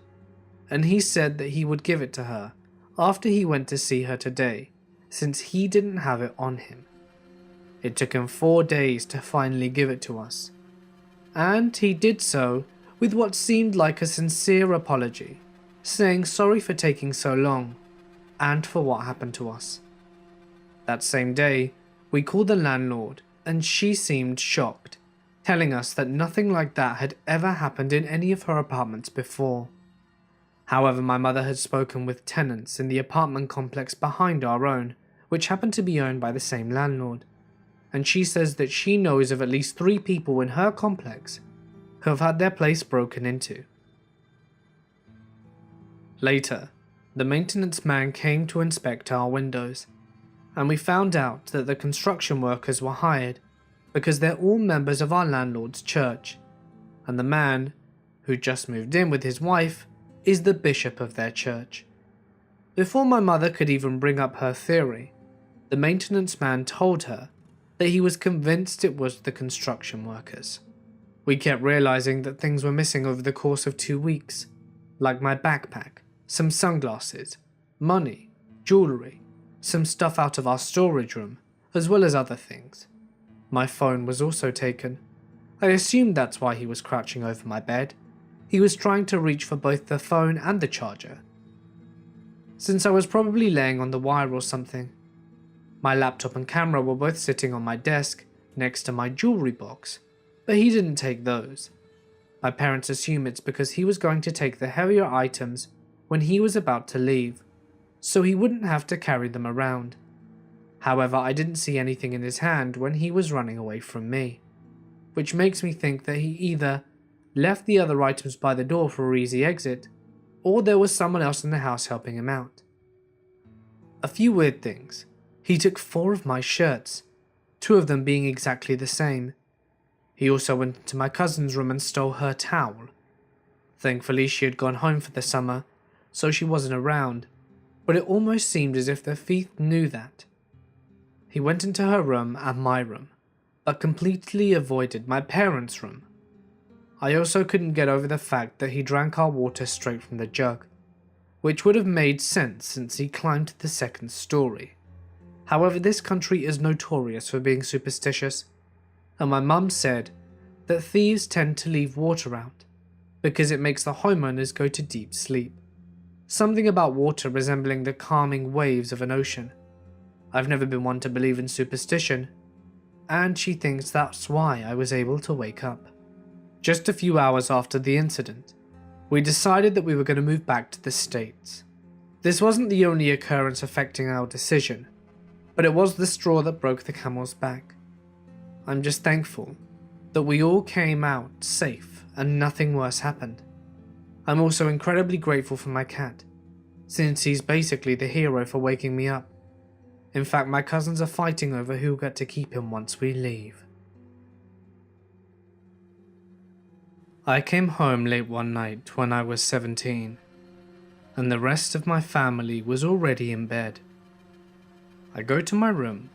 and he said that he would give it to her after he went to see her today, since he didn't have it on him. It took him 4 days to finally give it to us, and he did so with what seemed like a sincere apology, saying sorry for taking so long, and for what happened to us. That same day, we called the landlord, and she seemed shocked, telling us that nothing like that had ever happened in any of her apartments before. However, my mother had spoken with tenants in the apartment complex behind our own, which happened to be owned by the same landlord, and she says that she knows of at least 3 people in her complex who have had their place broken into. Later, the maintenance man came to inspect our windows, and we found out that the construction workers were hired because they're all members of our landlord's church, and the man, who just moved in with his wife, is the bishop of their church. Before my mother could even bring up her theory, the maintenance man told her that he was convinced it was the construction workers. We kept realizing that things were missing over the course of 2 weeks, like my backpack, some sunglasses, money, jewellery, some stuff out of our storage room, as well as other things. My phone was also taken. I assumed that's why he was crouching over my bed. He was trying to reach for both the phone and the charger, since I was probably laying on the wire or something. My laptop and camera were both sitting on my desk next to my jewellery box, but he didn't take those. My parents assume it's because he was going to take the heavier items when he was about to leave, so he wouldn't have to carry them around. However, I didn't see anything in his hand when he was running away from me, which makes me think that he either left the other items by the door for an easy exit, or there was someone else in the house helping him out. A few weird things. He took 4 of my shirts, 2 of them being exactly the same. He also went into my cousin's room and stole her towel. Thankfully, she had gone home for the summer, so she wasn't around, but it almost seemed as if the thief knew that. He went into her room and my room, but completely avoided my parents' room. I also couldn't get over the fact that he drank our water straight from the jug, which would have made sense since he climbed to the 2nd story. However, this country is notorious for being superstitious, and my mum said that thieves tend to leave water out because it makes the homeowners go to deep sleep. Something about water resembling the calming waves of an ocean. I've never been one to believe in superstition, and she thinks that's why I was able to wake up. Just a few hours after the incident, We decided that we were going to move back to the States. This wasn't the only occurrence affecting our decision, but it was the straw that broke the camel's back. I'm just thankful that we all came out safe and nothing worse happened. I'm also incredibly grateful for my cat, since he's basically the hero for waking me up. In fact, my cousins are fighting over who'll get to keep him once we leave. I came home late one night when I was 17, and the rest of my family was already in bed. I go to my room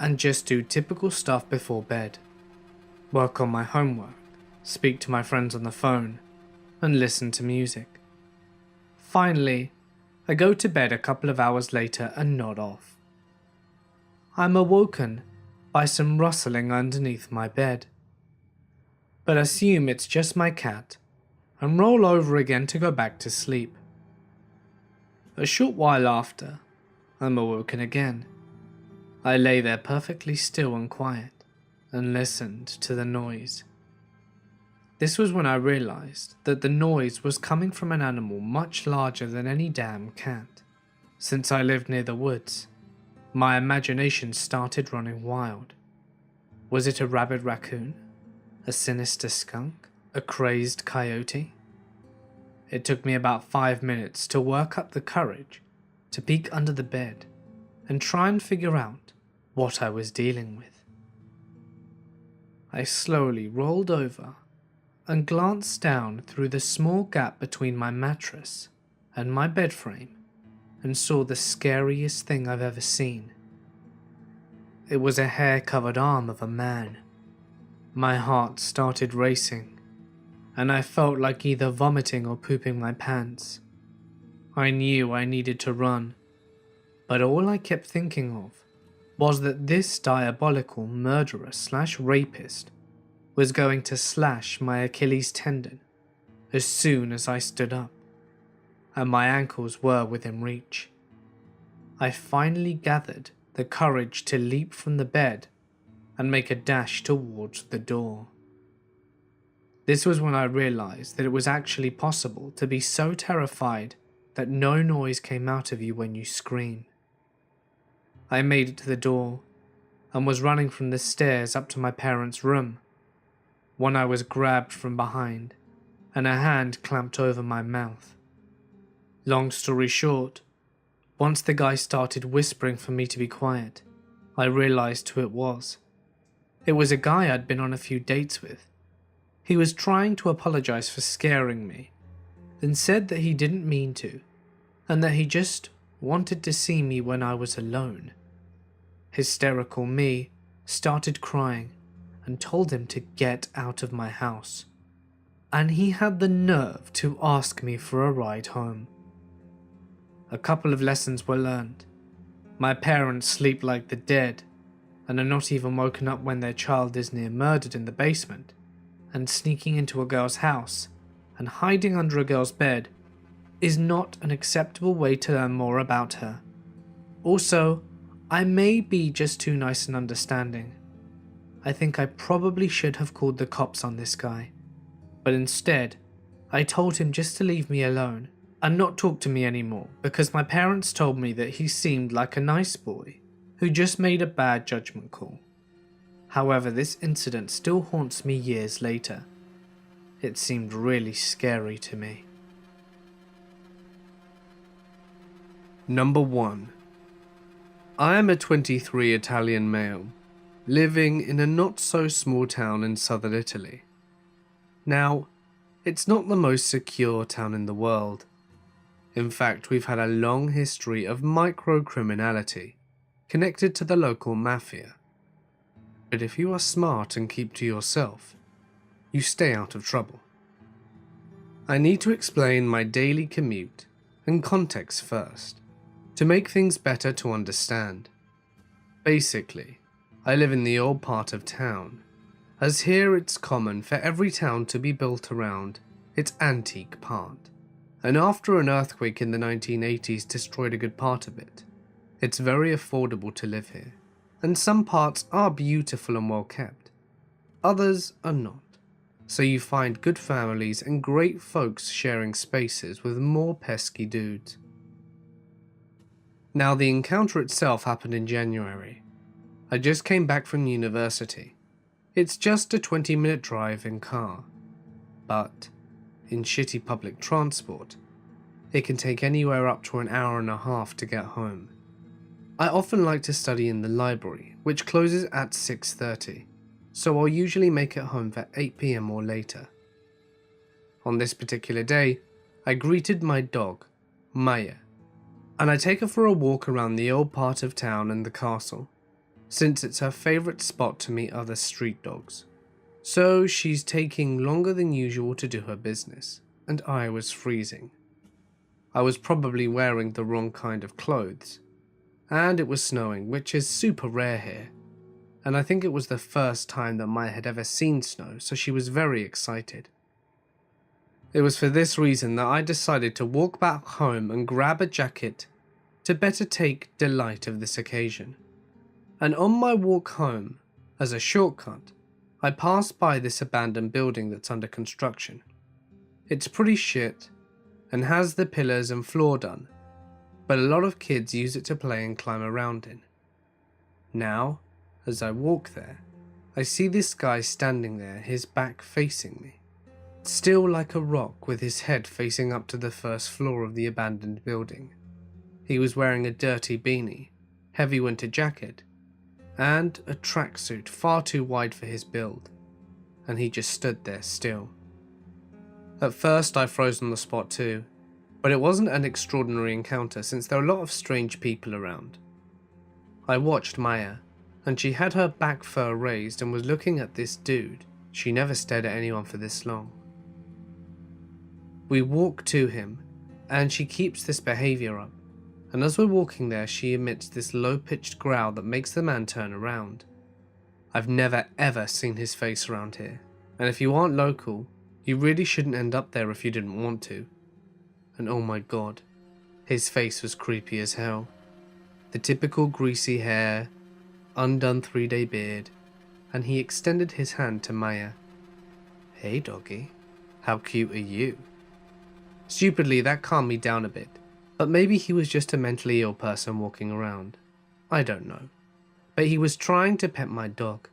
and just do typical stuff before bed. Work on my homework, speak to my friends on the phone, and listen to music. Finally, I go to bed a couple of hours later and nod off. I'm awoken by some rustling underneath my bed, but assume it's just my cat and roll over again to go back to sleep. A short while after, I'm awoken again. I lay there perfectly still and quiet and listened to the noise. This was when I realized that the noise was coming from an animal much larger than any damn cat. Since I lived near the woods, my imagination started running wild. Was it a rabid raccoon? A sinister skunk? A crazed coyote? It took me about 5 minutes to work up the courage to peek under the bed and try and figure out what I was dealing with. I slowly rolled over and glanced down through the small gap between my mattress and my bed frame and saw the scariest thing I've ever seen. It was a hair-covered arm of a man. My heart started racing, and I felt like either vomiting or pooping my pants. I knew I needed to run, but all I kept thinking of was that this diabolical murderer/rapist was going to slash my Achilles tendon as soon as I stood up, and my ankles were within reach. I finally gathered the courage to leap from the bed and make a dash towards the door. This was when I realized that it was actually possible to be so terrified that no noise came out of you when you scream. I made it to the door and was running from the stairs up to my parents' room when I was grabbed from behind and a hand clamped over my mouth. Long story short, once the guy started whispering for me to be quiet, I realized who it was. It was a guy I'd been on a few dates with. He was trying to apologize for scaring me, then said that he didn't mean to, and that he just wanted to see me when I was alone. Hysterical me started crying and told him to get out of my house, and he had the nerve to ask me for a ride home. A couple of lessons were learned. My parents sleep like the dead and are not even woken up when their child is near murdered in the basement, and sneaking into a girl's house and hiding under a girl's bed is not an acceptable way to learn more about her. Also, I may be just too nice and understanding. I think I probably should have called the cops on this guy, but instead, I told him just to leave me alone and not talk to me anymore because my parents told me that he seemed like a nice boy who just made a bad judgment call. However, this incident still haunts me years later. It seemed really scary to me. Number 1. I am a 23 Italian male, living in a not-so-small town in southern Italy. Now, it's not the most secure town in the world. In fact, we've had a long history of micro-criminality connected to the local mafia. But if you are smart and keep to yourself, you stay out of trouble. I need to explain my daily commute and context first, to make things better to understand. Basically, I live in the old part of town, as here it's common for every town to be built around its antique part, and after an earthquake in the 1980s destroyed a good part of it, it's very affordable to live here, and some parts are beautiful and well kept, others are not. so you find good families and great folks sharing spaces with more pesky dudes. Now, the encounter itself happened in January. I just came back from university. It's just a 20-minute drive in car, but in shitty public transport, it can take anywhere up to an hour and a half to get home. I often like to study in the library, which closes at 6:30, so I'll usually make it home for 8 PM or later. On this particular day, I greeted my dog, Maya, and I take her for a walk around the old part of town and the castle, since it's her favourite spot to meet other street dogs. So she's taking longer than usual to do her business, and I was freezing. I was probably wearing the wrong kind of clothes, and it was snowing, which is super rare here, and I think it was the first time that Maya had ever seen snow, so she was very excited. It was for this reason that I decided to walk back home and grab a jacket to better take delight of this occasion. And on my walk home, as a shortcut, I passed by this abandoned building that's under construction. It's pretty shit and has the pillars and floor done, but a lot of kids use it to play and climb around in. Now, as I walk there, I see this guy standing there, his back facing me, still like a rock with his head facing up to the first floor of the abandoned building. He was wearing a dirty beanie, heavy winter jacket, and a tracksuit far too wide for his build, and he just stood there still. At first I froze on the spot too, but it wasn't an extraordinary encounter since there were a lot of strange people around. I watched Maya, and she had her back fur raised and was looking at this dude. She never stared at anyone for this long. We walk to him, and she keeps this behaviour up, and as we're walking there she emits this low-pitched growl that makes the man turn around. I've never ever seen his face around here, and if you aren't local, you really shouldn't end up there if you didn't want to. And oh my god, his face was creepy as hell. The typical greasy hair, undone 3-day beard, and he extended his hand to Maya. "Hey doggy, how cute are you?" Stupidly, that calmed me down a bit, but maybe he was just a mentally ill person walking around. I don't know. But he was trying to pet my dog,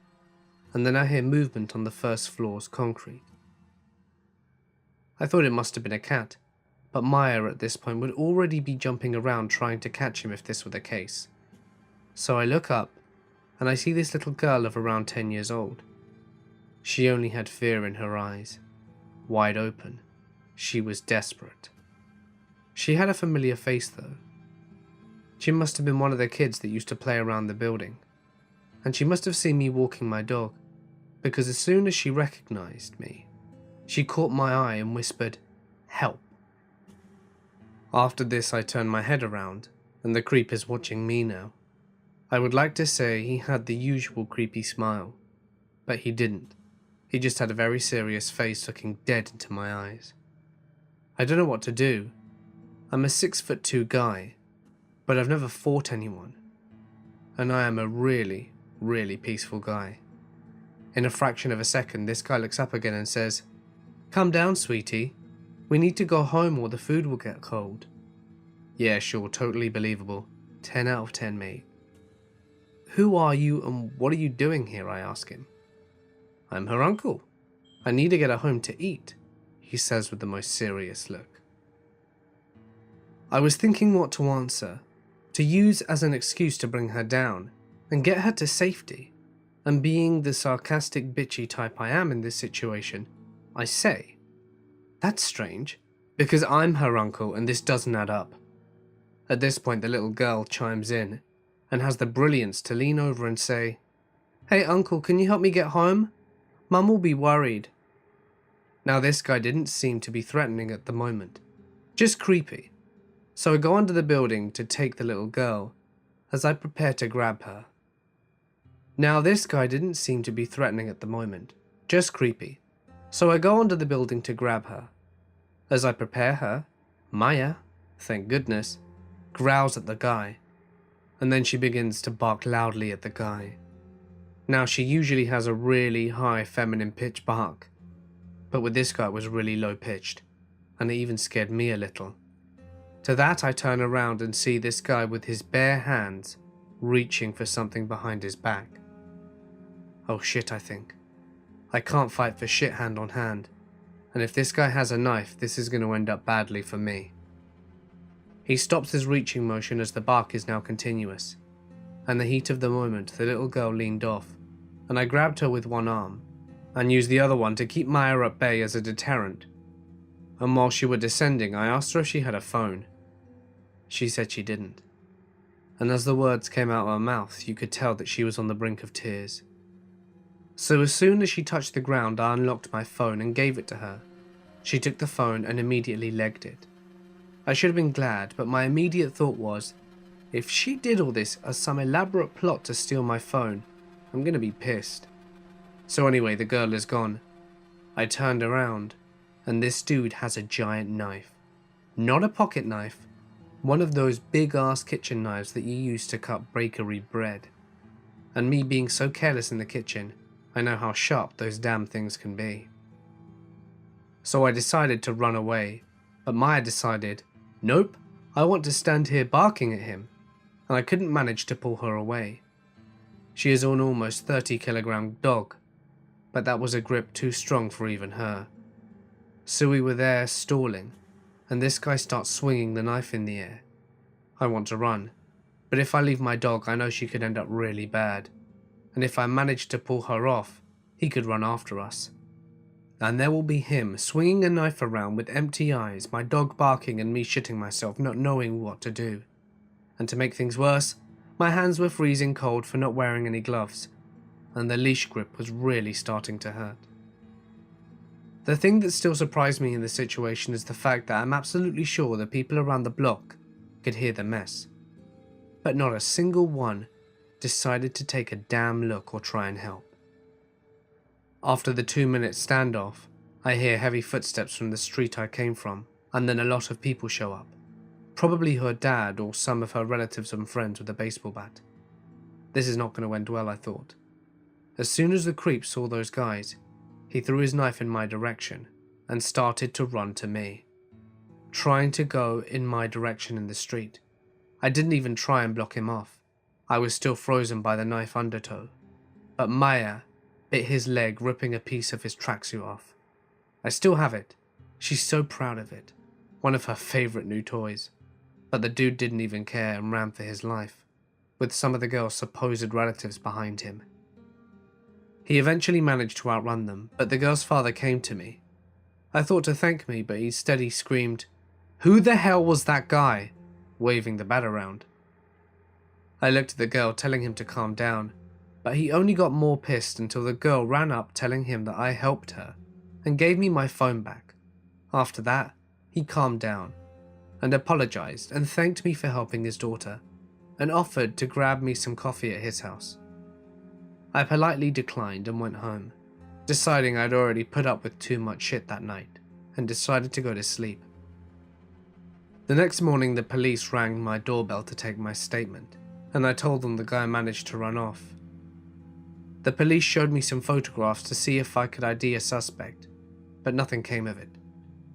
and then I hear movement on the first floor's concrete. I thought it must have been a cat, but Maya at this point would already be jumping around trying to catch him if this were the case. So I look up, and I see this little girl of around 10 years old. She only had fear in her eyes, wide open. She was desperate. She had a familiar face though. She must have been one of the kids that used to play around the building, and she must have seen me walking my dog, because as soon as she recognized me, she caught my eye and whispered, "Help." After this I turned my head around, and the creep is watching me now. I would like to say he had the usual creepy smile, but he didn't. He just had a very serious face looking dead into my eyes. I don't know what to do. I'm a 6'2" guy, but I've never fought anyone, and I am a really, really peaceful guy. In a fraction of a second, this guy looks up again and says, "Calm down, sweetie. We need to go home or the food will get cold." Yeah, sure, totally believable. 10 out of 10, mate. "Who are you and what are you doing here?" I ask him. "I'm her uncle. I need to get her home to eat," he says with the most serious look. I was thinking what to answer, to use as an excuse to bring her down and get her to safety, and being the sarcastic bitchy type I am in this situation, I say, "That's strange, because I'm her uncle and this doesn't add up." At this point the little girl chimes in and has the brilliance to lean over and say, "Hey uncle, can you help me get home? Mum will be worried." Now this guy didn't seem to be threatening at the moment, just creepy. So I go under the building to take the little girl as I prepare to grab her. Now this guy didn't seem to be threatening at the moment, just creepy. So I go under the building to grab her. As I prepare her, Maya, thank goodness, growls at the guy, and then she begins to bark loudly at the guy. Now she usually has a really high feminine pitch bark, but with this guy it was really low-pitched, and it even scared me a little. To that I turn around and see this guy with his bare hands reaching for something behind his back. Oh shit, I think. I can't fight for shit hand on hand, and if this guy has a knife, this is going to end up badly for me. He stops his reaching motion as the bark is now continuous, and the heat of the moment the little girl leaned off, and I grabbed her with one arm, and used the other one to keep Maya at bay as a deterrent. And while she were descending, I asked her if she had a phone. She said she didn't, and as the words came out of her mouth, you could tell that she was on the brink of tears. So as soon as she touched the ground, I unlocked my phone and gave it to her. She took the phone and immediately legged it. I should have been glad, but my immediate thought was, if she did all this as some elaborate plot to steal my phone, I'm gonna be pissed. So anyway, the girl is gone. I turned around, and this dude has a giant knife. Not a pocket knife, one of those big ass kitchen knives that you use to cut bakery bread. And me being so careless in the kitchen, I know how sharp those damn things can be. So I decided to run away, but Maya decided, nope, I want to stand here barking at him, and I couldn't manage to pull her away. She is an almost 30-kilogram dog, but that was a grip too strong for even her. So we were there stalling, and this guy starts swinging the knife in the air. I want to run, but if I leave my dog, I know she could end up really bad, and if I manage to pull her off, he could run after us. And there will be him swinging a knife around with empty eyes, my dog barking and me shitting myself, not knowing what to do. And to make things worse, my hands were freezing cold for not wearing any gloves, and the leash grip was really starting to hurt. The thing that still surprised me in this situation is the fact that I'm absolutely sure the people around the block could hear the mess, but not a single one decided to take a damn look or try and help. After the 2-minute standoff, I hear heavy footsteps from the street I came from, and then a lot of people show up. Probably her dad or some of her relatives and friends with a baseball bat. This is not going to end well, I thought. As soon as the creep saw those guys, he threw his knife in my direction and started to run to me, trying to go in my direction in the street. I didn't even try and block him off. I was still frozen by the knife undertow, but Maya bit his leg, ripping a piece of his tracksuit off. I still have it. She's so proud of it. One of her favorite new toys. But the dude didn't even care and ran for his life, with some of the girl's supposed relatives behind him. He eventually managed to outrun them, but the girl's father came to me. I thought to thank me, but instead he screamed, "Who the hell was that guy?" waving the bat around. I looked at the girl, telling him to calm down, but he only got more pissed until the girl ran up telling him that I helped her and gave me my phone back. After that, he calmed down and apologized and thanked me for helping his daughter and offered to grab me some coffee at his house. I politely declined and went home, deciding I'd already put up with too much shit that night, and decided to go to sleep. The next morning the police rang my doorbell to take my statement, and I told them the guy managed to run off. The police showed me some photographs to see if I could ID a suspect, but nothing came of it.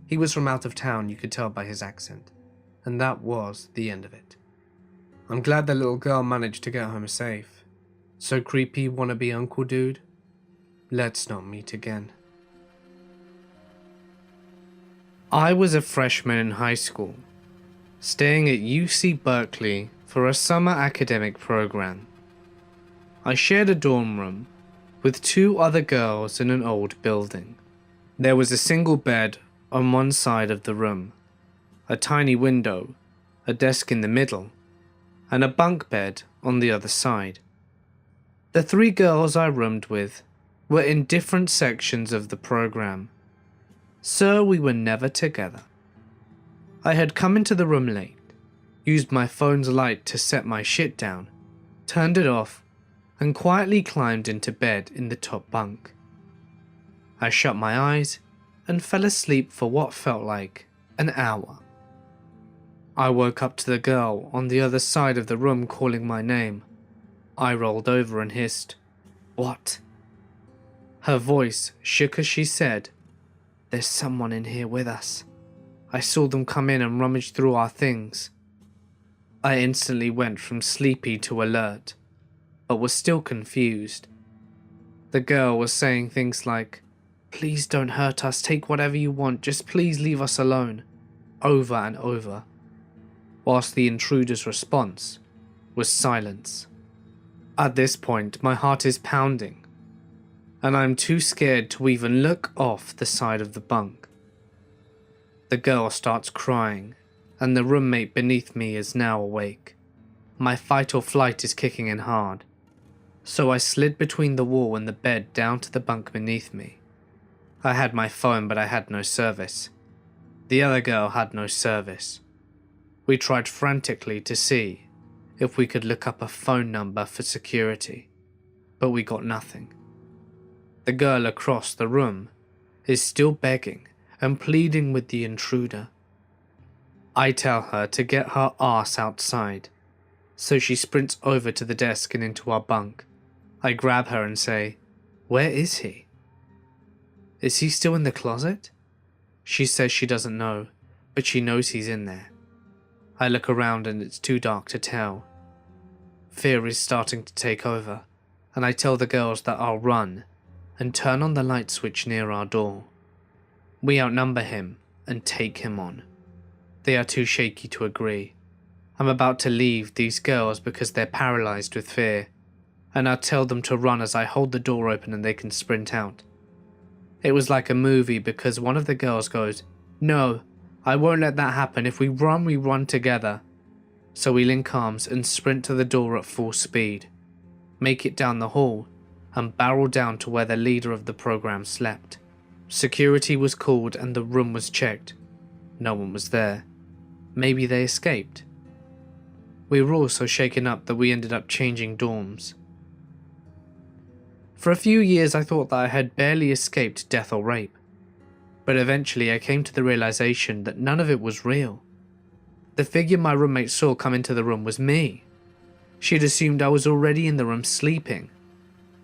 He was from out of town, you could tell by his accent, and that was the end of it. I'm glad the little girl managed to get home safe. So creepy, wannabe uncle dude? Let's not meet again. I was a freshman in high school, staying at UC Berkeley for a summer academic program. I shared a dorm room with 2 other girls in an old building. There was a single bed on one side of the room, a tiny window, a desk in the middle, and a bunk bed on the other side. The 3 girls I roomed with were in different sections of the program, so we were never together. I had come into the room late, used my phone's light to set my shit down, turned it off, and quietly climbed into bed in the top bunk. I shut my eyes and fell asleep for what felt like an hour. I woke up to the girl on the other side of the room calling my name. I rolled over and hissed, "What?" Her voice shook as she said, There's someone in here with us. I saw them come in and rummage through our things. I instantly went from sleepy to alert, but was still confused. The girl was saying things like, "Please don't hurt us, take whatever you want, just please leave us alone," over and over, whilst the intruder's response was silence. At this point, my heart is pounding, and I'm too scared to even look off the side of the bunk. The girl starts crying, and the roommate beneath me is now awake. My fight or flight is kicking in hard, so I slid between the wall and the bed down to the bunk beneath me. I had my phone, but I had no service. The other girl had no service. We tried frantically to see if we could look up a phone number for security, but we got nothing. The girl across the room is still begging and pleading with the intruder. I tell her to get her ass outside, so she sprints over to the desk and into our bunk. I grab her and say, "Where is he? Is he still in the closet?" She says she doesn't know, but she knows he's in there. I look around and it's too dark to tell. Fear is starting to take over, and I tell the girls that I'll run and turn on the light switch near our door. We outnumber him and take him on. They are too shaky to agree. I'm about to leave these girls because they're paralyzed with fear, and I tell them to run as I hold the door open and they can sprint out. It was like a movie because one of the girls goes, "No, I won't let that happen. If we run together." So we link arms and sprint to the door at full speed, make it down the hall, and barrel down to where the leader of the program slept. Security was called and the room was checked. No one was there. Maybe they escaped. We were all so shaken up that we ended up changing dorms. For a few years I thought that I had barely escaped death or rape, but eventually I came to the realization that none of it was real. The figure my roommate saw come into the room was me. She'd assumed I was already in the room sleeping.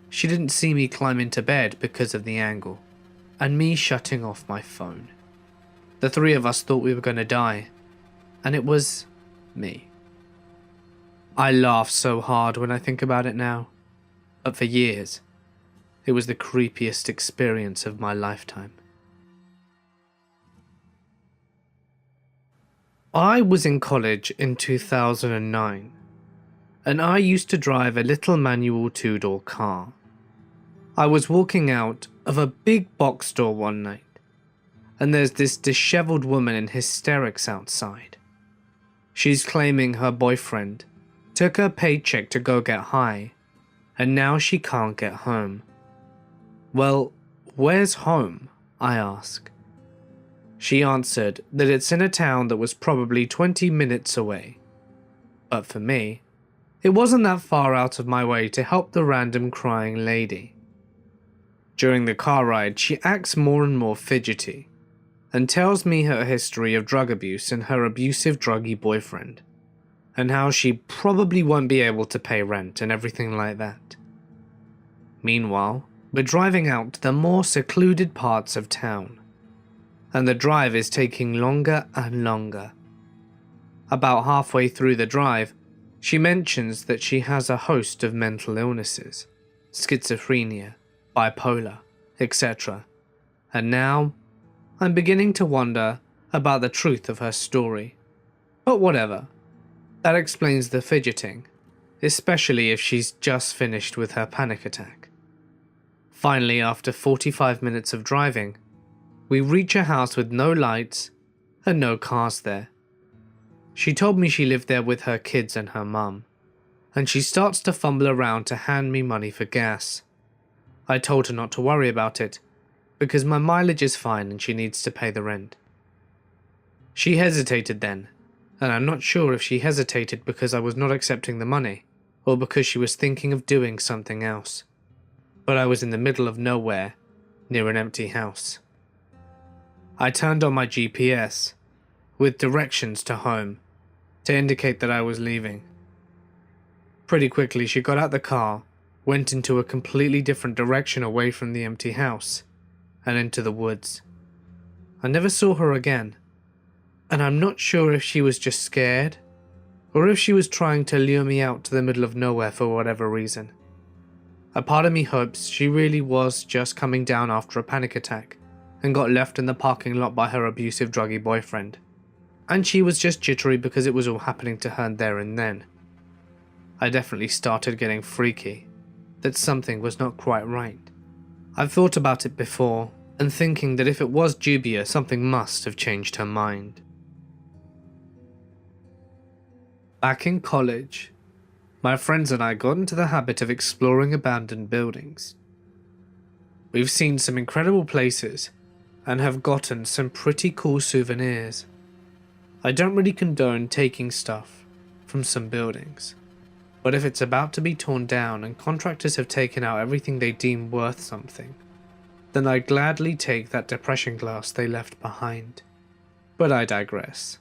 She didn't see me climb into bed because of the angle, and me shutting off my phone. The three of us thought we were going to die, and it was me. I laugh so hard when I think about it now, but for years, it was the creepiest experience of my lifetime. I was in college in 2009, and I used to drive a little manual two-door car. I was walking out of a big box store one night, and there's this disheveled woman in hysterics outside. She's claiming her boyfriend took her paycheck to go get high, and now she can't get home. "Well, where's home?" I ask. She answered that it's in a town that was probably 20 minutes away. But for me, it wasn't that far out of my way to help the random crying lady. During the car ride, she acts more and more fidgety, and tells me her history of drug abuse and her abusive druggy boyfriend, and how she probably won't be able to pay rent and everything like that. Meanwhile, we're driving out to the more secluded parts of town, and the drive is taking longer and longer. About halfway through the drive, she mentions that she has a host of mental illnesses, schizophrenia, bipolar, etc. And now, I'm beginning to wonder about the truth of her story. But whatever, that explains the fidgeting, especially if she's just finished with her panic attack. Finally, after 45 minutes of driving, we reach a house with no lights and no cars there. She told me she lived there with her kids and her mum, and she starts to fumble around to hand me money for gas. I told her not to worry about it, because my mileage is fine and she needs to pay the rent. She hesitated then, and I'm not sure if she hesitated because I was not accepting the money, or because she was thinking of doing something else. But I was in the middle of nowhere, near an empty house. I turned on my GPS, with directions to home, to indicate that I was leaving. Pretty quickly she got out the car, went into a completely different direction away from the empty house, and into the woods. I never saw her again, and I'm not sure if she was just scared or if she was trying to lure me out to the middle of nowhere for whatever reason. A part of me hopes she really was just coming down after a panic attack and got left in the parking lot by her abusive druggy boyfriend, and she was just jittery because it was all happening to her there and then. I definitely started getting freaky, that something was not quite right. I've thought about it before, and thinking that if it was Jubia, something must have changed her mind. Back in college, my friends and I got into the habit of exploring abandoned buildings. We've seen some incredible places, and have gotten some pretty cool souvenirs. I don't really condone taking stuff from some buildings, but if it's about to be torn down and contractors have taken out everything they deem worth something, then I'd gladly take that depression glass they left behind. But I digress.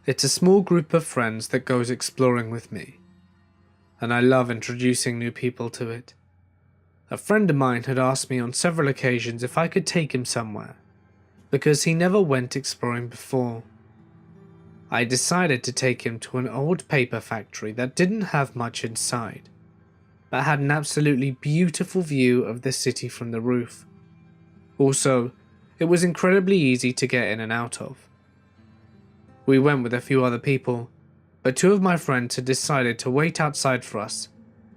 It's a small group of friends that goes exploring with me, and I love introducing new people to it. A friend of mine had asked me on several occasions if I could take him somewhere, because he never went exploring before. I decided to take him to an old paper factory that didn't have much inside, but had an absolutely beautiful view of the city from the roof. Also, it was incredibly easy to get in and out of. We went with a few other people, but two of my friends had decided to wait outside for us,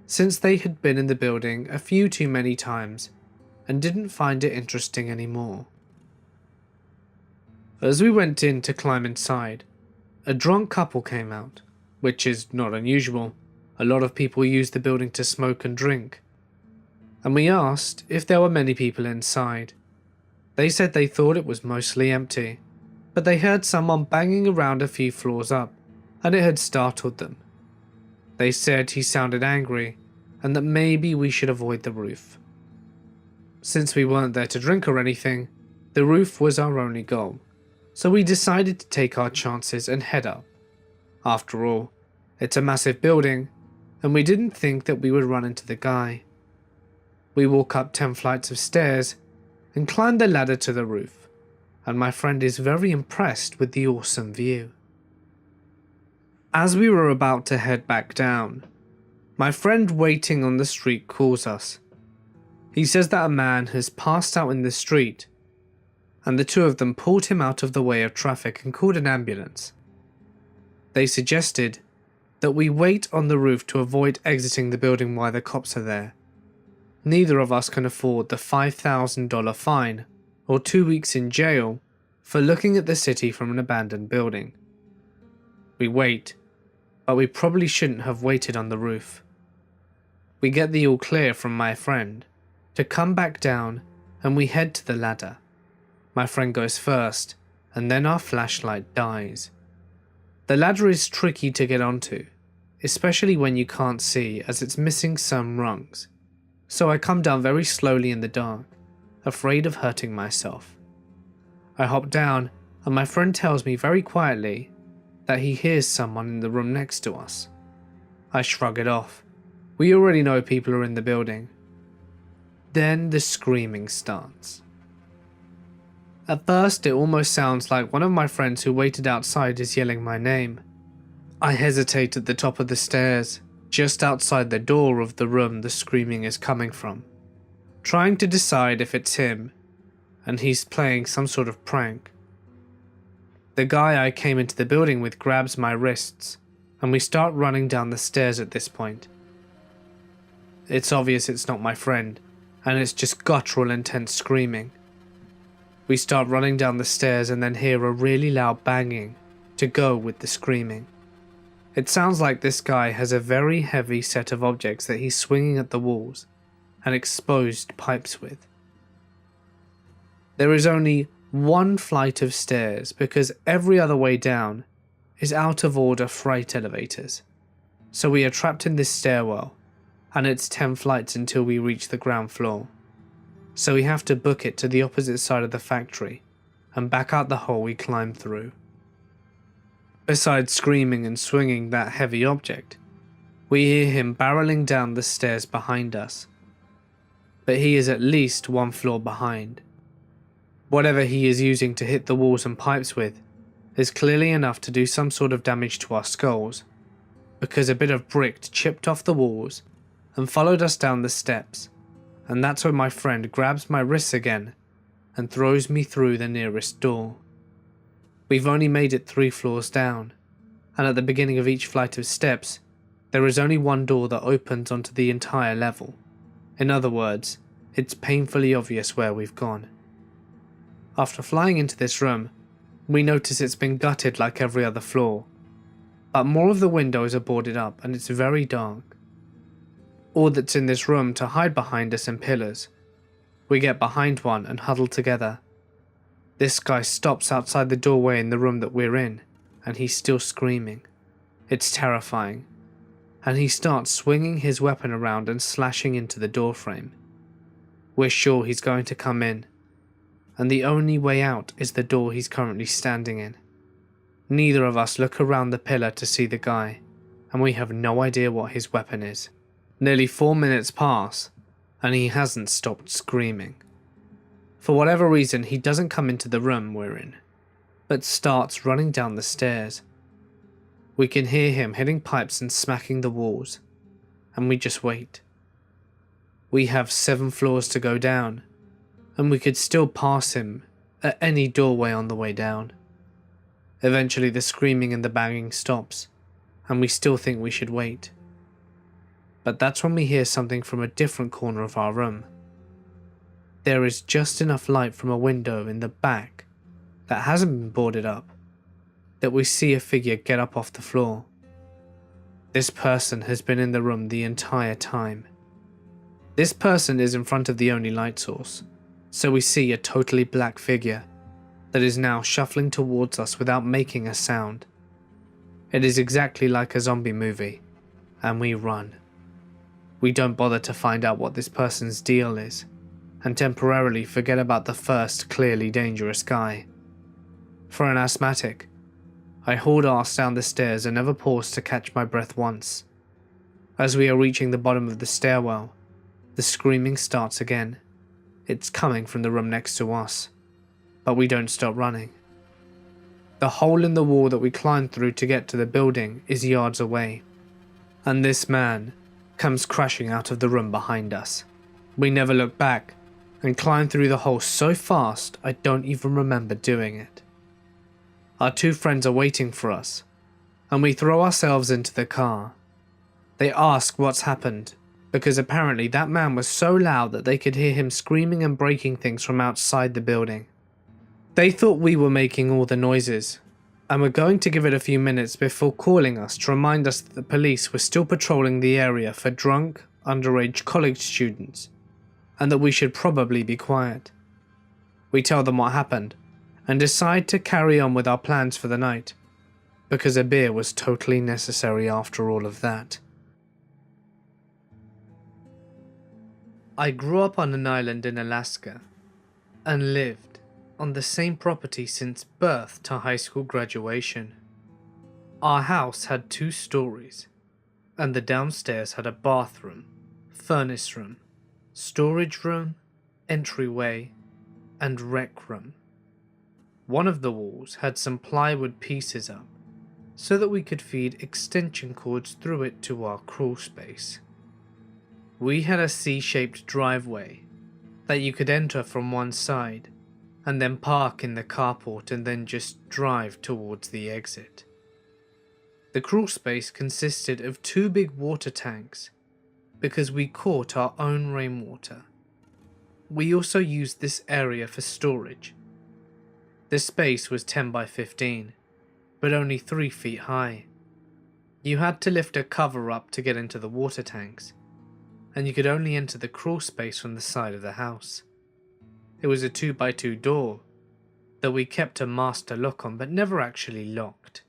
since they had been in the building a few too many times and didn't find it interesting anymore. As we went in to climb inside, a drunk couple came out, which is not unusual. A lot of people use the building to smoke and drink, and we asked if there were many people inside. They said they thought it was mostly empty, but they heard someone banging around a few floors up, and it had startled them. They said he sounded angry, and that maybe we should avoid the roof. Since we weren't there to drink or anything, the roof was our only goal, so we decided to take our chances and head up. After all, it's a massive building, and we didn't think that we would run into the guy. We walk up 10 flights of stairs and climb the ladder to the roof, and my friend is very impressed with the awesome view. As we were about to head back down, my friend waiting on the street calls us. He says that a man has passed out in the street, and the two of them pulled him out of the way of traffic and called an ambulance. They suggested that we wait on the roof to avoid exiting the building while the cops are there. Neither of us can afford the $5,000 fine or 2 weeks in jail for looking at the city from an abandoned building. We wait, but we probably shouldn't have waited on the roof. We get the all clear from my friend to come back down, and we head to the ladder. My friend goes first, and then our flashlight dies. The ladder is tricky to get onto, especially when you can't see as it's missing some rungs, so I come down very slowly in the dark, afraid of hurting myself. I hop down, and my friend tells me very quietly that he hears someone in the room next to us. I shrug it off. We already know people are in the building. Then the screaming starts. At first, it almost sounds like one of my friends who waited outside is yelling my name. I hesitate at the top of the stairs, just outside the door of the room the screaming is coming from, trying to decide if it's him, and he's playing some sort of prank. The guy I came into the building with grabs my wrists, and we start running down the stairs at this point. It's obvious it's not my friend, and it's just guttural intense screaming. We start running down the stairs and then hear a really loud banging to go with the screaming. It sounds like this guy has a very heavy set of objects that he's swinging at the walls and exposed pipes with. There is only one flight of stairs because every other way down is out of order freight elevators. So we are trapped in this stairwell, and it's 10 flights until we reach the ground floor. So we have to book it to the opposite side of the factory and back out the hole we climbed through. Besides screaming and swinging that heavy object, we hear him barreling down the stairs behind us. But he is at least 1 floor behind. Whatever he is using to hit the walls and pipes with is clearly enough to do some sort of damage to our skulls, because a bit of brick chipped off the walls and followed us down the steps, and that's when my friend grabs my wrists again and throws me through the nearest door. We've only made it 3 floors down, and at the beginning of each flight of steps, there is only one door that opens onto the entire level. In other words, it's painfully obvious where we've gone. After flying into this room, we notice it's been gutted like every other floor, but more of the windows are boarded up and it's very dark. All that's in this room to hide behind us and pillars. We get behind one and huddle together. This guy stops outside the doorway in the room that we're in, and he's still screaming. It's terrifying. And he starts swinging his weapon around and slashing into the doorframe. We're sure he's going to come in, and the only way out is the door he's currently standing in. Neither of us look around the pillar to see the guy, and we have no idea what his weapon is. Nearly 4 minutes pass, and he hasn't stopped screaming. For whatever reason, he doesn't come into the room we're in, but starts running down the stairs. We can hear him hitting pipes and smacking the walls, and we just wait. We have 7 floors to go down, and we could still pass him at any doorway on the way down. Eventually the screaming and the banging stops, and we still think we should wait. But that's when we hear something from a different corner of our room. There is just enough light from a window in the back that hasn't been boarded up that we see a figure get up off the floor. This person has been in the room the entire time. This person is in front of the only light source, so we see a totally black figure that is now shuffling towards us without making a sound. It is exactly like a zombie movie, and we run. We don't bother to find out what this person's deal is, and temporarily forget about the first clearly dangerous guy. For an asthmatic, I hauled ass down the stairs and never paused to catch my breath once. As we are reaching the bottom of the stairwell, the screaming starts again. It's coming from the room next to us, but we don't stop running. The hole in the wall that we climbed through to get to the building is yards away, and this man comes crashing out of the room behind us. We never look back and climb through the hole so fast I don't even remember doing it. Our 2 friends are waiting for us, and we throw ourselves into the car. They ask what's happened, because apparently that man was so loud that they could hear him screaming and breaking things from outside the building. They thought we were making all the noises, and were going to give it a few minutes before calling us to remind us that the police were still patrolling the area for drunk, underage college students, and that we should probably be quiet. We tell them what happened, and decide to carry on with our plans for the night, because a beer was totally necessary after all of that. I grew up on an island in Alaska, and lived on the same property since birth to high school graduation. Our house had 2 stories, and the downstairs had a bathroom, furnace room, storage room, entryway, and rec room. One of the walls had some plywood pieces up, so that we could feed extension cords through it to our crawl space. We had a C-shaped driveway that you could enter from one side, and then park in the carport and then just drive towards the exit. The crawl space consisted of 2 big water tanks, because we caught our own rainwater. We also used this area for storage. The space was 10 by 15, but only 3 feet high. You had to lift a cover up to get into the water tanks, and you could only enter the crawl space from the side of the house. It was a 2 by 2 door that we kept a master lock on but never actually locked.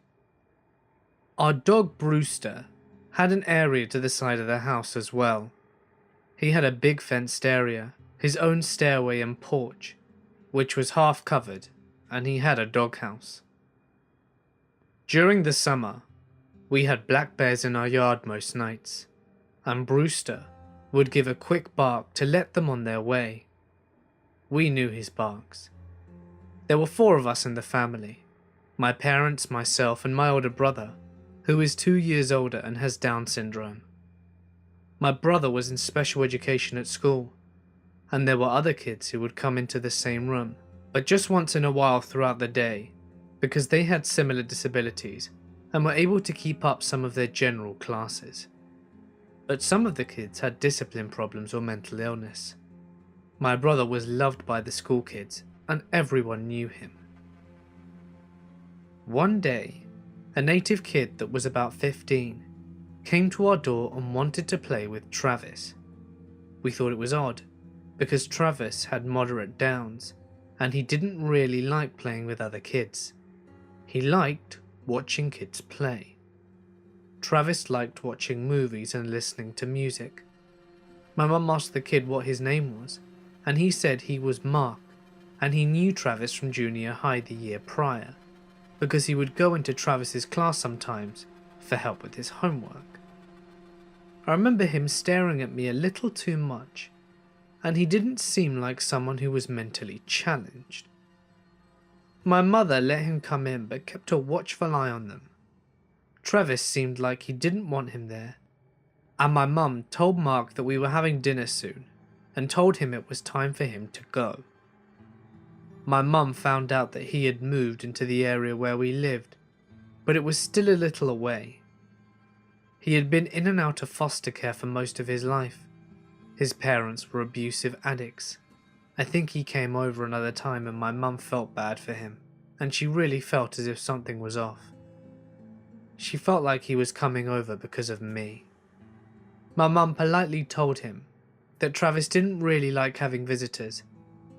Our dog Brewster had an area to the side of the house as well. He had a big fenced area, his own stairway and porch, which was half covered, and he had a doghouse. During the summer, we had black bears in our yard most nights, and Brewster would give a quick bark to let them on their way. We knew his barks, There were 4 of us in the family: my parents, myself, and my older brother, who is 2 years older and has Down syndrome. My brother was in special education at school, and there were other kids who would come into the same room, but just once in a while throughout the day, because they had similar disabilities and were able to keep up some of their general classes. But some of the kids had discipline problems or mental illness. My brother was loved by the school kids, and everyone knew him. One day, a native kid that was about 15 came to our door and wanted to play with Travis. We thought it was odd, because Travis had moderate Downs, and he didn't really like playing with other kids. He liked watching kids play. Travis liked watching movies and listening to music. My mum asked the kid what his name was, and he said he was Mark, and he knew Travis from junior high the year prior, because he would go into Travis's class sometimes for help with his homework. I remember him staring at me a little too much, and he didn't seem like someone who was mentally challenged. My mother let him come in but kept a watchful eye on them. Travis seemed like he didn't want him there, and my mum told Mark that we were having dinner soon and told him it was time for him to go. My mum found out that he had moved into the area where we lived, but it was still a little away. He had been in and out of foster care for most of his life. His parents were abusive addicts. I think he came over another time and my mum felt bad for him, and she really felt as if something was off. She felt like he was coming over because of me. My mum politely told him that Travis didn't really like having visitors,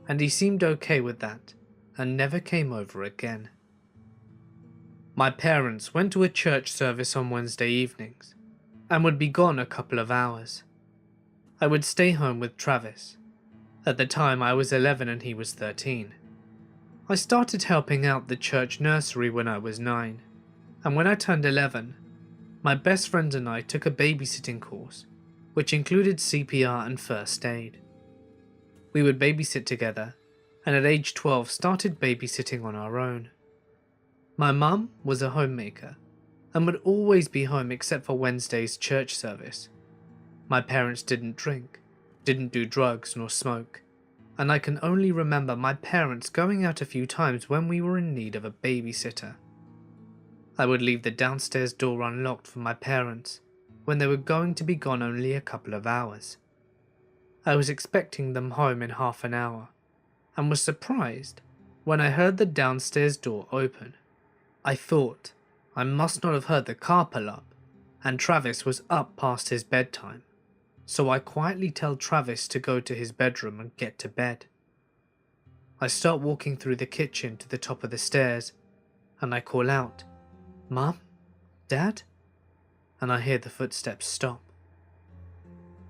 and he seemed okay with that, and never came over again. My parents went to a church service on Wednesday evenings, and would be gone a couple of hours. I would stay home with Travis. At the time I was 11 and he was 13. I started helping out the church nursery when I was 9, and when I turned 11, my best friend and I took a babysitting course, which included CPR and first aid. We would babysit together, and at age 12 started babysitting on our own. My mum was a homemaker, and would always be home except for Wednesday's church service. My parents didn't drink, didn't do drugs nor smoke, and I can only remember my parents going out a few times when we were in need of a babysitter. I would leave the downstairs door unlocked for my parents when they were going to be gone only a couple of hours. I was expecting them home in half an hour, and was surprised when I heard the downstairs door open. I thought I must not have heard the car pull up, and Travis was up past his bedtime, so I quietly tell Travis to go to his bedroom and get to bed. I start walking through the kitchen to the top of the stairs, and I call out, "Mum? Dad?" And I hear the footsteps stop.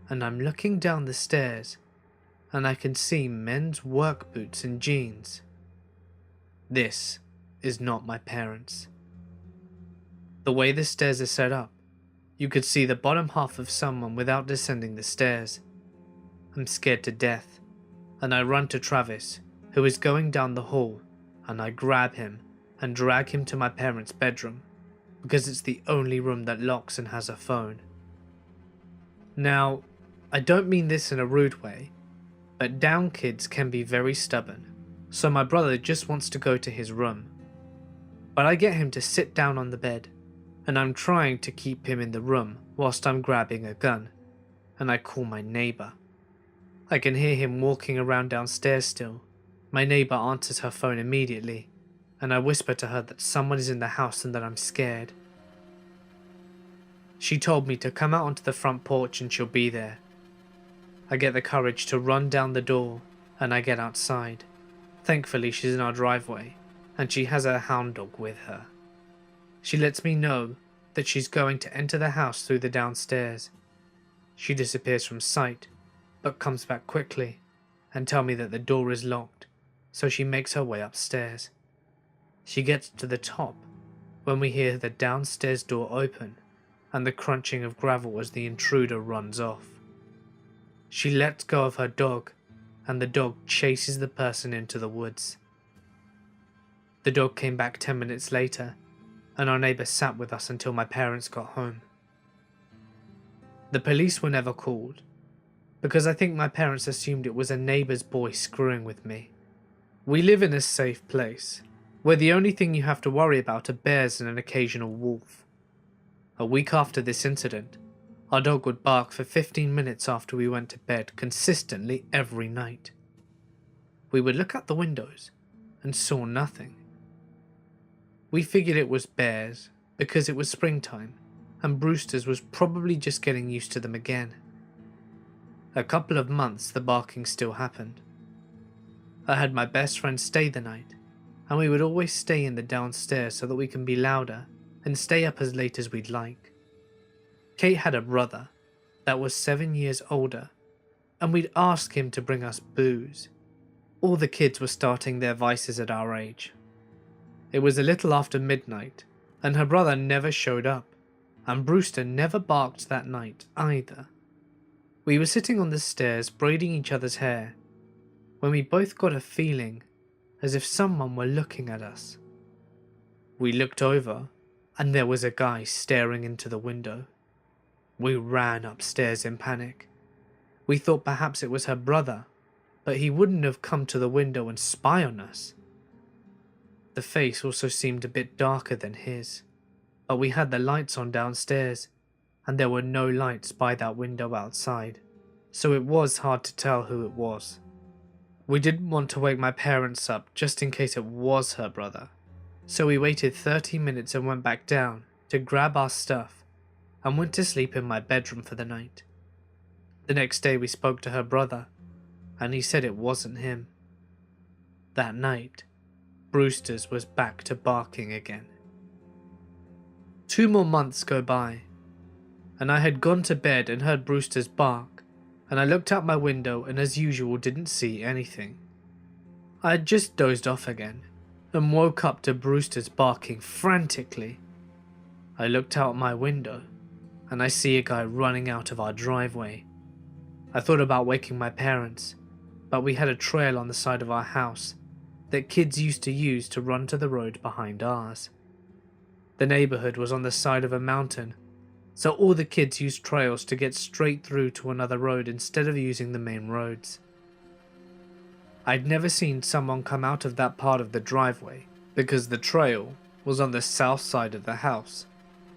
And I'm looking down the stairs, and I can see men's work boots and jeans. This is not my parents. The way the stairs are set up, you could see the bottom half of someone without descending the stairs. I'm scared to death, and I run to Travis, who is going down the hall, and I grab him and drag him to my parents' bedroom, because it's the only room that locks and has a phone. Now, I don't mean this in a rude way, but down kids can be very stubborn, so my brother just wants to go to his room. But I get him to sit down on the bed, and I'm trying to keep him in the room whilst I'm grabbing a gun, and I call my neighbour. I can hear him walking around downstairs still. My neighbour answers her phone immediately, and I whisper to her that someone is in the house and that I'm scared. She told me to come out onto the front porch and she'll be there. I get the courage to run down the door, and I get outside. Thankfully she's in our driveway, and she has her hound dog with her. She lets me know that she's going to enter the house through the downstairs. She disappears from sight, but comes back quickly and tells me that the door is locked, so she makes her way upstairs. She gets to the top when we hear the downstairs door open and the crunching of gravel as the intruder runs off. She lets go of her dog, and the dog chases the person into the woods. The dog came back 10 minutes later, and our neighbour sat with us until my parents got home. The police were never called, because I think my parents assumed it was a neighbour's boy screwing with me. We live in a safe place, where the only thing you have to worry about are bears and an occasional wolf. A week after this incident, our dog would bark for 15 minutes after we went to bed, consistently every night. We would look out the windows and saw nothing. We figured it was bears because it was springtime and Brewster's was probably just getting used to them again. A couple of months the barking still happened. I had my best friend stay the night, and we would always stay in the downstairs so that we can be louder and stay up as late as we'd like. Kate had a brother that was 7 years older, and we'd ask him to bring us booze. All the kids were starting their vices at our age. It was a little after midnight, and her brother never showed up, and Brewster never barked that night either. We were sitting on the stairs braiding each other's hair, when we both got a feeling as if someone were looking at us. We looked over, and there was a guy staring into the window. We ran upstairs in panic. We thought perhaps it was her brother, but he wouldn't have come to the window and spy on us. The face also seemed a bit darker than his, but we had the lights on downstairs, and there were no lights by that window outside, so it was hard to tell who it was. We didn't want to wake my parents up just in case it was her brother, so we waited 30 minutes and went back down to grab our stuff and went to sleep in my bedroom for the night. The next day we spoke to her brother, and he said it wasn't him. That night, Brewster's was back to barking again. 2 more months go by, and I had gone to bed and heard Brewster's bark, and I looked out my window and as usual didn't see anything. I had just dozed off again, and woke up to Brewster's barking frantically. I looked out my window, and I see a guy running out of our driveway. I thought about waking my parents, but we had a trail on the side of our house that kids used to use to run to the road behind ours. The neighborhood was on the side of a mountain, so all the kids used trails to get straight through to another road instead of using the main roads. I'd never seen someone come out of that part of the driveway because the trail was on the south side of the house,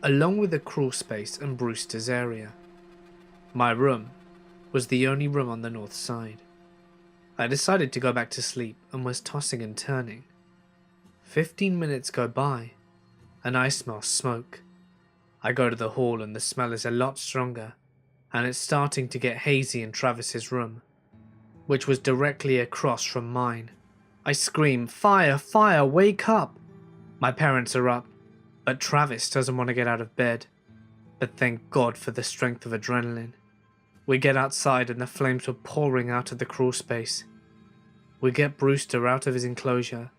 along with the crawl space and Brewster's area. My room was the only room on the north side. I decided to go back to sleep and was tossing and turning. 15 minutes go by, and I smell smoke. I go to the hall and the smell is a lot stronger, and it's starting to get hazy in Travis's room, which was directly across from mine. I scream, "Fire! Fire! Wake up!" My parents are up, but Travis doesn't want to get out of bed. But thank God for the strength of adrenaline. We get outside and the flames were pouring out of the crawl space. We get Brewster out of his enclosure,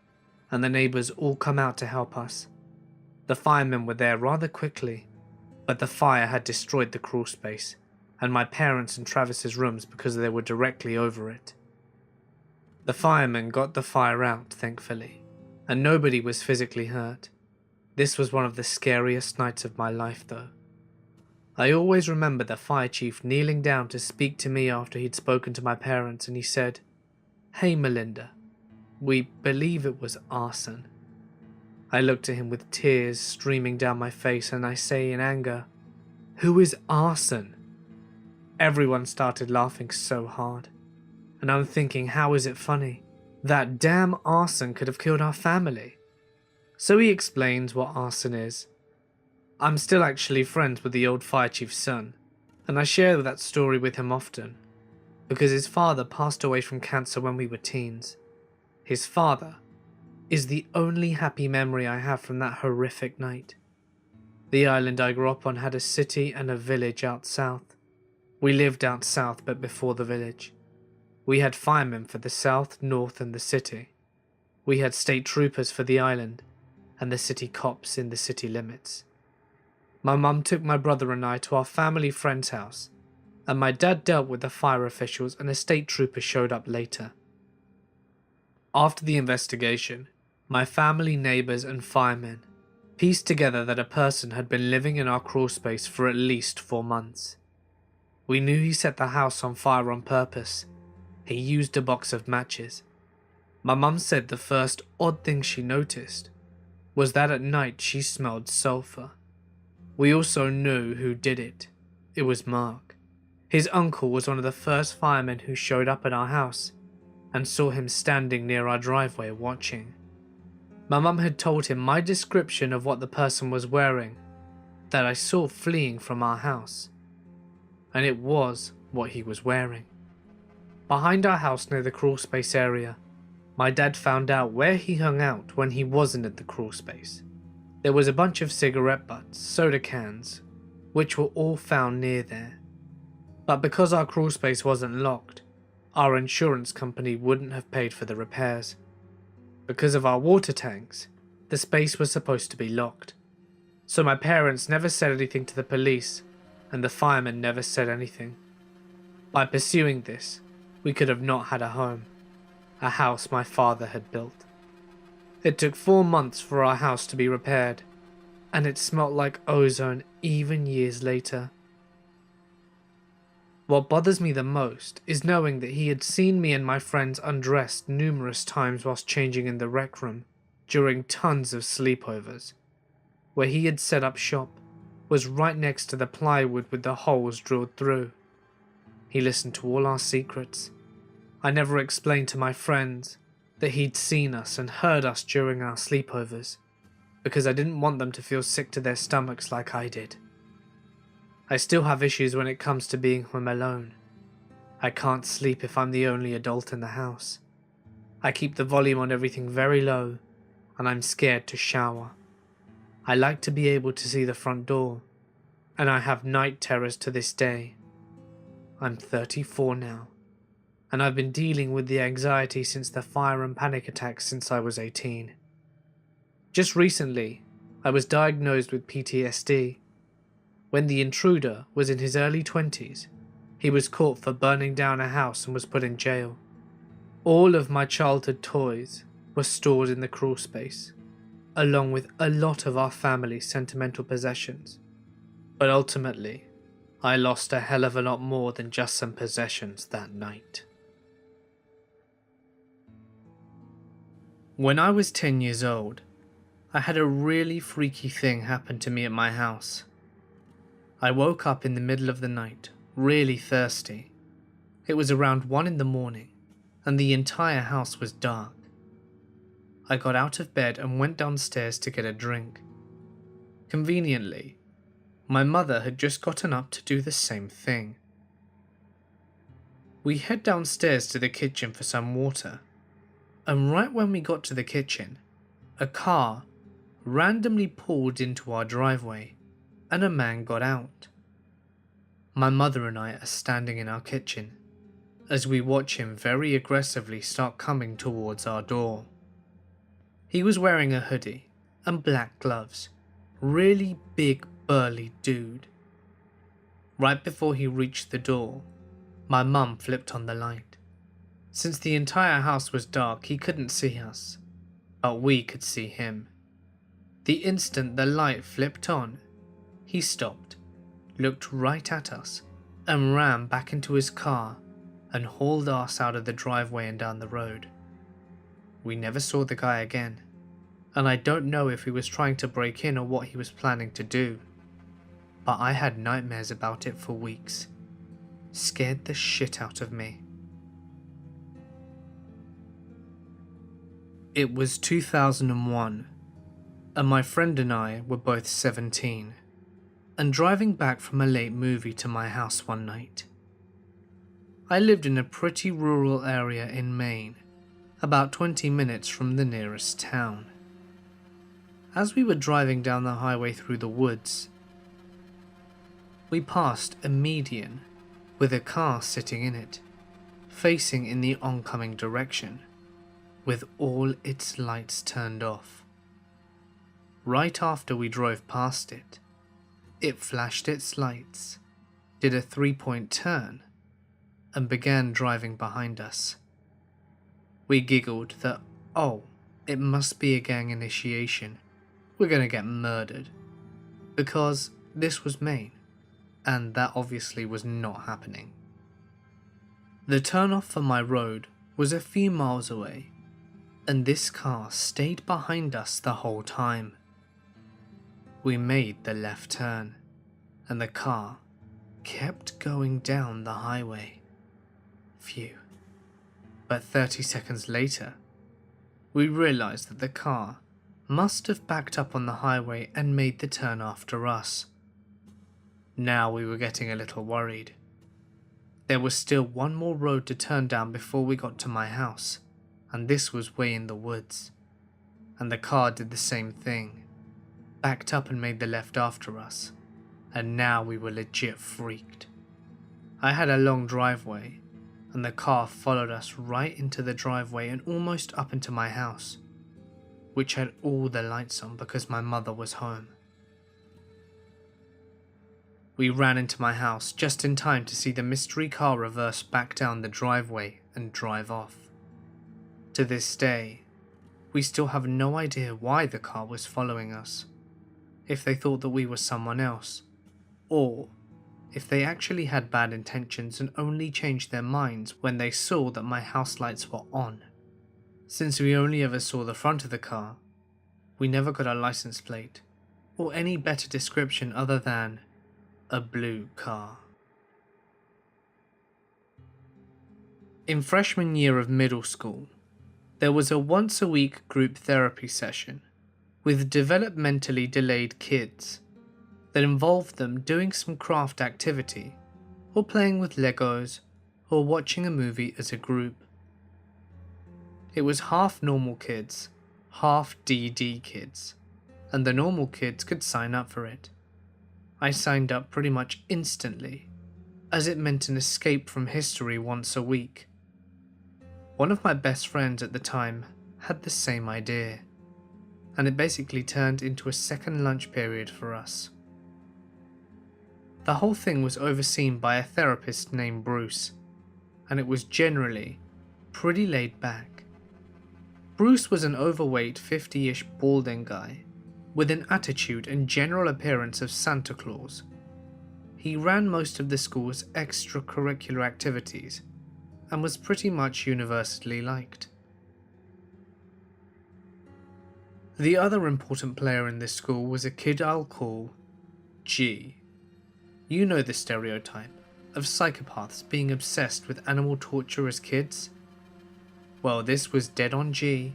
and the neighbours all come out to help us. The firemen were there rather quickly, but the fire had destroyed the crawl space, and my parents' and Travis's rooms because they were directly over it. The firemen got the fire out, thankfully, and nobody was physically hurt. This was one of the scariest nights of my life though. I always remember the fire chief kneeling down to speak to me after he'd spoken to my parents, and he said, "Hey Melinda, we believe it was arson." I looked at him with tears streaming down my face and I say in anger, "Who is arson?" Everyone started laughing so hard, and I'm thinking, how is it funny? That damn arson could have killed our family. So he explains what arson is. I'm still actually friends with the old fire chief's son, and I share that story with him often, because his father passed away from cancer when we were teens. His father is the only happy memory I have from that horrific night. The island I grew up on had a city and a village out south. We lived out south but before the village. We had firemen for the south, north and the city. We had state troopers for the island, and the city cops in the city limits. My mum took my brother and I to our family friend's house, and my dad dealt with the fire officials and a state trooper showed up later. After the investigation, My family, neighbours and firemen pieced together that a person had been living in our crawl space for at least 4 months. We knew he set the house on fire on purpose. He used a box of matches. My mum said the first odd thing she noticed was that at night she smelled sulphur. We also knew who did it. It was Mark. His uncle was one of the first firemen who showed up at our house and saw him standing near our driveway watching. My mum had told him my description of what the person was wearing that I saw fleeing from our house, and it was what he was wearing. Behind our house near the crawl space area, my dad found out where he hung out when he wasn't at the crawl space. There was a bunch of cigarette butts, soda cans, which were all found near there. But because our crawl space wasn't locked, our insurance company wouldn't have paid for the repairs. Because of our water tanks, the space was supposed to be locked. So my parents never said anything to the police, and the firemen never said anything. By pursuing this, we could have not had a home, a house my father had built. It took 4 months for our house to be repaired, and it smelt like ozone even years later. What bothers me the most is knowing that he had seen me and my friends undressed numerous times whilst changing in the rec room during tons of sleepovers. Where he had set up shop was right next to the plywood with the holes drilled through. He listened to all our secrets. I never explained to my friends that he'd seen us and heard us during our sleepovers, because I didn't want them to feel sick to their stomachs like I did. I still have issues when it comes to being home alone. I can't sleep if I'm the only adult in the house. I keep the volume on everything very low, and I'm scared to shower. I like to be able to see the front door, and I have night terrors to this day. I'm 34 now, and I've been dealing with the anxiety since the fire and panic attacks since I was 18. Just recently, I was diagnosed with PTSD. When the intruder was in his early 20s, he was caught for burning down a house and was put in jail. All of my childhood toys were stored in the crawl space, along with a lot of our family's sentimental possessions. But ultimately, I lost a hell of a lot more than just some possessions that night. When I was 10 years old, I had a really freaky thing happen to me at my house. I woke up in the middle of the night, really thirsty. It was around 1 in the morning, and the entire house was dark. I got out of bed and went downstairs to get a drink. Conveniently, my mother had just gotten up to do the same thing. We head downstairs to the kitchen for some water, and right when we got to the kitchen, a car randomly pulled into our driveway, and a man got out. My mother and I are standing in our kitchen as we watch him very aggressively start coming towards our door. He was wearing a hoodie and black gloves, really big burly dude. Right before he reached the door, my mum flipped on the light. Since the entire house was dark, he couldn't see us, but we could see him. The instant the light flipped on, he stopped, looked right at us, and ran back into his car and hauled us out of the driveway and down the road. We never saw the guy again, and I don't know if he was trying to break in or what he was planning to do, but I had nightmares about it for weeks. Scared the shit out of me. It was 2001, and my friend and I were both 17, and driving back from a late movie to my house one night. I lived in a pretty rural area in Maine, about 20 minutes from the nearest town. As we were driving down the highway through the woods, we passed a median with a car sitting in it, facing in the oncoming direction, with all its lights turned off. Right after we drove past it, it flashed its lights, did a 3-point turn, and began driving behind us. We giggled that, oh, It must be a gang initiation. We're gonna get murdered. Because this was Maine, and that obviously was not happening. The turnoff for my road was a few miles away, and this car stayed behind us the whole time. We made the left turn, and the car kept going down the highway. Phew. But 30 seconds later, we realized that the car must have backed up on the highway and made the turn after us. Now we were getting a little worried. There was still one more road to turn down before we got to my house, and this was way in the woods. And the car did the same thing, backed up and made the left after us, and now we were legit freaked. I had a long driveway, and the car followed us right into the driveway and almost up into my house, which had all the lights on because my mother was home. We ran into my house just in time to see the mystery car reverse back down the driveway and drive off. To this day, we still have no idea why the car was following us, if they thought that we were someone else, or if they actually had bad intentions and only changed their minds when they saw that my house lights were on. Since we only ever saw the front of the car, we never got a license plate, or any better description other than a blue car. In freshman year of middle school, there was a once-a-week group therapy session with developmentally delayed kids that involved them doing some craft activity, or playing with Legos, or watching a movie as a group. It was half normal kids, half DD kids, and the normal kids could sign up for it. I signed up pretty much instantly, as it meant an escape from history once a week. One of my best friends at the time had the same idea, and it basically turned into a second lunch period for us. The whole thing was overseen by a therapist named Bruce, and it was generally pretty laid back. Bruce was an overweight 50-ish balding guy, with an attitude and general appearance of Santa Claus. He ran most of the school's extracurricular activities, and was pretty much universally liked. The other important player in this school was a kid I'll call G. You know the stereotype of psychopaths being obsessed with animal torture as kids? Well, this was dead on G.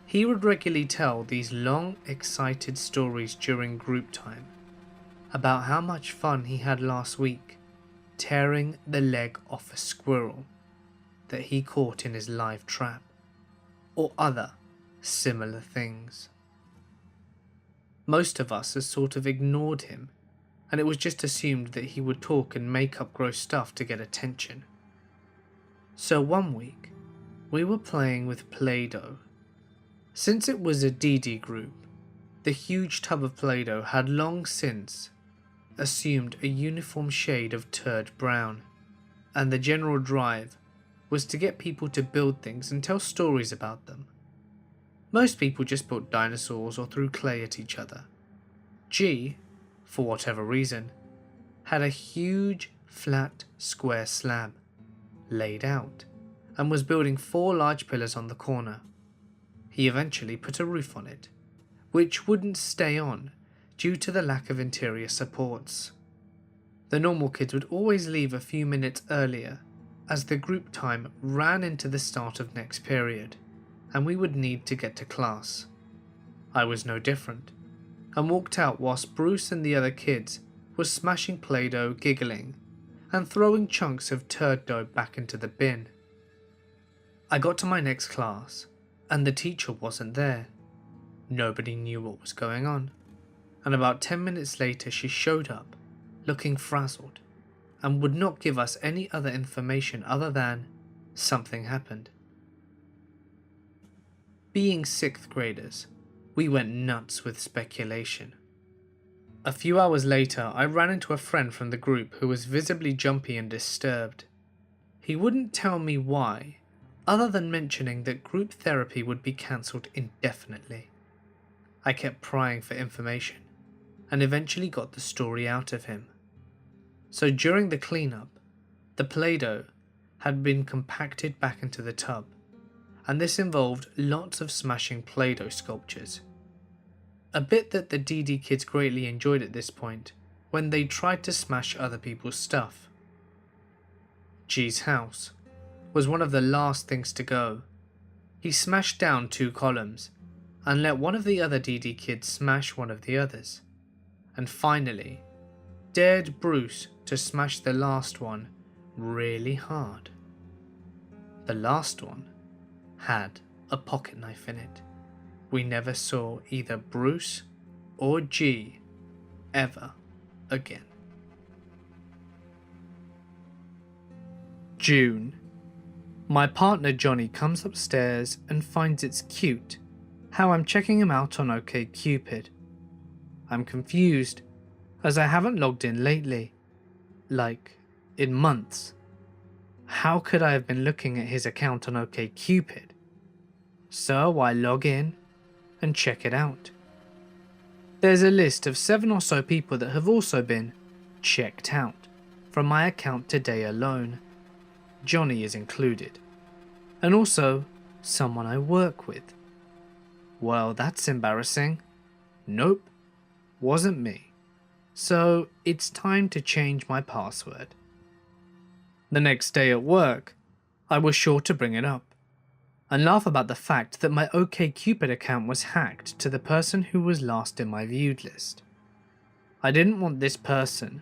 He would regularly tell these long, excited stories during group time about how much fun he had last week tearing the leg off a squirrel that he caught in his live trap, or other similar things. Most of us had sort of ignored him, and it was just assumed that he would talk and make up gross stuff to get attention. So one week, we were playing with Play-Doh. Since it was a DD group, the huge tub of Play-Doh had long since assumed a uniform shade of turd brown, and the general drive was to get people to build things and tell stories about them. Most people just built dinosaurs or threw clay at each other. G, for whatever reason, had a huge flat square slab laid out and was building 4 large pillars on the corner. He eventually put a roof on it, which wouldn't stay on due to the lack of interior supports. The normal kids would always leave a few minutes earlier as the group time ran into the start of next period, and we would need to get to class. I was no different, and walked out whilst Bruce and the other kids were smashing Play-Doh, giggling, and throwing chunks of turd dough back into the bin. I got to my next class, and the teacher wasn't there. Nobody knew what was going on, and about 10 minutes later she showed up, looking frazzled, and would not give us any other information other than something happened. Being 6th graders, we went nuts with speculation. A few hours later, I ran into a friend from the group who was visibly jumpy and disturbed. He wouldn't tell me why, other than mentioning that group therapy would be cancelled indefinitely. I kept prying for information, and eventually got the story out of him. So during the cleanup, the Play-Doh had been compacted back into the tub, and this involved lots of smashing Play-Doh sculptures. A bit that the DD kids greatly enjoyed at this point, when they tried to smash other people's stuff. G's house was one of the last things to go. He smashed down 2 columns, and let one of the other DD kids smash one of the others, and finally dared Bruce to smash the last one really hard. The last one had a pocket knife in it. We never saw either Bruce or G ever again. June. My partner Johnny comes upstairs and finds it's cute how I'm checking him out on OkCupid. I'm confused as I haven't logged in lately, like in months. How could I have been looking at his account on OkCupid? So I log in and check it out. There's a list of 7 or so people that have also been checked out from my account today alone. Johnny is included, and also someone I work with. Well, that's embarrassing. Nope, wasn't me. So it's time to change my password. The next day at work, I was sure to bring it up and laugh about the fact that my OkCupid account was hacked to the person who was last in my viewed list. I didn't want this person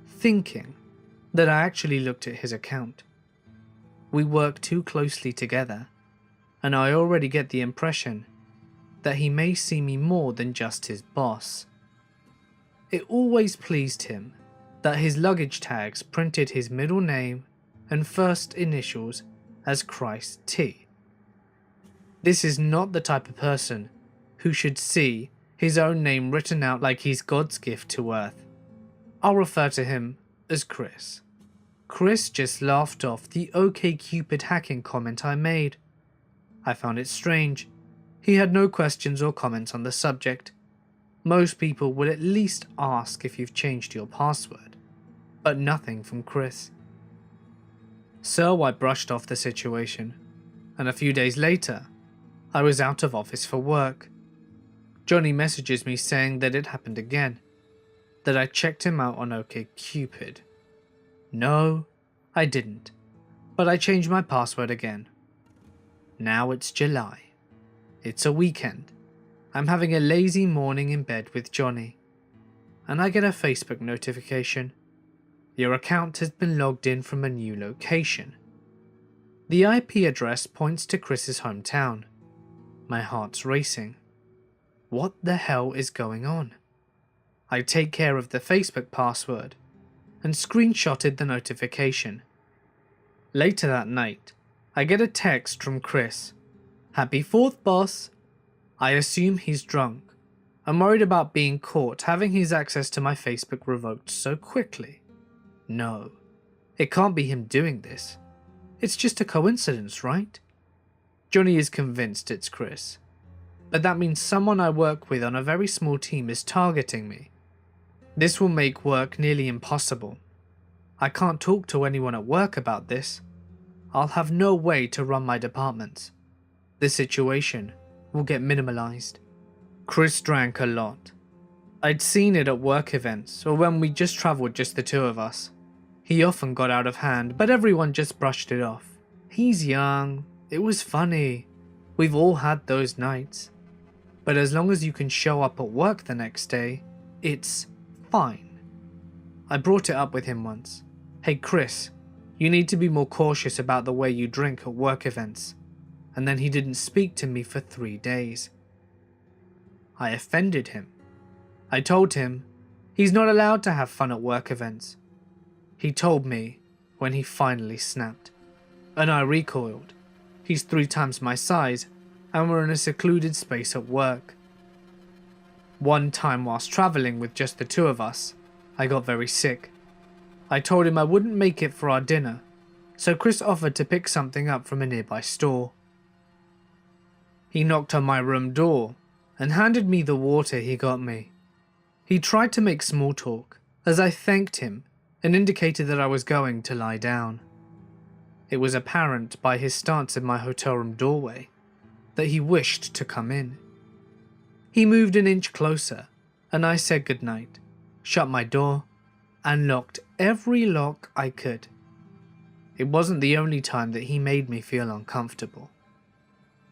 thinking that I actually looked at his account. We work too closely together, and I already get the impression that he may see me more than just his boss. It always pleased him that his luggage tags printed his middle name and first initials as Christ T. This is not the type of person who should see his own name written out like he's God's gift to Earth. I'll refer to him as Chris. Chris just laughed off the OkCupid hacking comment I made. I found it strange. He had no questions or comments on the subject. Most people would at least ask if you've changed your password, but nothing from Chris. So I brushed off the situation, and a few days later, I was out of office for work. Johnny messages me saying that it happened again, that I checked him out on OkCupid. No, I didn't, but I changed my password again. Now it's July. It's a weekend. I'm having a lazy morning in bed with Johnny, and I get a Facebook notification. Your account has been logged in from a new location. The IP address points to Chris's hometown. My heart's racing. What the hell is going on? I take care of the Facebook password and screenshotted the notification. Later that night, I get a text from Chris. Happy 4th, boss. I assume he's drunk. I'm worried about being caught having his access to my Facebook revoked so quickly. No, it can't be him doing this. It's just a coincidence, right? Johnny is convinced it's Chris, but that means someone I work with on a very small team is targeting me. This will make work nearly impossible. I can't talk to anyone at work about this. I'll have no way to run my departments. The situation will get minimalized. Chris drank a lot. I'd seen it at work events or when we just travelled just the 2 of us. He often got out of hand, but everyone just brushed it off. He's young. It was funny. We've all had those nights. But as long as you can show up at work the next day, it's fine. I brought it up with him once. Hey Chris, you need to be more cautious about the way you drink at work events. And then he didn't speak to me for 3 days. I offended him. I told him he's not allowed to have fun at work events. He told me when he finally snapped, and I recoiled. He's 3 times my size, and we're in a secluded space at work. One time whilst travelling with just the 2 of us, I got very sick. I told him I wouldn't make it for our dinner, so Chris offered to pick something up from a nearby store. He knocked on my room door and handed me the water he got me. He tried to make small talk as I thanked him and indicated that I was going to lie down. It was apparent by his stance in my hotel room doorway that he wished to come in. He moved an inch closer and I said goodnight, shut my door, and locked every lock I could. It wasn't the only time that he made me feel uncomfortable.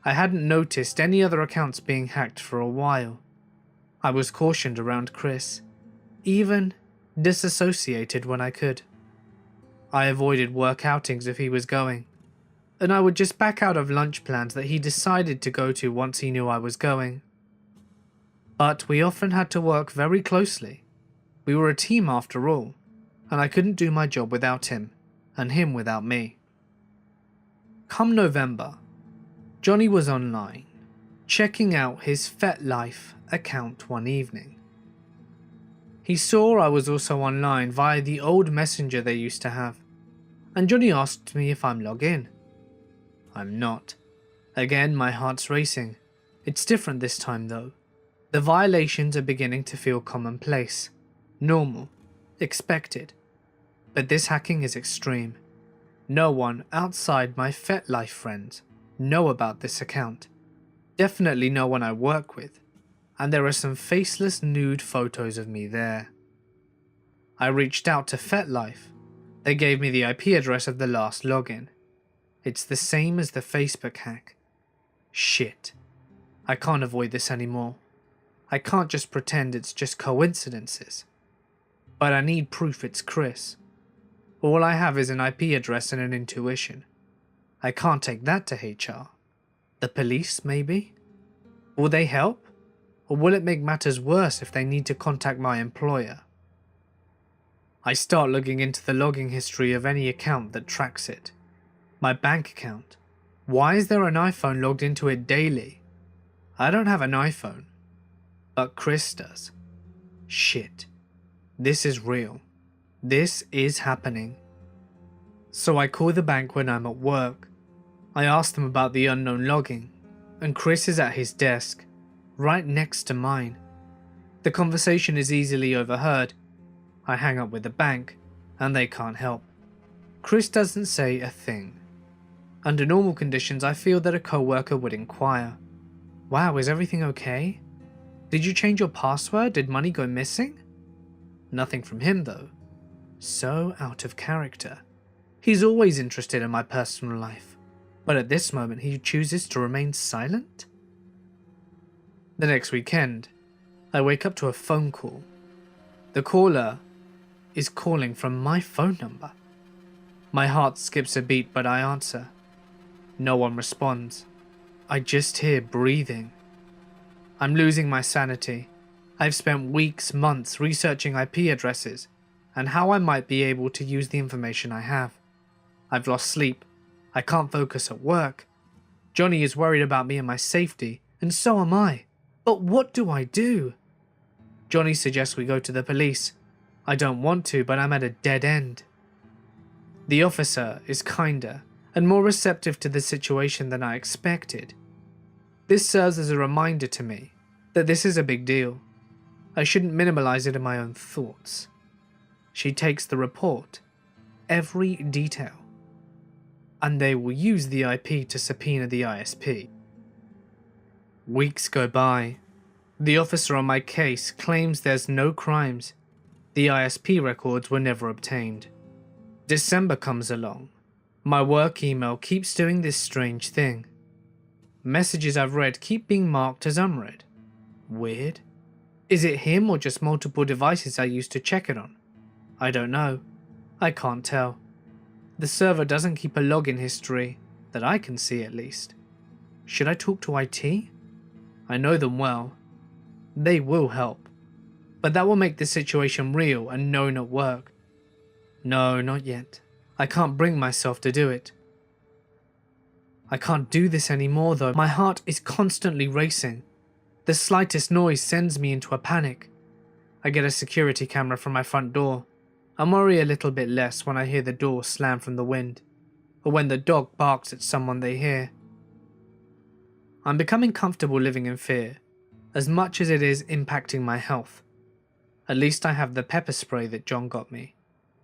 I hadn't noticed any other accounts being hacked for a while. I was cautioned around Chris, even disassociated when I could. I avoided work outings if he was going, and I would just back out of lunch plans that he decided to go to once he knew I was going. But we often had to work very closely. We were a team after all, and I couldn't do my job without him, and him without me. Come November, Johnny was online, checking out his FetLife account one evening. He saw I was also online via the old messenger they used to have, and Johnny asked me if I'm logged in. I'm not. Again, my heart's racing. It's different this time though. The violations are beginning to feel commonplace, normal, expected. But this hacking is extreme. No one outside my FetLife friends know about this account. Definitely no one I work with, and there are some faceless nude photos of me there. I reached out to FetLife. They gave me the IP address of the last login. It's the same as the Facebook hack. Shit. I can't avoid this anymore. I can't just pretend it's just coincidences. But I need proof it's Chris. All I have is an IP address and an intuition. I can't take that to HR. The police, maybe? Will they help? Or will it make matters worse if they need to contact my employer? I start looking into the logging history of any account that tracks it. My bank account. Why is there an iPhone logged into it daily? I don't have an iPhone. But Chris does. Shit. This is real. This is happening. So I call the bank when I'm at work. I ask them about the unknown logging, and Chris is at his desk, right next to mine. The conversation is easily overheard. I hang up with the bank, and they can't help. Chris doesn't say a thing. Under normal conditions, I feel that a co-worker would inquire. Wow, is everything okay? Did you change your password? Did money go missing? Nothing from him though. So out of character. He's always interested in my personal life, but at this moment he chooses to remain silent? The next weekend, I wake up to a phone call. The caller is calling from my phone number. My heart skips a beat, but I answer. No one responds. I just hear breathing. I'm losing my sanity. I've spent weeks, months researching IP addresses and how I might be able to use the information I have. I've lost sleep. I can't focus at work. Johnny is worried about me and my safety, and so am I. But what do I do? Johnny suggests we go to the police. I don't want to, but I'm at a dead end. The officer is kinder and more receptive to the situation than I expected. This serves as a reminder to me that this is a big deal. I shouldn't minimize it in my own thoughts. She takes the report, every detail, and they will use the IP to subpoena the ISP. Weeks go by. The officer on my case claims there's no crimes. The ISP records were never obtained. December comes along. My work email keeps doing this strange thing. Messages I've read keep being marked as unread. Weird. Is it him or just multiple devices I used to check it on? I don't know. I can't tell. The server doesn't keep a login history, that I can see at least. Should I talk to IT? I know them well. They will help. But that will make the situation real and known at work. No, not yet. I can't bring myself to do it. I can't do this anymore though. My heart is constantly racing. The slightest noise sends me into a panic. I get a security camera from my front door. I worry a little bit less when I hear the door slam from the wind. or when the dog barks at someone they hear. I'm becoming comfortable living in fear, as much as it is impacting my health. At least I have the pepper spray that John got me,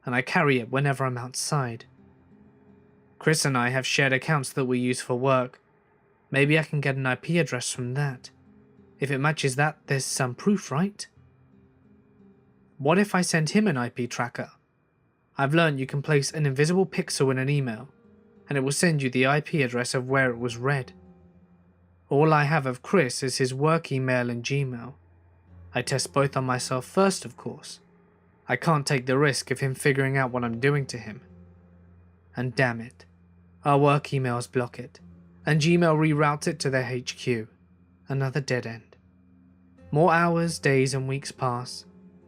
and I carry it whenever I'm outside. Chris and I have shared accounts that we use for work. Maybe I can get an IP address from that. If it matches that, there's some proof, right? What if I send him an IP tracker? I've learned you can place an invisible pixel in an email, and it will send you the IP address of where it was read. All I have of Chris is his work email and Gmail. I test both on myself first, of course. I can't take the risk of him figuring out what I'm doing to him. And damn it, our work emails block it, and Gmail reroutes it to their HQ. Another dead end. More hours, days and weeks pass.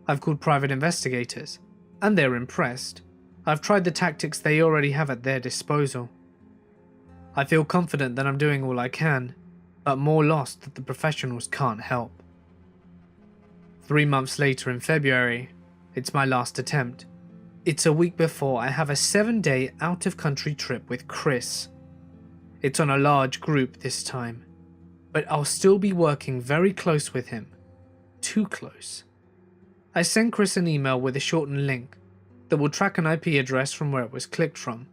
I've called private investigators, and they're impressed. I've tried the tactics they already have at their disposal. I feel confident that I'm doing all I can, but more lost that the professionals can't help. 3 months later in February, it's my last attempt. It's a week before I have a 7-day out-of-country trip with Chris. It's on a large group this time, but I'll still be working very close with him. Too close. I send Chris an email with a shortened link that will track an IP address from where it was clicked from.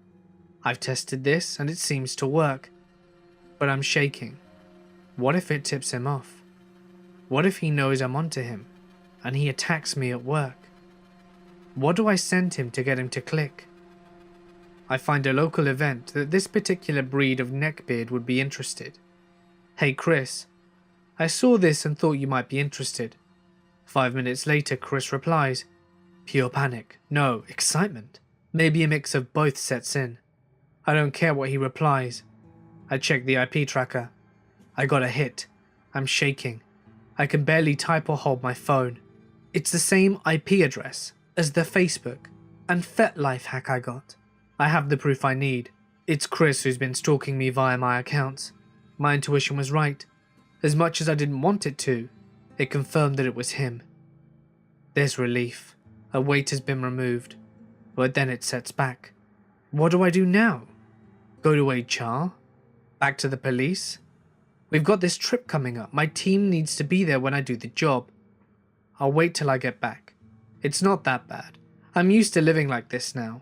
I've tested this and it seems to work, but I'm shaking. What if it tips him off? What if he knows I'm onto him and he attacks me at work? What do I send him to get him to click? I find a local event that this particular breed of neckbeard would be interested. Hey Chris, I saw this and thought you might be interested. 5 minutes later Chris replies, pure panic, no, excitement. Maybe a mix of both sets in. I don't care what he replies. I check the IP tracker. I got a hit. I'm shaking. I can barely type or hold my phone. It's the same IP address as the Facebook and FetLife hack I got. I have the proof I need. It's Chris who's been stalking me via my accounts. My intuition was right. As much as I didn't want it to, it confirmed that it was him. There's relief. A weight has been removed. But then it sets back. What do I do now? Go to HR? Back to the police? We've got this trip coming up. My team needs to be there when I do the job. I'll wait till I get back. It's not that bad. I'm used to living like this now.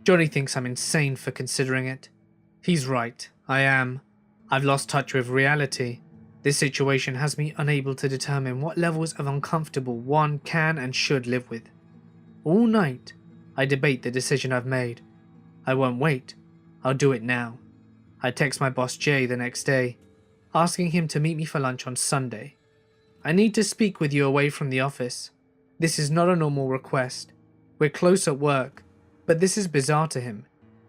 Johnny thinks I'm insane for considering it. He's right. I am. I've lost touch with reality. This situation has me unable to determine what levels of uncomfortable one can and should live with. All night, I debate the decision I've made. I won't wait. I'll do it now. I text my boss Jay the next day, asking him to meet me for lunch on Sunday. I need to speak with you away from the office. This is not a normal request. We're close at work, but this is bizarre to him.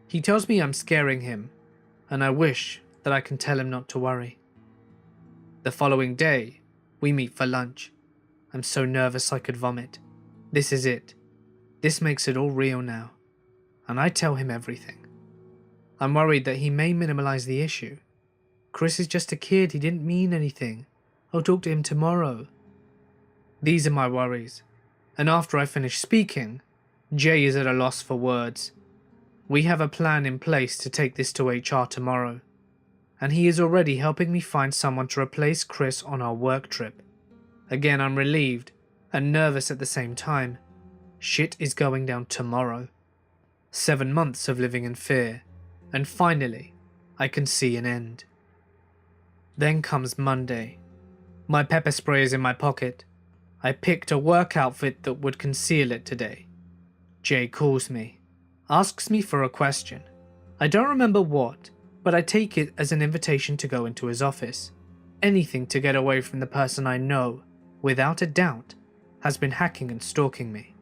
He tells me I'm scaring him, and I wish that I can tell him not to worry. The following day, we meet for lunch. I'm so nervous I could vomit. This is it. This makes it all real now. And I tell him everything. I'm worried that he may minimize the issue. Chris is just a kid, he didn't mean anything. I'll talk to him tomorrow. These are my worries. And after I finish speaking, Jay is at a loss for words. We have a plan in place to take this to HR tomorrow. And he is already helping me find someone to replace Chris on our work trip. Again, I'm relieved and nervous at the same time. Shit is going down tomorrow. 7 months of living in fear, and finally, I can see an end. Then comes Monday. My pepper spray is in my pocket. I picked a work outfit that would conceal it today. Jay calls me, asks me for a question. I don't remember what, but I take it as an invitation to go into his office. Anything to get away from the person I know, without a doubt, has been hacking and stalking me.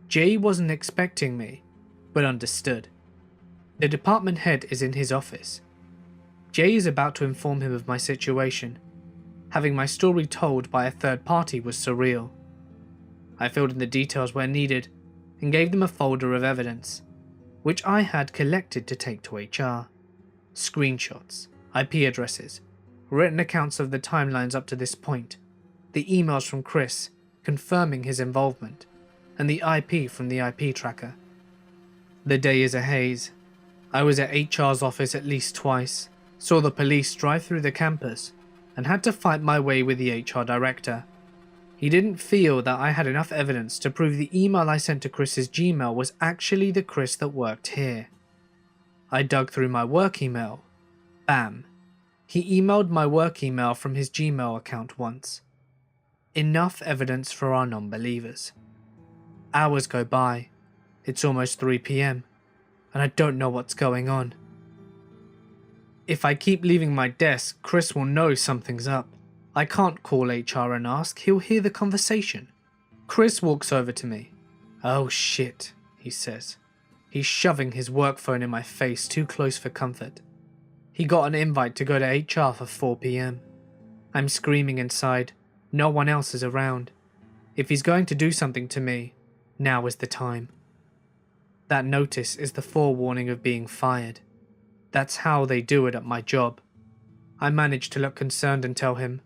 Jay wasn't expecting me, but understood. The department head is in his office. Jay is about to inform him of my situation. Having my story told by a third party was surreal. I filled in the details where needed and gave them a folder of evidence, which I had collected to take to HR. Screenshots, IP addresses, written accounts of the timelines up to this point, the emails from Chris confirming his involvement, and the IP from the IP tracker. The day is a haze. I was at HR's office at least twice, saw the police drive through the campus, and had to fight my way with the HR director. He didn't feel that I had enough evidence to prove the email I sent to Chris's Gmail was actually the Chris that worked here. I dug through my work email. Bam. He emailed my work email from his Gmail account once. Enough evidence for our non-believers. Hours go by. It's almost 3 PM, and I don't know what's going on. If I keep leaving my desk, Chris will know something's up. I can't call HR and ask, he'll hear the conversation. Chris walks over to me. "Oh shit," he says. He's shoving his work phone in my face too close for comfort. He got an invite to go to HR for 4 PM. I'm screaming inside. No one else is around. If he's going to do something to me, now is the time. That notice is the forewarning of being fired. That's how they do it at my job. I manage to look concerned and tell him,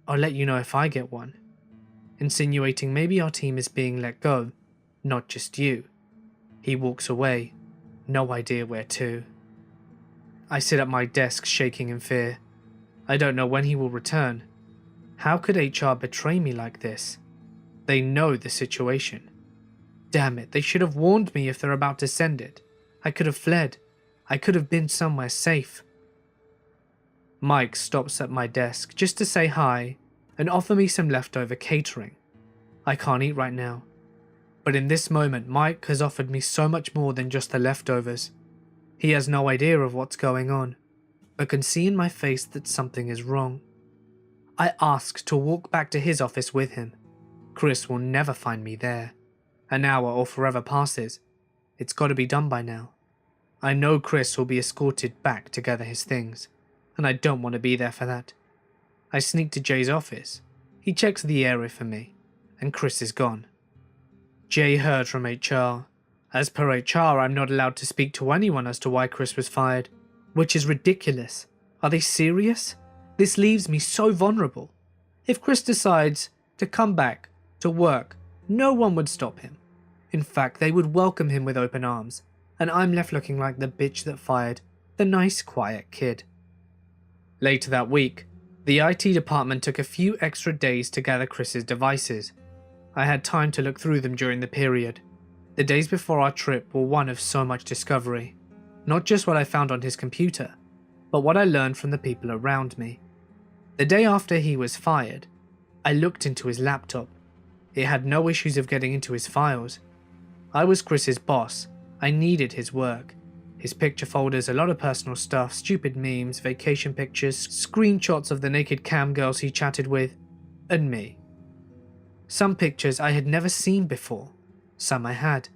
"I'll let you know if I get one," insinuating maybe our team is being let go, not just you. He walks away, no idea where to. I sit at my desk shaking in fear. I don't know when he will return. How could HR betray me like this? They know the situation. Damn it, they should have warned me if they're about to send it. I could have fled. I could have been somewhere safe. Mike stops at my desk just to say hi and offer me some leftover catering. I can't eat right now. But in this moment, Mike has offered me so much more than just the leftovers. He has no idea of what's going on, but can see in my face that something is wrong. I ask to walk back to his office with him. Chris will never find me there. An hour or forever passes. It's got to be done by now. I know Chris will be escorted back to gather his things, and I don't want to be there for that. I sneak to Jay's office. He checks the area for me, and Chris is gone. Jay heard from HR. As per HR, I'm not allowed to speak to anyone as to why Chris was fired, which is ridiculous. Are they serious? This leaves me so vulnerable. If Chris decides to come back to work, no one would stop him. In fact, they would welcome him with open arms, and I'm left looking like the bitch that fired the nice, quiet kid. Later that week, the IT department took a few extra days to gather Chris's devices. I had time to look through them during the period. The days before our trip were one of so much discovery. Not just what I found on his computer, but what I learned from the people around me. The day after he was fired, I looked into his laptop. It had no issues of getting into his files. I was Chris's boss. I needed his work. His picture folders, a lot of personal stuff, stupid memes, vacation pictures, screenshots of the naked cam girls he chatted with, and me. Some pictures I had never seen before, some I had.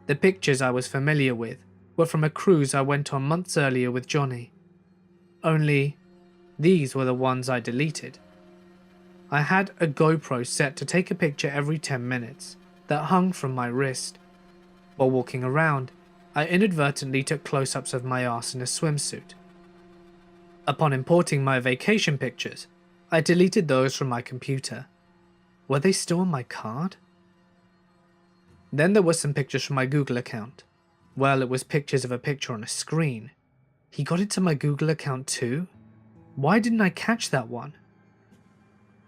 The pictures I was familiar with were from a cruise I went on months earlier with Johnny. Only, these were the ones I deleted. I had a GoPro set to take a picture every 10 minutes that hung from my wrist. While walking around, I inadvertently took close-ups of my ass in a swimsuit. Upon importing my vacation pictures, I deleted those from my computer. Were they still on my card? Then there were some pictures from my Google account. Well, it was pictures of a picture on a screen. He got into my Google account too? Why didn't I catch that one?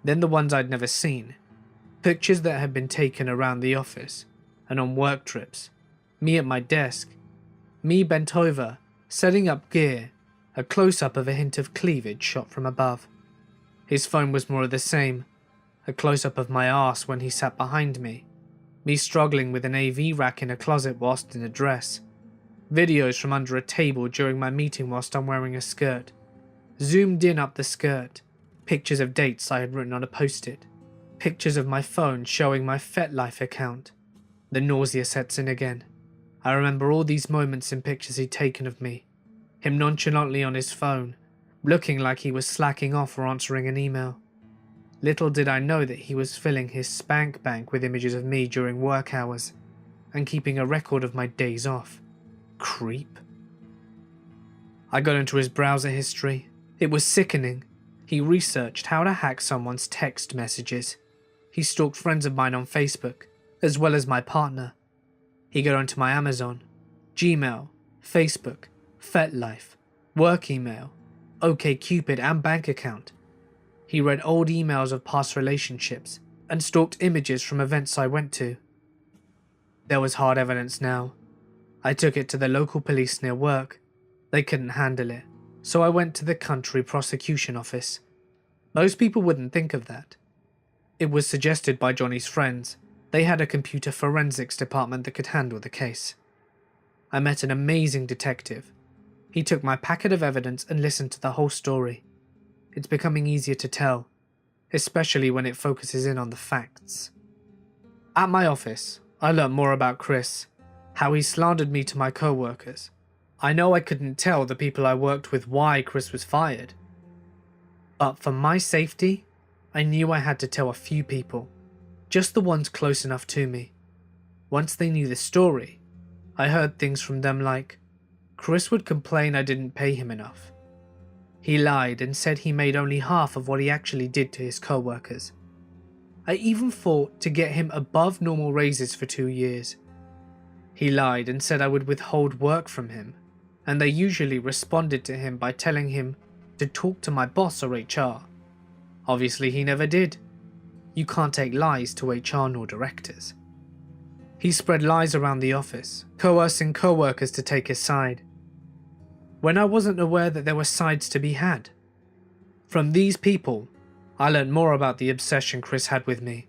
Then the ones I'd never seen. Pictures that had been taken around the office and on work trips. Me at my desk. Me bent over, setting up gear. A close-up of a hint of cleavage shot from above. His phone was more of the same. A close-up of my arse when he sat behind me. Me struggling with an AV rack in a closet whilst in a dress. Videos from under a table during my meeting whilst I'm wearing a skirt. Zoomed in up the skirt. Pictures of dates I had written on a post-it. Pictures of my phone showing my FetLife account. The nausea sets in again. I remember all these moments in pictures he'd taken of me. Him nonchalantly on his phone, looking like he was slacking off or answering an email. Little did I know that he was filling his spank bank with images of me during work hours, and keeping a record of my days off. Creep. I got into his browser history. It was sickening. He researched how to hack someone's text messages. He stalked friends of mine on Facebook, as well as my partner. He got onto my Amazon. Gmail, Facebook, FetLife, work email, OkCupid and bank account. He read old emails of past relationships and stalked images from events I went to. There was hard evidence now. I took it to the local police near work. They couldn't handle it, so I went to the country prosecution office. Most people wouldn't think of that. It was suggested by Johnny's friends. They had a computer forensics department that could handle the case. I met an amazing detective. He took my packet of evidence and listened to the whole story. It's becoming easier to tell, especially when it focuses in on the facts. At my office, I learned more about Chris, how he slandered me to my co-workers. I know I couldn't tell the people I worked with why Chris was fired. But for my safety, I knew I had to tell a few people, just the ones close enough to me. Once they knew the story, I heard things from them like, Chris would complain I didn't pay him enough. He lied and said he made only half of what he actually did to his co-workers. I even fought to get him above normal raises for 2 years. He lied and said I would withhold work from him, and they usually responded to him by telling him to talk to my boss or HR. Obviously he never did. You can't take lies to HR nor directors. He spread lies around the office, coercing co-workers to take his side, when I wasn't aware that there were sides to be had. From these people, I learned more about the obsession Chris had with me.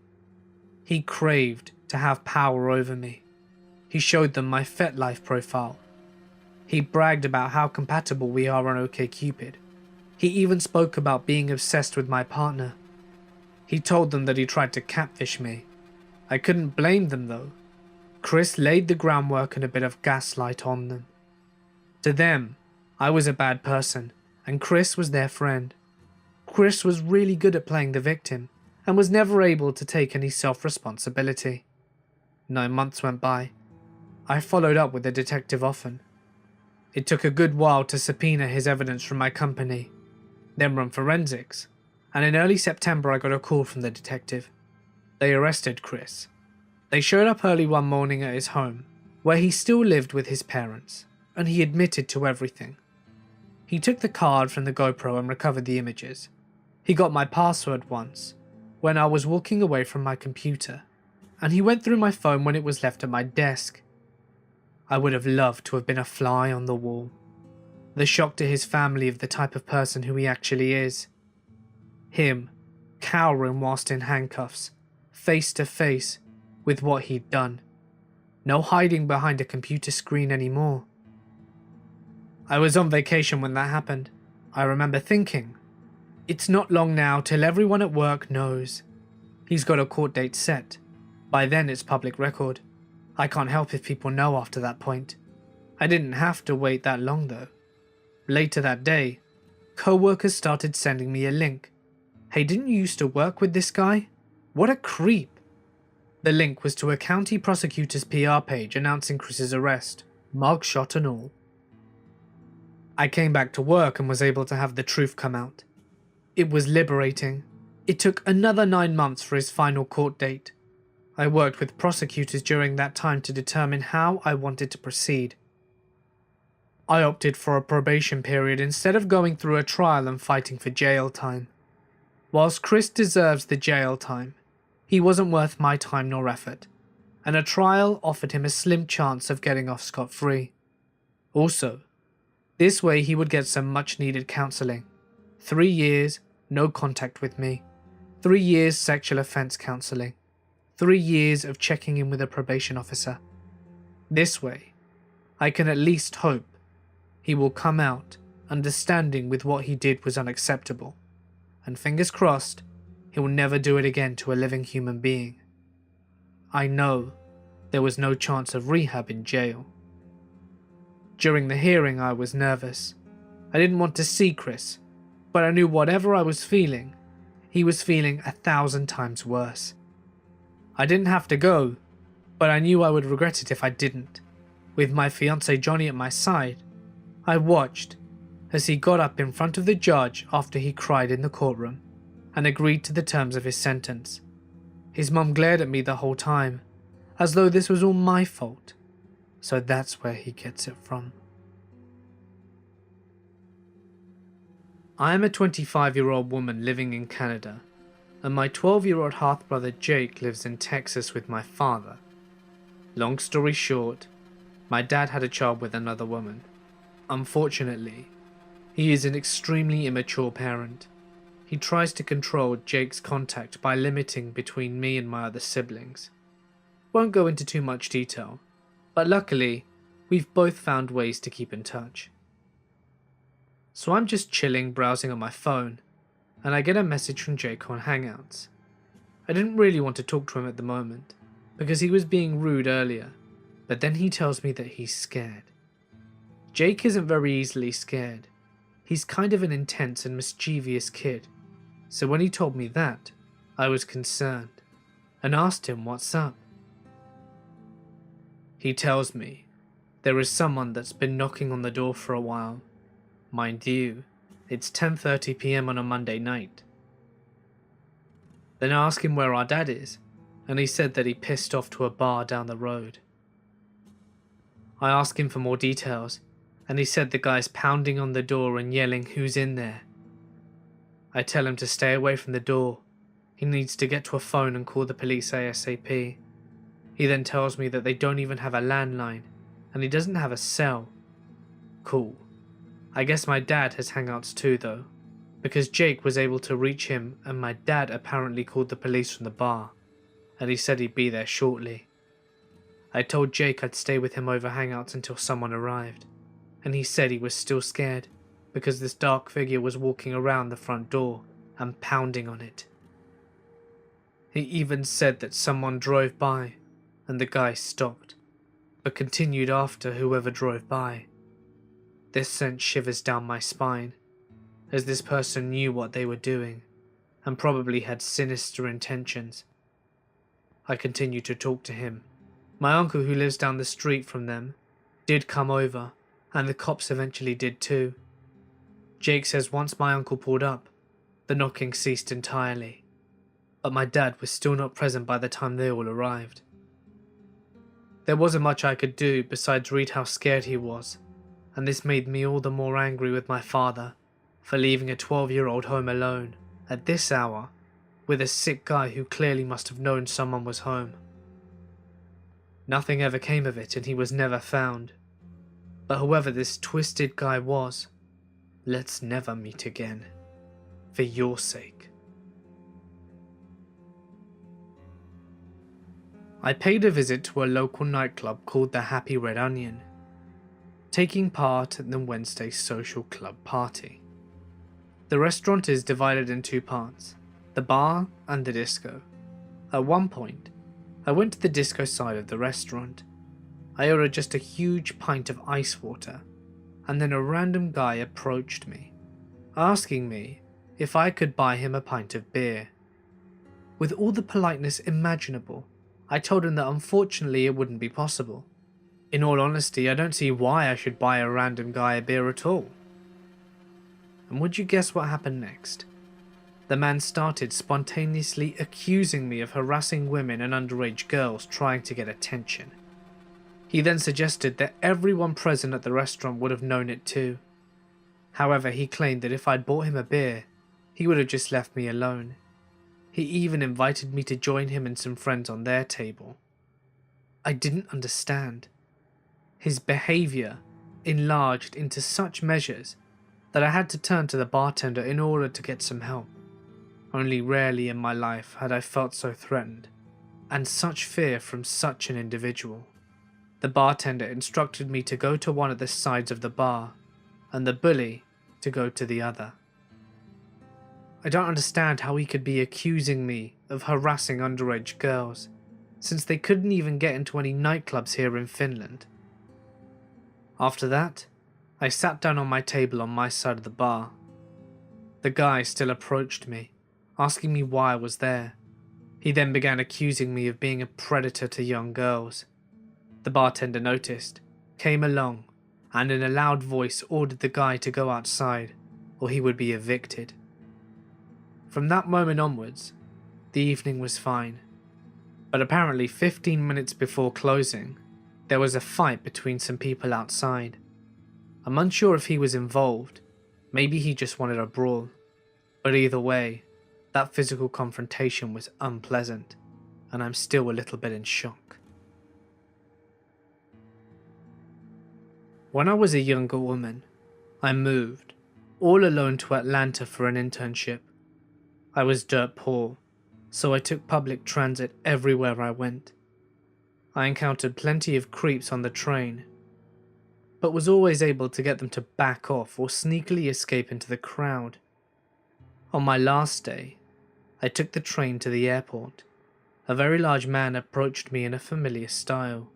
He craved to have power over me. He showed them my FetLife profile. He bragged about how compatible we are on OkCupid. He even spoke about being obsessed with my partner. He told them that he tried to catfish me. I couldn't blame them though. Chris laid the groundwork and a bit of gaslight on them. To them, I was a bad person, and Chris was their friend. Chris was really good at playing the victim, and was never able to take any self-responsibility. 9 months went by. I followed up with the detective often. It took a good while to subpoena his evidence from my company, then run forensics, and in early September I got a call from the detective. They arrested Chris. They showed up early one morning at his home, where he still lived with his parents, and he admitted to everything. He took the card from the GoPro and recovered the images. He got my password once, when I was walking away from my computer, and he went through my phone when it was left at my desk. I would have loved to have been a fly on the wall. The shock to his family of the type of person who he actually is. Him, cowering whilst in handcuffs, face to face with what he'd done. No hiding behind a computer screen anymore. I was on vacation when that happened. I remember thinking, it's not long now till everyone at work knows. He's got a court date set. By then it's public record. I can't help if people know after that point. I didn't have to wait that long though. Later that day, co-workers started sending me a link. Hey, didn't you used to work with this guy? What a creep. The link was to a county prosecutor's PR page announcing Chris's arrest, mugshot and all. I came back to work and was able to have the truth come out. It was liberating. It took another 9 months for his final court date. I worked with prosecutors during that time to determine how I wanted to proceed. I opted for a probation period instead of going through a trial and fighting for jail time. Whilst Chris deserves the jail time, he wasn't worth my time nor effort, and a trial offered him a slim chance of getting off scot-free. Also, this way he would get some much needed counselling. 3 years, no contact with me. 3 years sexual offence counselling. 3 years of checking in with a probation officer. This way, I can at least hope he will come out understanding with what he did was unacceptable, and fingers crossed, he will never do it again to a living human being. I know there was no chance of rehab in jail. During the hearing I was nervous. I didn't want to see Chris, but I knew whatever I was feeling, he was feeling 1,000 times worse. I didn't have to go, but I knew I would regret it if I didn't. With my fiancé Johnny at my side, I watched as he got up in front of the judge after he cried in the courtroom and agreed to the terms of his sentence. His mum glared at me the whole time, as though this was all my fault. so that's where he gets it from. I am a 25-year-old woman living in Canada, and my 12-year-old half-brother Jake lives in Texas with my father. Long story short, my dad had a child with another woman. Unfortunately, he is an extremely immature parent. He tries to control Jake's contact by limiting between me and my other siblings. Won't go into too much detail, but luckily, we've both found ways to keep in touch. So I'm just chilling, browsing on my phone, and I get a message from Jake on Hangouts. I didn't really want to talk to him at the moment, because he was being rude earlier, but then he tells me that he's scared. Jake isn't very easily scared. He's kind of an intense and mischievous kid, so when he told me that, I was concerned, and asked him what's up. He tells me there is someone that's been knocking on the door for a while. Mind you, it's 10:30 PM on a Monday night. Then I ask him where our dad is, and he said that he pissed off to a bar down the road. I ask him for more details, and he said the guy's pounding on the door and yelling who's in there. I tell him to stay away from the door. He needs to get to a phone and call the police ASAP. He then tells me that they don't even have a landline, and he doesn't have a cell. Cool. I guess my dad has Hangouts too though, because Jake was able to reach him and my dad apparently called the police from the bar, and he said he'd be there shortly. I told Jake I'd stay with him over Hangouts until someone arrived, and he said he was still scared because this dark figure was walking around the front door and pounding on it. He even said that someone drove by and the guy stopped, but continued after whoever drove by. This sent shivers down my spine, as this person knew what they were doing and probably had sinister intentions. I continued to talk to him. My uncle, who lives down the street from them, did come over, and the cops eventually did too. Jake says once my uncle pulled up, the knocking ceased entirely, but my dad was still not present by the time they all arrived. There wasn't much I could do besides read how scared he was, and this made me all the more angry with my father for leaving a 12-year-old home alone at this hour with a sick guy who clearly must have known someone was home. Nothing ever came of it and he was never found, but whoever this twisted guy was, let's never meet again, for your sake. I paid a visit to a local nightclub called the Happy Red Onion, taking part in the Wednesday social club party. The restaurant is divided in two parts, the bar and the disco. At one point, I went to the disco side of the restaurant. I ordered just a huge pint of ice water, and then a random guy approached me, asking me if I could buy him a pint of beer. With all the politeness imaginable, I told him that unfortunately it wouldn't be possible. In all honesty, I don't see why I should buy a random guy a beer at all. And would you guess what happened next? The man started spontaneously accusing me of harassing women and underage girls trying to get attention. He then suggested that everyone present at the restaurant would have known it too. However, he claimed that if I'd bought him a beer, he would have just left me alone. He even invited me to join him and some friends on their table. I didn't understand. His behaviour enlarged into such measures that I had to turn to the bartender in order to get some help. Only rarely in my life had I felt so threatened, and such fear from such an individual. The bartender instructed me to go to one of the sides of the bar, and the bully to go to the other. I don't understand how he could be accusing me of harassing underage girls, since they couldn't even get into any nightclubs here in Finland. After that, I sat down on my table on my side of the bar. The guy still approached me, asking me why I was there. He then began accusing me of being a predator to young girls. The bartender noticed, came along, and in a loud voice ordered the guy to go outside, or he would be evicted. From that moment onwards, the evening was fine, but apparently 15 minutes before closing, There was a fight between some people outside. I'm unsure if he was involved, maybe he just wanted a brawl. But either way, that physical confrontation was unpleasant, and I'm still a little bit in shock. When I was a younger woman, I moved, all alone, to Atlanta for an internship. I was dirt poor, so I took public transit everywhere I went. I encountered plenty of creeps on the train, but was always able to get them to back off or sneakily escape into the crowd. On my last day, I took the train to the airport. A very large man approached me in a familiar style.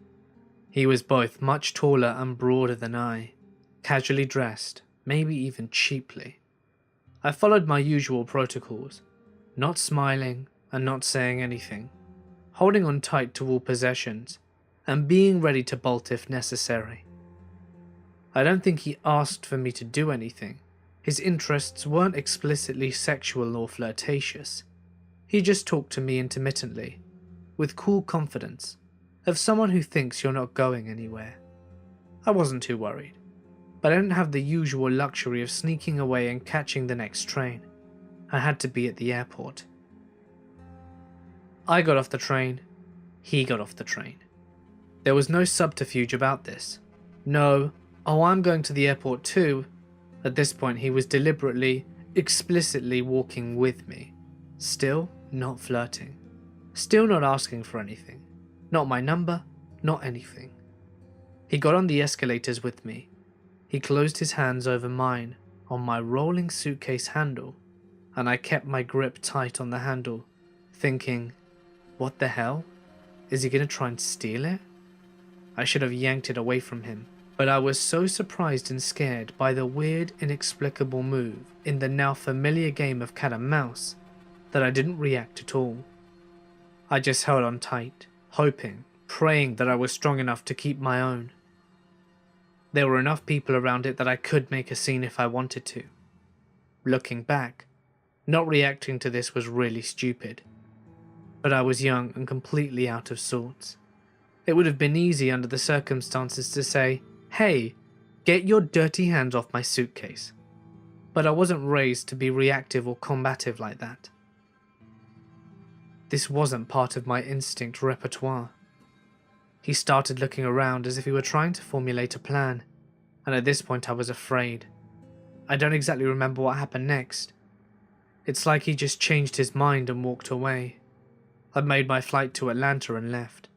He was both much taller and broader than I, casually dressed, maybe even cheaply. I followed my usual protocols, not smiling and not saying anything, holding on tight to all possessions, and being ready to bolt if necessary. I don't think he asked for me to do anything. His interests weren't explicitly sexual or flirtatious. He just talked to me intermittently, with cool confidence, of someone who thinks you're not going anywhere. I wasn't too worried, but I didn't have the usual luxury of sneaking away and catching the next train. I had to be at the airport. I got off the train. He got off the train. There was no subterfuge about this. No, "Oh, I'm going to the airport too." At this point, he was deliberately, explicitly walking with me. Still not flirting. Still not asking for anything. Not my number, not anything. He got on the escalators with me. He closed his hands over mine on my rolling suitcase handle, and I kept my grip tight on the handle, thinking, what the hell? Is he going to try and steal it? I should have yanked it away from him, but I was so surprised and scared by the weird, inexplicable move in the now familiar game of cat and mouse that I didn't react at all. I just held on tight, hoping, praying that I was strong enough to keep my own. There were enough people around it that I could make a scene if I wanted to. Looking back, not reacting to this was really stupid. But I was young and completely out of sorts. It would have been easy under the circumstances to say, "Hey, get your dirty hands off my suitcase." But I wasn't raised to be reactive or combative like that. This wasn't part of my instinct repertoire. He started looking around as if he were trying to formulate a plan, and at this point I was afraid. I don't exactly remember what happened next. It's like he just changed his mind and walked away. I made my flight to Atlanta and left.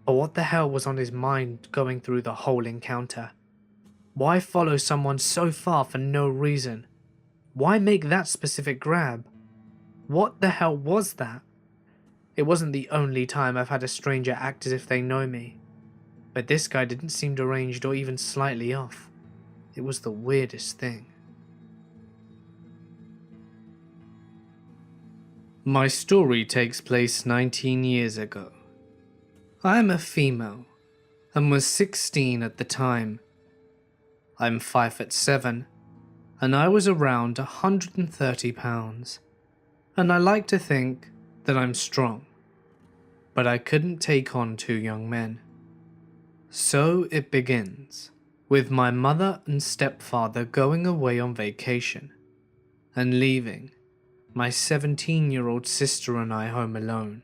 But what the hell was on his mind going through the whole encounter? Why follow someone so far for no reason? Why make that specific grab? What the hell was that? It wasn't the only time I've had a stranger act as if they know me, but this guy didn't seem deranged or even slightly off. It was the weirdest thing. My story takes place 19 years ago. I am a female and was 16 at the time. I'm 5'7", and I was around 130 pounds, and I like to think that I'm strong, but I couldn't take on two young men. So it begins, with my mother and stepfather going away on vacation, and leaving my 17-year-old sister and I home alone.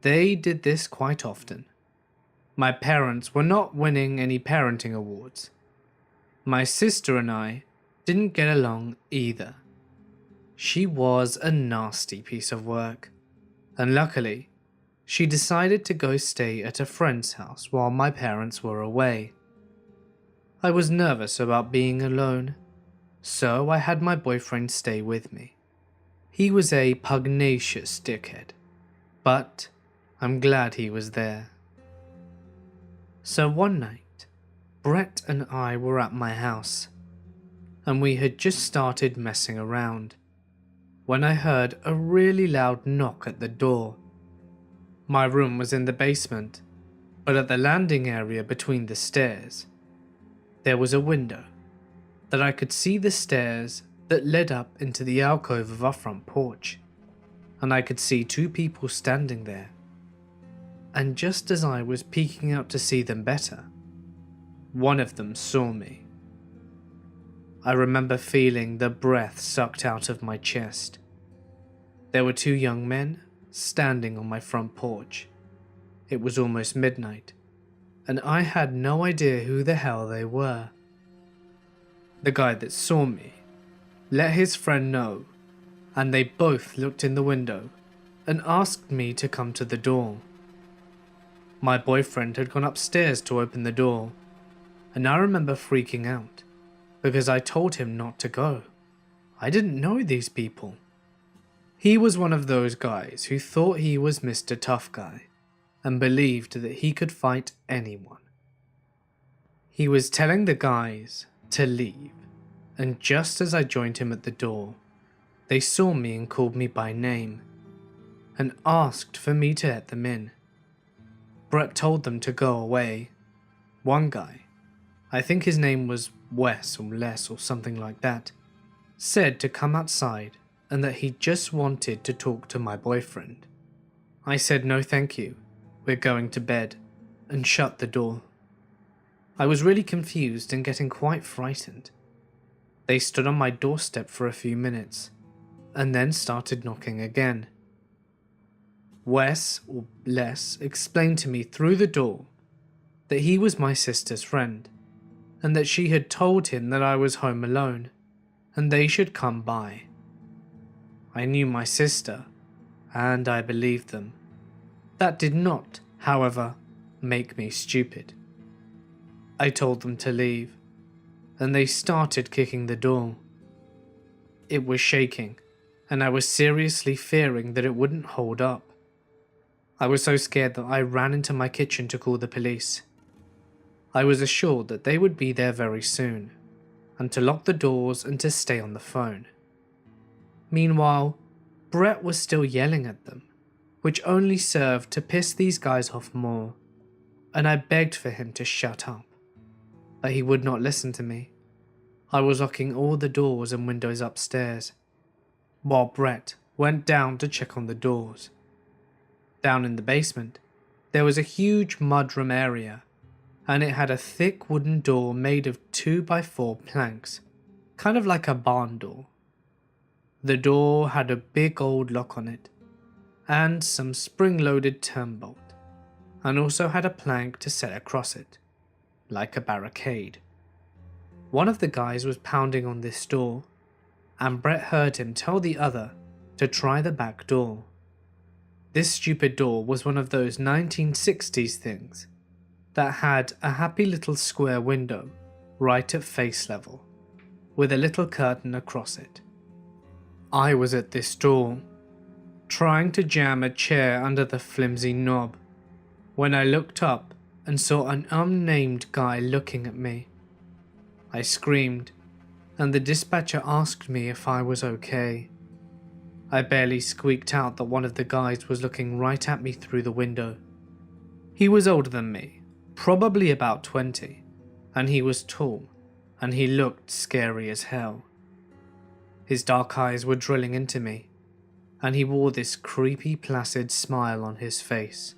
They did this quite often. My parents were not winning any parenting awards. My sister and I didn't get along either. She was a nasty piece of work, and luckily, she decided to go stay at a friend's house while my parents were away. I was nervous about being alone, so I had my boyfriend stay with me. He was a pugnacious dickhead, but I'm glad he was there. So one night, Brett and I were at my house, and we had just started messing around, when I heard a really loud knock at the door. My room was in the basement, but at the landing area between the stairs, there was a window that I could see the stairs that led up into the alcove of our front porch, and I could see two people standing there. and just as I was peeking out to see them better, one of them saw me. I remember feeling the breath sucked out of my chest. There were two young men standing on my front porch. It was almost midnight, and I had no idea who the hell they were. The guy that saw me let his friend know, and they both looked in the window and asked me to come to the door. My boyfriend had gone upstairs to open the door, and I remember freaking out because I told him not to go. I didn't know these people. He was one of those guys who thought he was Mr. Tough Guy and believed that he could fight anyone. He was telling the guys to leave, and just as I joined him at the door, they saw me and called me by name and asked for me to let them in. Brett told them to go away. One guy, I think his name was Wes or Les or something like that, said to come outside and that he just wanted to talk to my boyfriend. I said no thank you, we're going to bed, and shut the door. I was really confused and getting quite frightened. They stood on my doorstep for a few minutes and then started knocking again. Wes, or Les, explained to me through the door that he was my sister's friend and that she had told him that I was home alone and they should come by. I knew my sister, and I believed them. That did not, however, make me stupid. I told them to leave, and they started kicking the door. It was shaking, and I was seriously fearing that it wouldn't hold up. I was so scared that I ran into my kitchen to call the police. I was assured that they would be there very soon, and to lock the doors and to stay on the phone. Meanwhile, Brett was still yelling at them, which only served to piss these guys off more, and I begged for him to shut up, but he would not listen to me. I was locking all the doors and windows upstairs, while Brett went down to check on the doors. Down in the basement, there was a huge mudroom area, and it had a thick wooden door made of 2x4 planks, kind of like a barn door. The door had a big old lock on it, and some spring-loaded turnbolt, and also had a plank to set across it, like a barricade. One of the guys was pounding on this door, and Brett heard him tell the other to try the back door. This stupid door was one of those 1960s things that had a happy little square window right at face level, with a little curtain across it. I was at this door, trying to jam a chair under the flimsy knob, when I looked up and saw an unnamed guy looking at me. I screamed, and the dispatcher asked me if I was okay. I barely squeaked out that one of the guys was looking right at me through the window. He was older than me, probably about 20, and he was tall, and he looked scary as hell. His dark eyes were drilling into me, and he wore this creepy, placid smile on his face.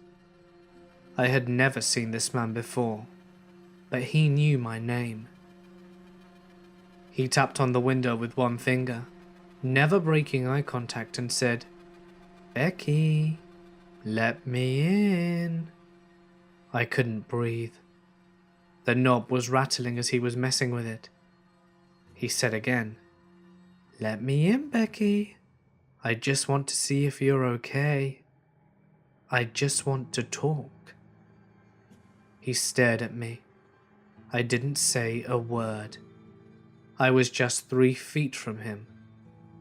I had never seen this man before, but he knew my name. He tapped on the window with one finger, never breaking eye contact, and said, "Becky, let me in." I couldn't breathe. The knob was rattling as he was messing with it. He said again, "Let me in, Becky. I just want to see if you're okay. I just want to talk." He stared at me. I didn't say a word. I was just 3 feet from him,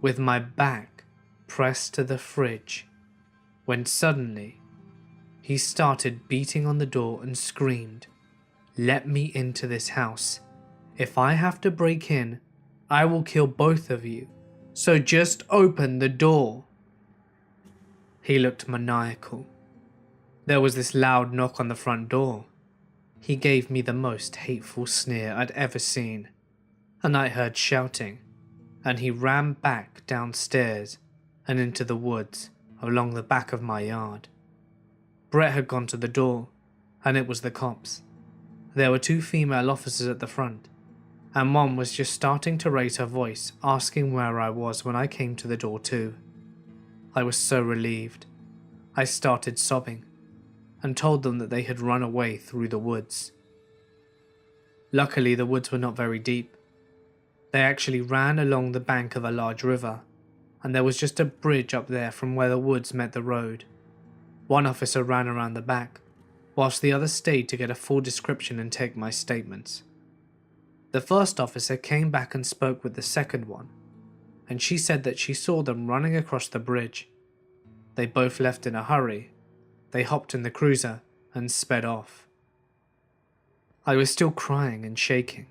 with my back pressed to the fridge, when suddenly he started beating on the door and screamed, "Let me into this house. If I have to break in, I will kill both of you, so just open the door." He looked maniacal. There was this loud knock on the front door. He gave me the most hateful sneer I'd ever seen, and I heard shouting, and he ran back downstairs and into the woods along the back of my yard. Brett had gone to the door, and it was the cops. There were 2 female officers at the front, and one was just starting to raise her voice, asking where I was when I came to the door too. I was so relieved. I started sobbing, and told them that they had run away through the woods. Luckily, the woods were not very deep. They actually ran along the bank of a large river, and there was just a bridge up there from where the woods met the road. One officer ran around the back, whilst the other stayed to get a full description and take my statements. The first officer came back and spoke with the second one, and she said that she saw them running across the bridge. They both left in a hurry. They hopped in the cruiser and sped off. I was still crying and shaking,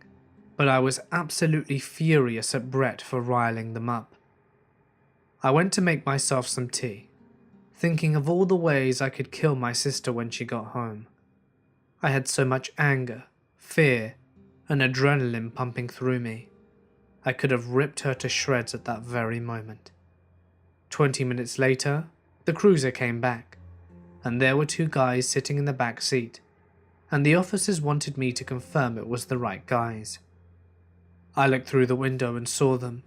but I was absolutely furious at Brett for riling them up. I went to make myself some tea, thinking of all the ways I could kill my sister when she got home. I had so much anger, fear, and adrenaline pumping through me. I could have ripped her to shreds at that very moment. 20 minutes later, the cruiser came back, and there were 2 guys sitting in the back seat, and the officers wanted me to confirm it was the right guys. I looked through the window and saw them.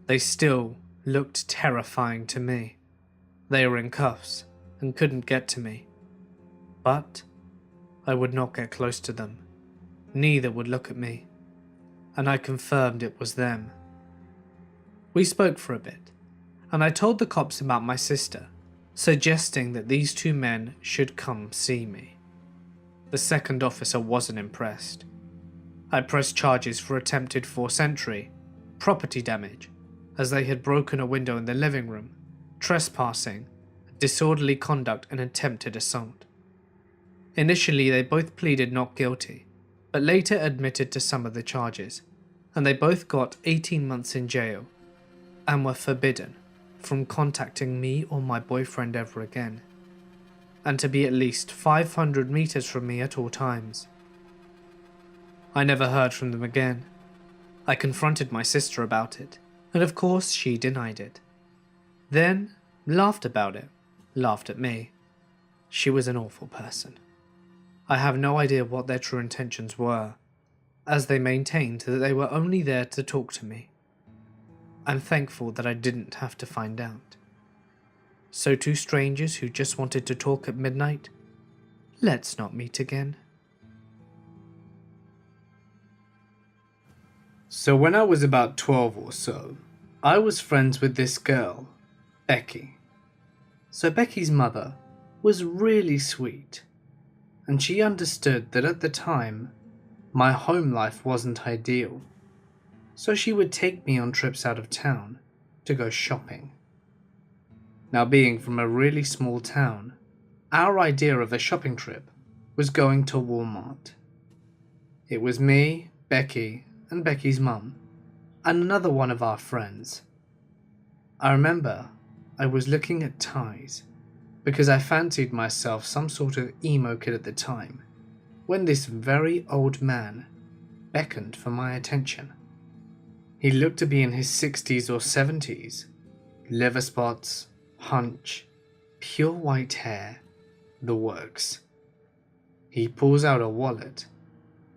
They still looked terrifying to me. They were in cuffs and couldn't get to me. But I would not get close to them. Neither would look at me, and I confirmed it was them. We spoke for a bit, and I told the cops about my sister, suggesting that these 2 men should come see me. The second officer wasn't impressed. I pressed charges for attempted forced entry, property damage, as they had broken a window in the living room, trespassing, disorderly conduct, and attempted assault. Initially, they both pleaded not guilty, but later admitted to some of the charges, and they both got 18 months in jail and were forbidden from contacting me or my boyfriend ever again, and to be at least 500 meters from me at all times. I never heard from them again. I confronted my sister about it, and of course she denied it. Then laughed about it, laughed at me. She was an awful person. I have no idea what their true intentions were, as they maintained that they were only there to talk to me. I'm thankful that I didn't have to find out. So 2 strangers who just wanted to talk at midnight, let's not meet again. So when I was about 12 or so, I was friends with this girl, Becky. So Becky's mother was really sweet, and she understood that at the time, my home life wasn't ideal, so she would take me on trips out of town to go shopping. Now, being from a really small town, our idea of a shopping trip was going to Walmart. It was me, Becky, and Becky's mum, and another one of our friends. I remember I was looking at ties, because I fancied myself some sort of emo kid at the time, when this very old man beckoned for my attention. He looked to be in his 60s or 70s, liver spots, hunch, pure white hair, the works. He pulls out a wallet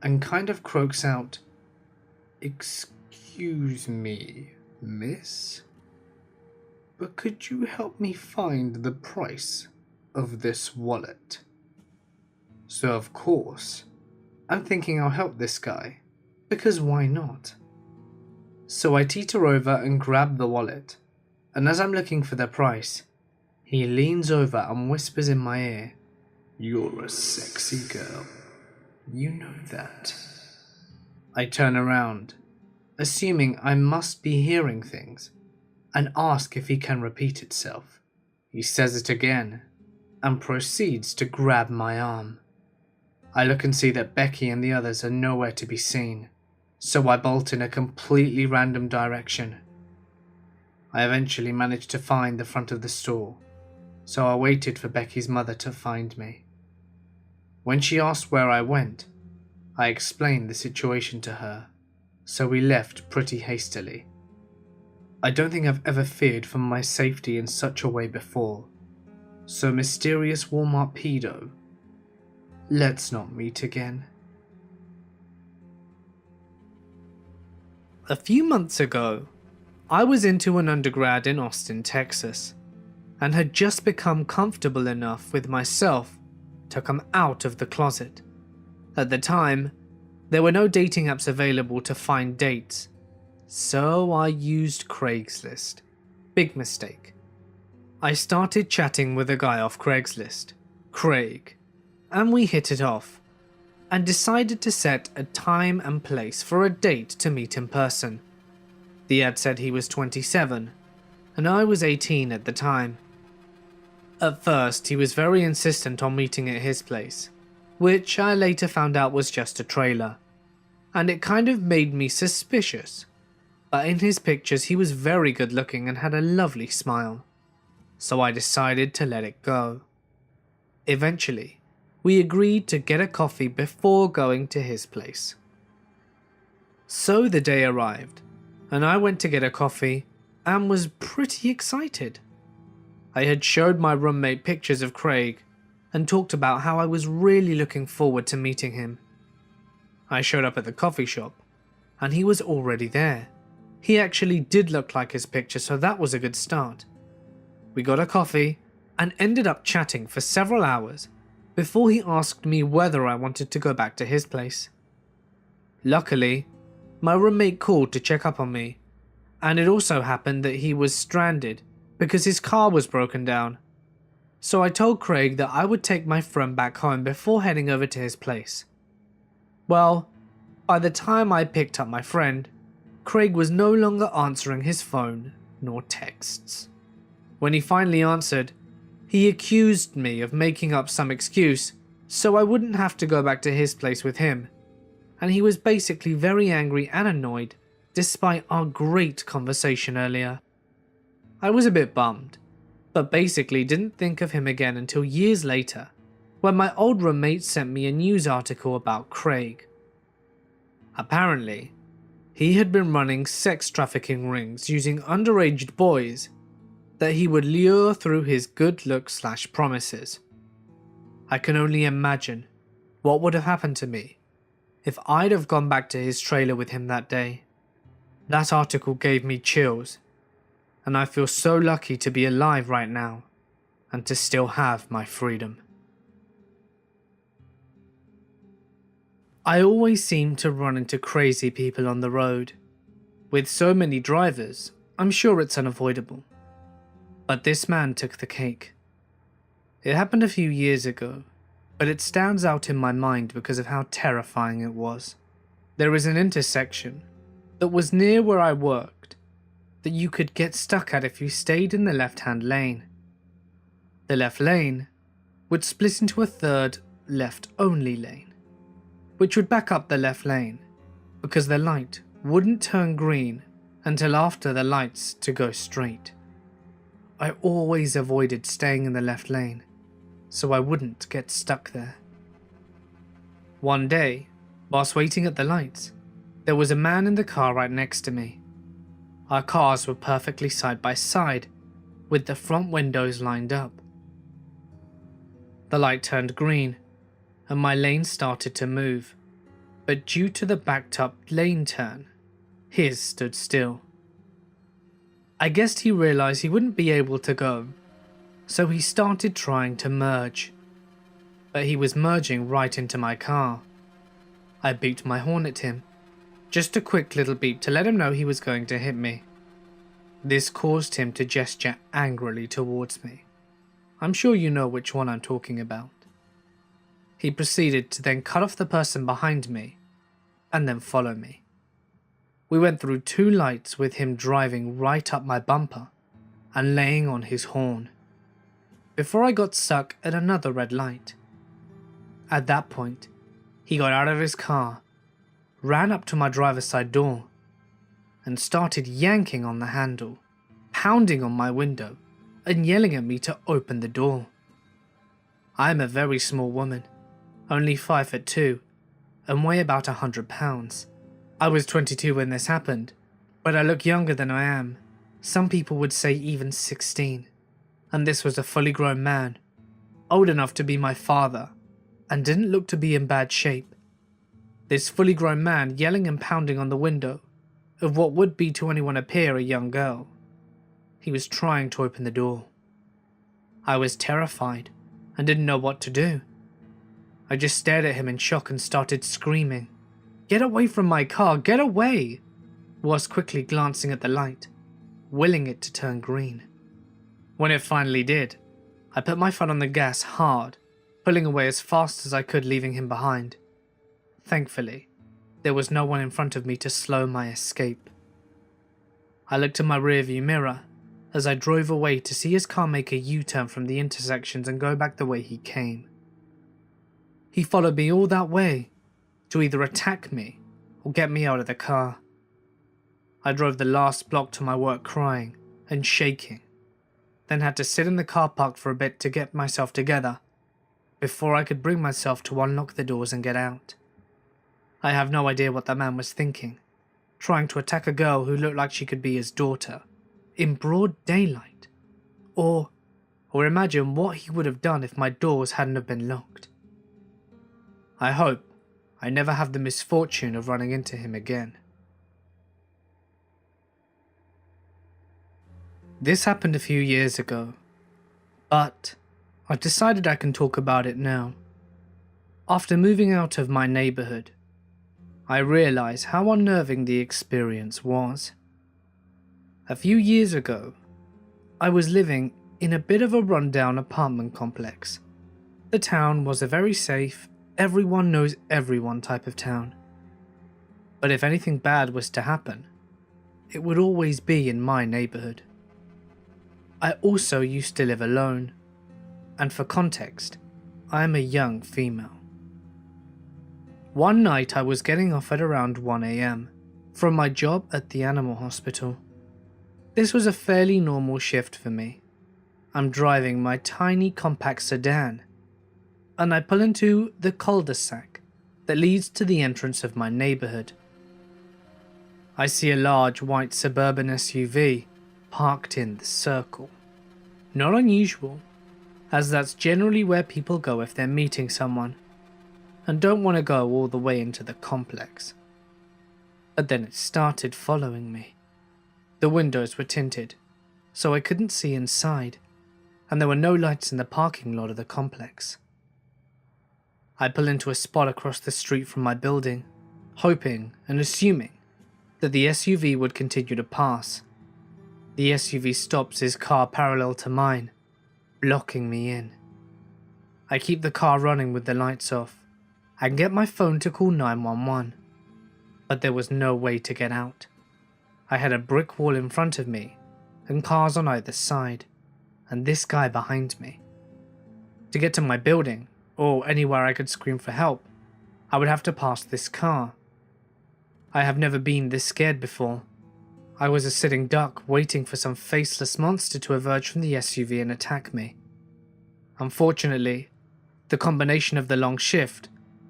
and kind of croaks out, "Excuse me, miss? But could you help me find the price of this wallet?" So of course, I'm thinking I'll help this guy, because why not? So I teeter over and grab the wallet, and as I'm looking for the price, he leans over and whispers in my ear, "You're a sexy girl. You know that." I turn around, assuming I must be hearing things, and ask if he can repeat itself. He says it again, and proceeds to grab my arm. I look and see that Becky and the others are nowhere to be seen, so I bolt in a completely random direction. I eventually managed to find the front of the store, so I waited for Becky's mother to find me. When she asked where I went, I explained the situation to her, so we left pretty hastily. I don't think I've ever feared for my safety in such a way before, So mysterious Walmart pedo, let's not meet again. A few months ago, I was into an undergrad in Austin, Texas, and had just become comfortable enough with myself to come out of the closet. At the time, there were no dating apps available to find dates, so I used Craigslist. Big mistake. I started chatting with a guy off Craigslist, Craig, and we hit it off, and decided to set a time and place for a date to meet in person. The ad said he was 27, and I was 18 at the time. At first, he was very insistent on meeting at his place, which I later found out was just a trailer, and it kind of made me suspicious. But in his pictures he was very good looking and had a lovely smile, so I decided to let it go. Eventually, we agreed to get a coffee before going to his place. So the day arrived, and I went to get a coffee and was pretty excited. I had showed my roommate pictures of Craig and talked about how I was really looking forward to meeting him. I showed up at the coffee shop, and he was already there. He actually did look like his picture, so that was a good start. We got a coffee and ended up chatting for several hours before he asked me whether I wanted to go back to his place. Luckily, my roommate called to check up on me, and it also happened that he was stranded because his car was broken down. So I told Craig that I would take my friend back home before heading over to his place. Well, by the time I picked up my friend, Craig was no longer answering his phone nor texts. When he finally answered, he accused me of making up some excuse so I wouldn't have to go back to his place with him, and he was basically very angry and annoyed despite our great conversation earlier. I was a bit bummed, but basically didn't think of him again until years later, when my old roommate sent me a news article about Craig. Apparently, he had been running sex trafficking rings using underage boys that he would lure through his good looks/promises. I can only imagine what would have happened to me if I'd have gone back to his trailer with him that day. That article gave me chills, and I feel so lucky to be alive right now and to still have my freedom. I always seem to run into crazy people on the road. With so many drivers, I'm sure it's unavoidable. But this man took the cake. It happened a few years ago, but it stands out in my mind because of how terrifying it was. There is an intersection that was near where I worked that you could get stuck at if you stayed in the left-hand lane. The left lane would split into a third left-only lane, which would back up the left lane because the light wouldn't turn green until after the lights to go straight. I always avoided staying in the left lane so I wouldn't get stuck there. One day, whilst waiting at the lights, there was a man in the car right next to me. Our cars were perfectly side by side, with the front windows lined up. The light turned green, and my lane started to move, but due to the backed up lane turn, his stood still. I guessed he realized he wouldn't be able to go, so he started trying to merge, but he was merging right into my car. I beeped my horn at him, just a quick little beep to let him know he was going to hit me. This caused him to gesture angrily towards me. I'm sure you know which one I'm talking about. He proceeded to then cut off the person behind me and then follow me. We went through 2 lights with him driving right up my bumper and laying on his horn, before I got stuck at another red light. At that point, he got out of his car, ran up to my driver's side door, and started yanking on the handle, pounding on my window, and yelling at me to open the door. I am a very small woman, only 5'2", and weigh about 100 pounds. I was 22 when this happened, but I look younger than I am. Some people would say even 16. and this was a fully grown man, old enough to be my father, and didn't look to be in bad shape. This fully grown man yelling and pounding on the window of what would be to anyone appear a young girl. He was trying to open the door. I was terrified and didn't know what to do. I just stared at him in shock and started screaming, "Get away from my car, get away!" whilst quickly glancing at the light, willing it to turn green. When it finally did, I put my foot on the gas hard, pulling away as fast as I could, leaving him behind. Thankfully, there was no one in front of me to slow my escape. I looked in my rearview mirror as I drove away to see his car make a U-turn from the intersections and go back the way he came. He followed me all that way to either attack me or get me out of the car. I drove the last block to my work crying and shaking, then had to sit in the car park for a bit to get myself together before I could bring myself to unlock the doors and get out. I have no idea what that man was thinking, trying to attack a girl who looked like she could be his daughter in broad daylight, or imagine what he would have done if my doors hadn't have been locked. I hope I never have the misfortune of running into him again. This happened a few years ago, but I've decided I can talk about it now. After moving out of my neighborhood, I realized how unnerving the experience was. A few years ago, I was living in a bit of a rundown apartment complex. The town was a very safe, everyone knows everyone type of town. But if anything bad was to happen, it would always be in my neighborhood. I also used to live alone, and for context, I am a young female. One night I was getting off at around 1 AM from my job at the animal hospital. This was a fairly normal shift for me. I'm driving my tiny compact sedan, and I pull into the cul-de-sac that leads to the entrance of my neighborhood. I see a large white suburban SUV parked in the circle. Not unusual, as that's generally where people go if they're meeting someone and don't want to go all the way into the complex. But then it started following me. The windows were tinted, so I couldn't see inside, and there were no lights in the parking lot of the complex. I pull into a spot across the street from my building, hoping and assuming that the SUV would continue to pass. The SUV stops his car parallel to mine, blocking me in. I keep the car running with the lights off and get my phone to call 911, but there was no way to get out. I had a brick wall in front of me and cars on either side, and this guy behind me. To get to my building, or anywhere I could scream for help, I would have to pass this car. I have never been this scared before. I was a sitting duck waiting for some faceless monster to emerge from the SUV and attack me. Unfortunately, the combination of the long shift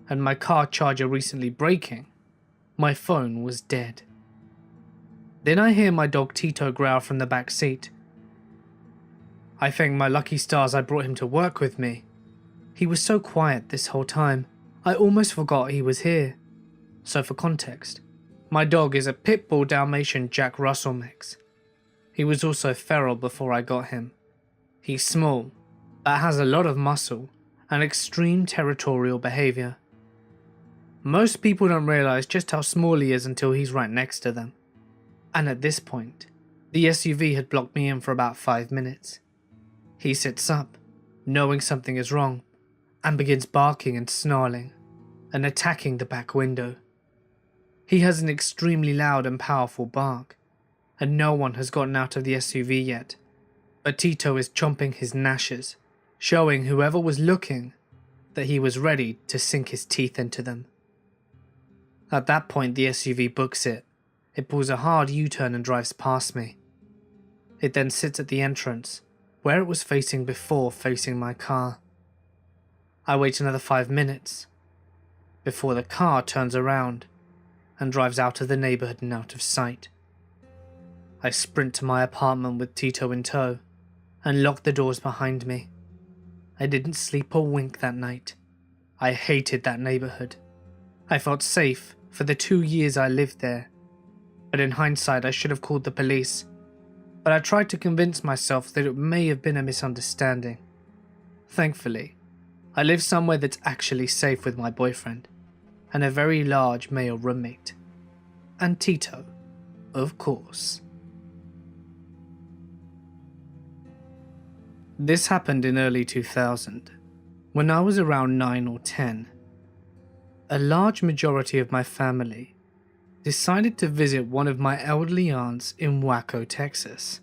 and my car charger recently breaking, my phone was dead. Then I hear my dog Tito growl from the back seat. I thank my lucky stars I brought him to work with me. He was so quiet this whole time, I almost forgot he was here. So for context, my dog is a pit bull Dalmatian Jack Russell mix. He was also feral before I got him. He's small, but has a lot of muscle and extreme territorial behaviour. Most people don't realise just how small he is until he's right next to them. And at this point, the SUV had blocked me in for about 5 minutes. He sits up, knowing something is wrong, and begins barking and snarling, and attacking the back window. He has an extremely loud and powerful bark, and no one has gotten out of the SUV yet, but Tito is chomping his gnashes, showing whoever was looking that he was ready to sink his teeth into them. At that point the SUV books it. It pulls a hard U-turn and drives past me. It then sits at the entrance, where it was facing before facing my car. I wait another 5 minutes, before the car turns around and drives out of the neighbourhood and out of sight. I sprint to my apartment with Tito in tow, and locked the doors behind me. I didn't sleep or wink that night. I hated that neighborhood. I felt safe for the 2 years I lived there. But in hindsight, I should have called the police. But I tried to convince myself that it may have been a misunderstanding. Thankfully, I live somewhere that's actually safe with my boyfriend and a very large male roommate. And Tito, of course. This happened in early 2000, when I was around 9 or 10. A large majority of my family decided to visit one of my elderly aunts in Waco, Texas.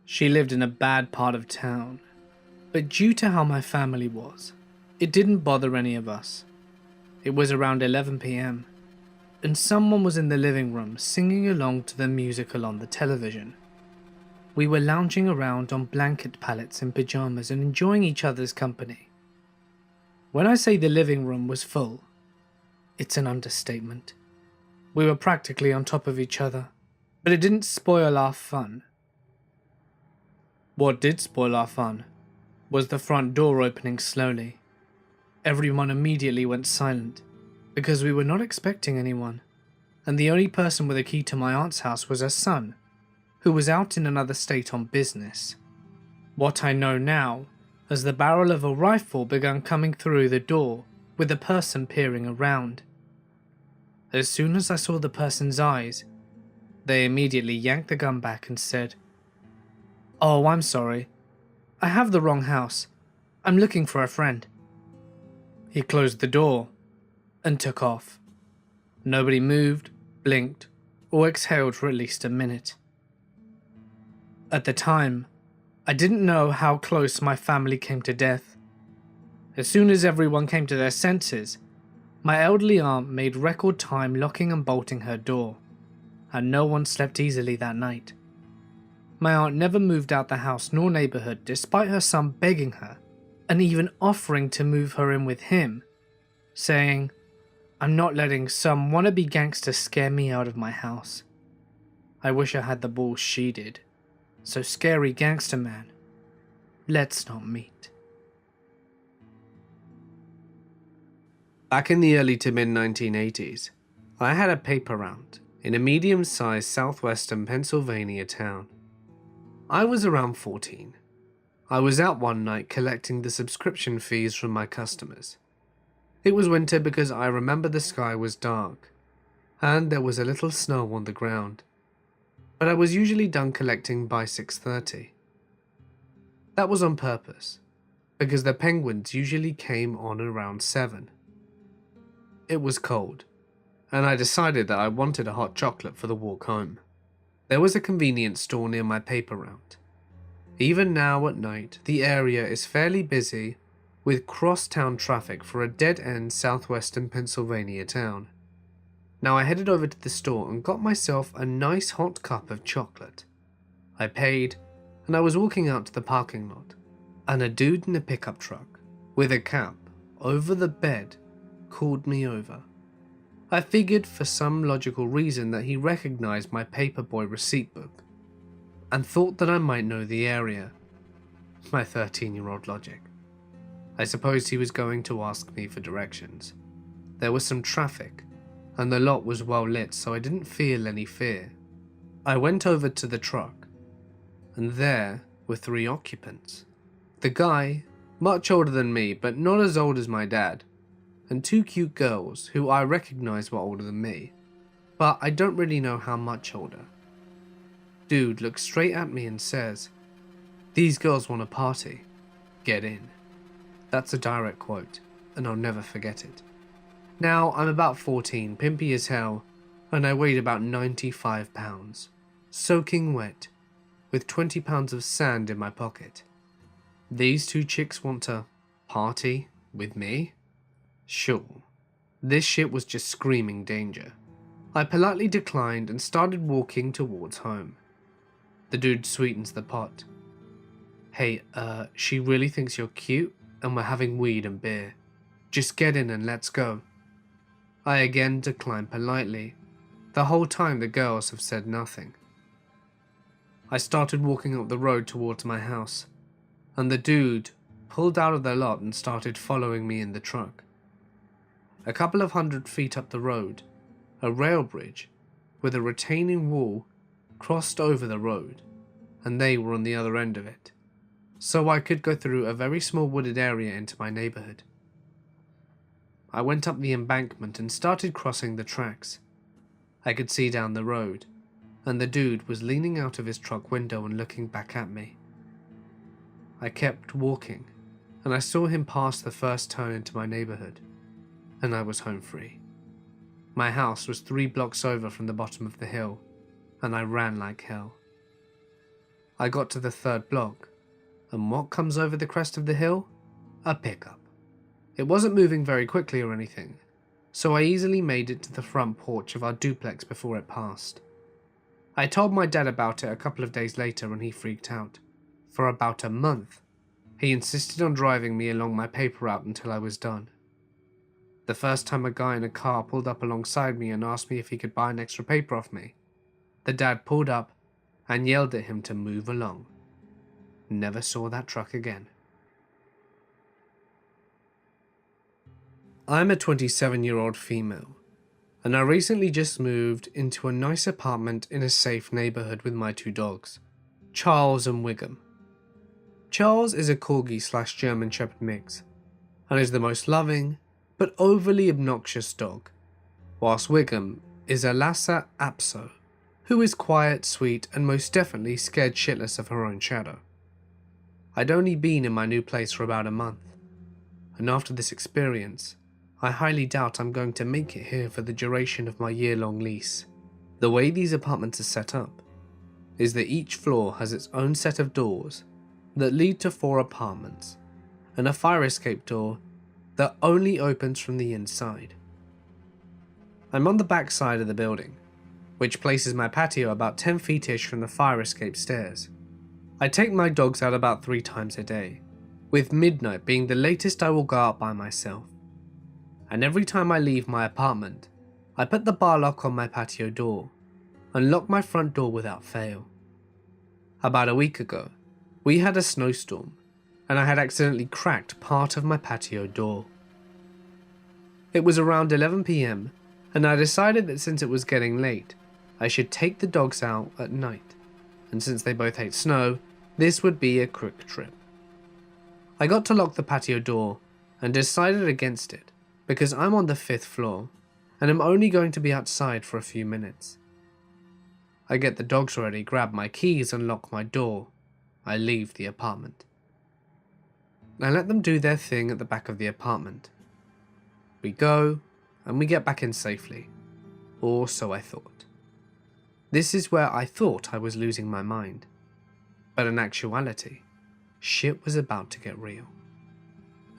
She lived in a bad part of town, but due to how my family was, it didn't bother any of us. It was around 11 p.m, and someone was in the living room singing along to the musical on the television. We were lounging around on blanket pallets in pajamas and enjoying each other's company. When I say the living room was full, it's an understatement. We were practically on top of each other, but it didn't spoil our fun. What did spoil our fun was the front door opening slowly. Everyone immediately went silent because we were not expecting anyone, and the only person with a key to my aunt's house was her son, who was out in another state on business. What I know now, as the barrel of a rifle began coming through the door with the person peering around. As soon as I saw the person's eyes, they immediately yanked the gun back and said, "Oh, I'm sorry. I have the wrong house. I'm looking for a friend." He closed the door and took off. Nobody moved, blinked, or exhaled for at least a minute. At the time, I didn't know how close my family came to death. As soon as everyone came to their senses, my elderly aunt made record time locking and bolting her door, and no one slept easily that night. My aunt never moved out the house nor neighborhood despite her son begging her and even offering to move her in with him, saying, "I'm not letting some wannabe gangster scare me out of my house." I wish I had the balls she did. So scary gangster man, let's not meet. Back in the early to mid 1980s, I had a paper route in a medium-sized southwestern Pennsylvania town. I was around 14. I was out one night collecting the subscription fees from my customers. It was winter because I remember the sky was dark, and there was a little snow on the ground. But I was usually done collecting by 6:30. That was on purpose, because the penguins usually came on around 7. It was cold, and I decided that I wanted a hot chocolate for the walk home. There was a convenience store near my paper route. Even now at night, the area is fairly busy with cross-town traffic for a dead-end southwestern Pennsylvania town. Now I headed over to the store and got myself a nice hot cup of chocolate. I paid, and I was walking out to the parking lot, and a dude in a pickup truck, with a cap over the bed, called me over. I figured for some logical reason that he recognized my paperboy receipt book, and thought that I might know the area. My 13-year-old logic. I supposed he was going to ask me for directions. There was some traffic, and the lot was well lit, so I didn't feel any fear. I went over to the truck, and there were 3 occupants. The guy, much older than me, but not as old as my dad, and 2 cute girls who I recognized were older than me, but I don't really know how much older. Dude looks straight at me and says, "These girls want a party. Get in." That's a direct quote, and I'll never forget it. Now, I'm about 14, pimpy as hell, and I weighed about 95 pounds, soaking wet, with 20 pounds of sand in my pocket. These 2 chicks want to party with me? Sure. This shit was just screaming danger. I politely declined and started walking towards home. The dude sweetens the pot. "Hey, she really thinks you're cute, and we're having weed and beer. Just get in and let's go." I again declined politely. The whole time the girls have said nothing. I started walking up the road towards my house, and the dude pulled out of the lot and started following me in the truck. A couple of 100 feet up the road, a rail bridge with a retaining wall crossed over the road, and they were on the other end of it, so I could go through a very small wooded area into my neighborhood. I went up the embankment and started crossing the tracks. I could see down the road, and the dude was leaning out of his truck window and looking back at me. I kept walking, and I saw him pass the first turn into my neighborhood, and I was home free. My house was 3 blocks over from the bottom of the hill, and I ran like hell. I got to the 3rd block, and what comes over the crest of the hill? A pickup. It wasn't moving very quickly or anything, so I easily made it to the front porch of our duplex before it passed. I told my dad about it a couple of days later and he freaked out. For about a month, he insisted on driving me along my paper route until I was done. The first time a guy in a car pulled up alongside me and asked me if he could buy an extra paper off me, the dad pulled up and yelled at him to move along. Never saw that truck again. I'm a 27-year-old female, and I recently just moved into a nice apartment in a safe neighborhood with my 2 dogs, Charles and Wiggum. Charles is a Corgi/German Shepherd mix, and is the most loving but overly obnoxious dog, whilst Wiggum is a Lhasa Apso, who is quiet, sweet, and most definitely scared shitless of her own shadow. I'd only been in my new place for about a month, and after this experience, I highly doubt I'm going to make it here for the duration of my year-long lease. The way these apartments are set up is that each floor has its own set of doors that lead to 4 apartments, and a fire escape door that only opens from the inside. I'm on the back side of the building, which places my patio about 10 feet-ish from the fire escape stairs. I take my dogs out about 3 times a day, with midnight being the latest I will go out by myself. And every time I leave my apartment, I put the bar lock on my patio door and lock my front door without fail. About a week ago, we had a snowstorm and I had accidentally cracked part of my patio door. It was around 11 PM and I decided that since it was getting late, I should take the dogs out at night, and since they both hate snow, this would be a quick trip. I got to lock the patio door and decided against it because I'm on the 5th floor and I'm only going to be outside for a few minutes. I get the dogs ready, grab my keys and lock my door. I leave the apartment. I let them do their thing at the back of the apartment. We go and we get back in safely, or so I thought. This is where I thought I was losing my mind, but in actuality, shit was about to get real.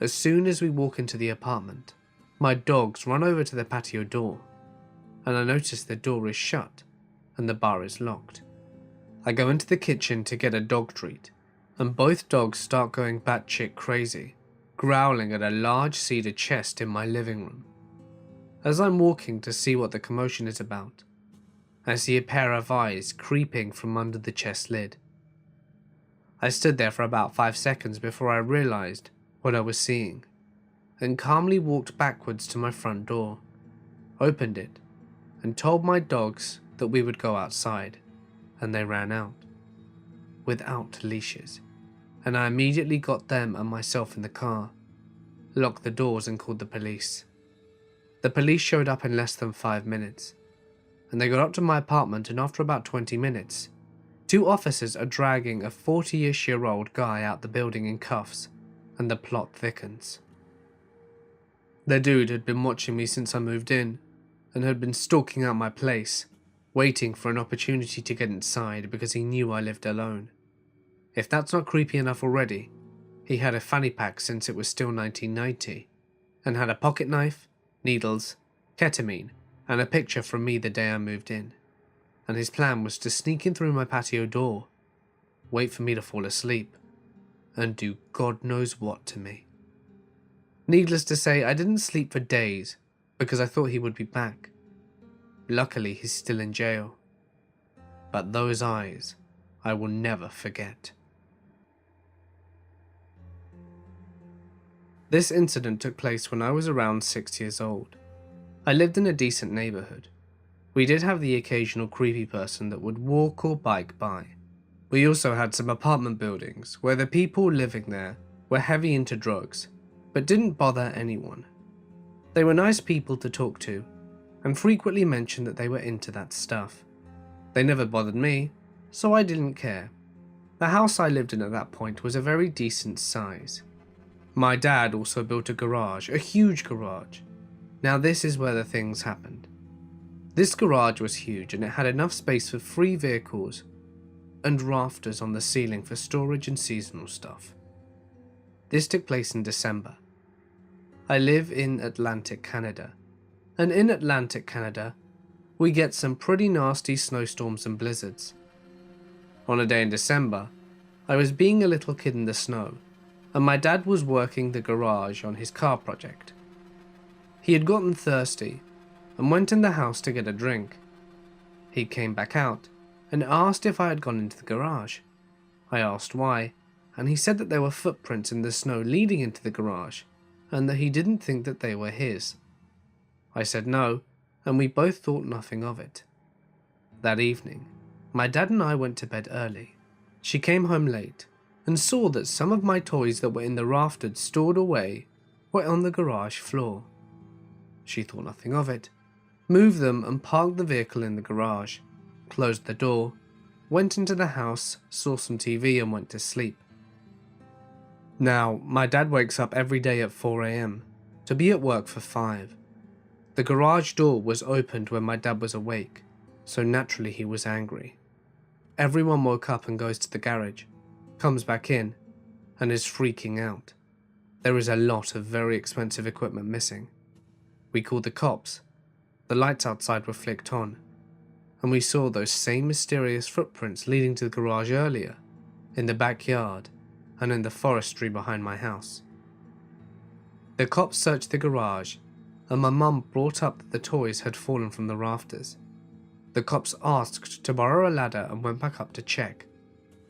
As soon as we walk into the apartment, my dogs run over to the patio door, and I notice the door is shut and the bar is locked. I go into the kitchen to get a dog treat, and both dogs start going batshit crazy, growling at a large cedar chest in my living room. As I'm walking to see what the commotion is about, I see a pair of eyes creeping from under the chest lid. I stood there for about 5 seconds before I realized what I was seeing, and calmly walked backwards to my front door, opened it, and told my dogs that we would go outside, and they ran out, without leashes, and I immediately got them and myself in the car, locked the doors and called the police. The police showed up in less than 5 minutes, and they got up to my apartment, and after about 20 minutes, 2 officers are dragging a 40-ish-year-old guy out the building in cuffs, and the plot thickens. The dude had been watching me since I moved in, and had been stalking out my place, waiting for an opportunity to get inside because he knew I lived alone. If that's not creepy enough already, he had a fanny pack since it was still 1990, and had a pocket knife, needles, ketamine, and a picture from me the day I moved in. And his plan was to sneak in through my patio door, wait for me to fall asleep, and do God knows what to me. Needless to say, I didn't sleep for days because I thought he would be back. Luckily, he's still in jail. But those eyes I will never forget. This incident took place when I was around 6 years old. I lived in a decent neighbourhood. We did have the occasional creepy person that would walk or bike by. We also had some apartment buildings where the people living there were heavy into drugs, but didn't bother anyone. They were nice people to talk to, and frequently mentioned that they were into that stuff. They never bothered me, so I didn't care. The house I lived in at that point was a very decent size. My dad also built a garage, a huge garage. Now this is where the things happened. This garage was huge and it had enough space for 3 vehicles and rafters on the ceiling for storage and seasonal stuff. This took place in December. I live in Atlantic Canada, and in Atlantic Canada, we get some pretty nasty snowstorms and blizzards. On a day in December, I was being a little kid in the snow, and my dad was working the garage on his car project. He had gotten thirsty and went in the house to get a drink. He came back out and asked if I had gone into the garage. I asked why, and he said that there were footprints in the snow leading into the garage, and that he didn't think that they were his. I said no, and we both thought nothing of it. That evening, my dad and I went to bed early. She came home late and saw that some of my toys that were in the rafters stored away were on the garage floor. She thought nothing of it, moved them and parked the vehicle in the garage, closed the door, went into the house, saw some TV and went to sleep. Now, my dad wakes up every day at 4 AM to be at work for 5. The garage door was opened when my dad was awake, so naturally he was angry. Everyone woke up and goes to the garage, comes back in, and is freaking out. There is a lot of very expensive equipment missing. We called the cops. The lights outside were flicked on, and we saw those same mysterious footprints leading to the garage earlier, in the backyard, and in the forestry behind my house. The cops searched the garage, and my mum brought up that the toys had fallen from the rafters. The cops asked to borrow a ladder and went back up to check.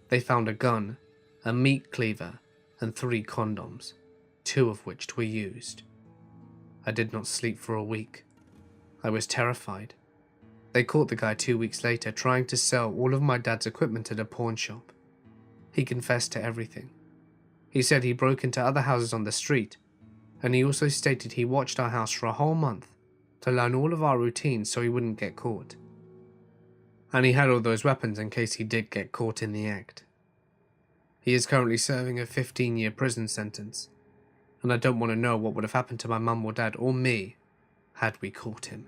They found a gun, a meat cleaver, and 3 condoms, 2 of which were used. I did not sleep for a week. I was terrified. They caught the guy 2 weeks later trying to sell all of my dad's equipment at a pawn shop. He confessed to everything. He said he broke into other houses on the street, and he also stated he watched our house for a whole month to learn all of our routines so he wouldn't get caught. And he had all those weapons in case he did get caught in the act. He is currently serving a 15-year prison sentence, and I don't want to know what would have happened to my mum or dad or me had we caught him.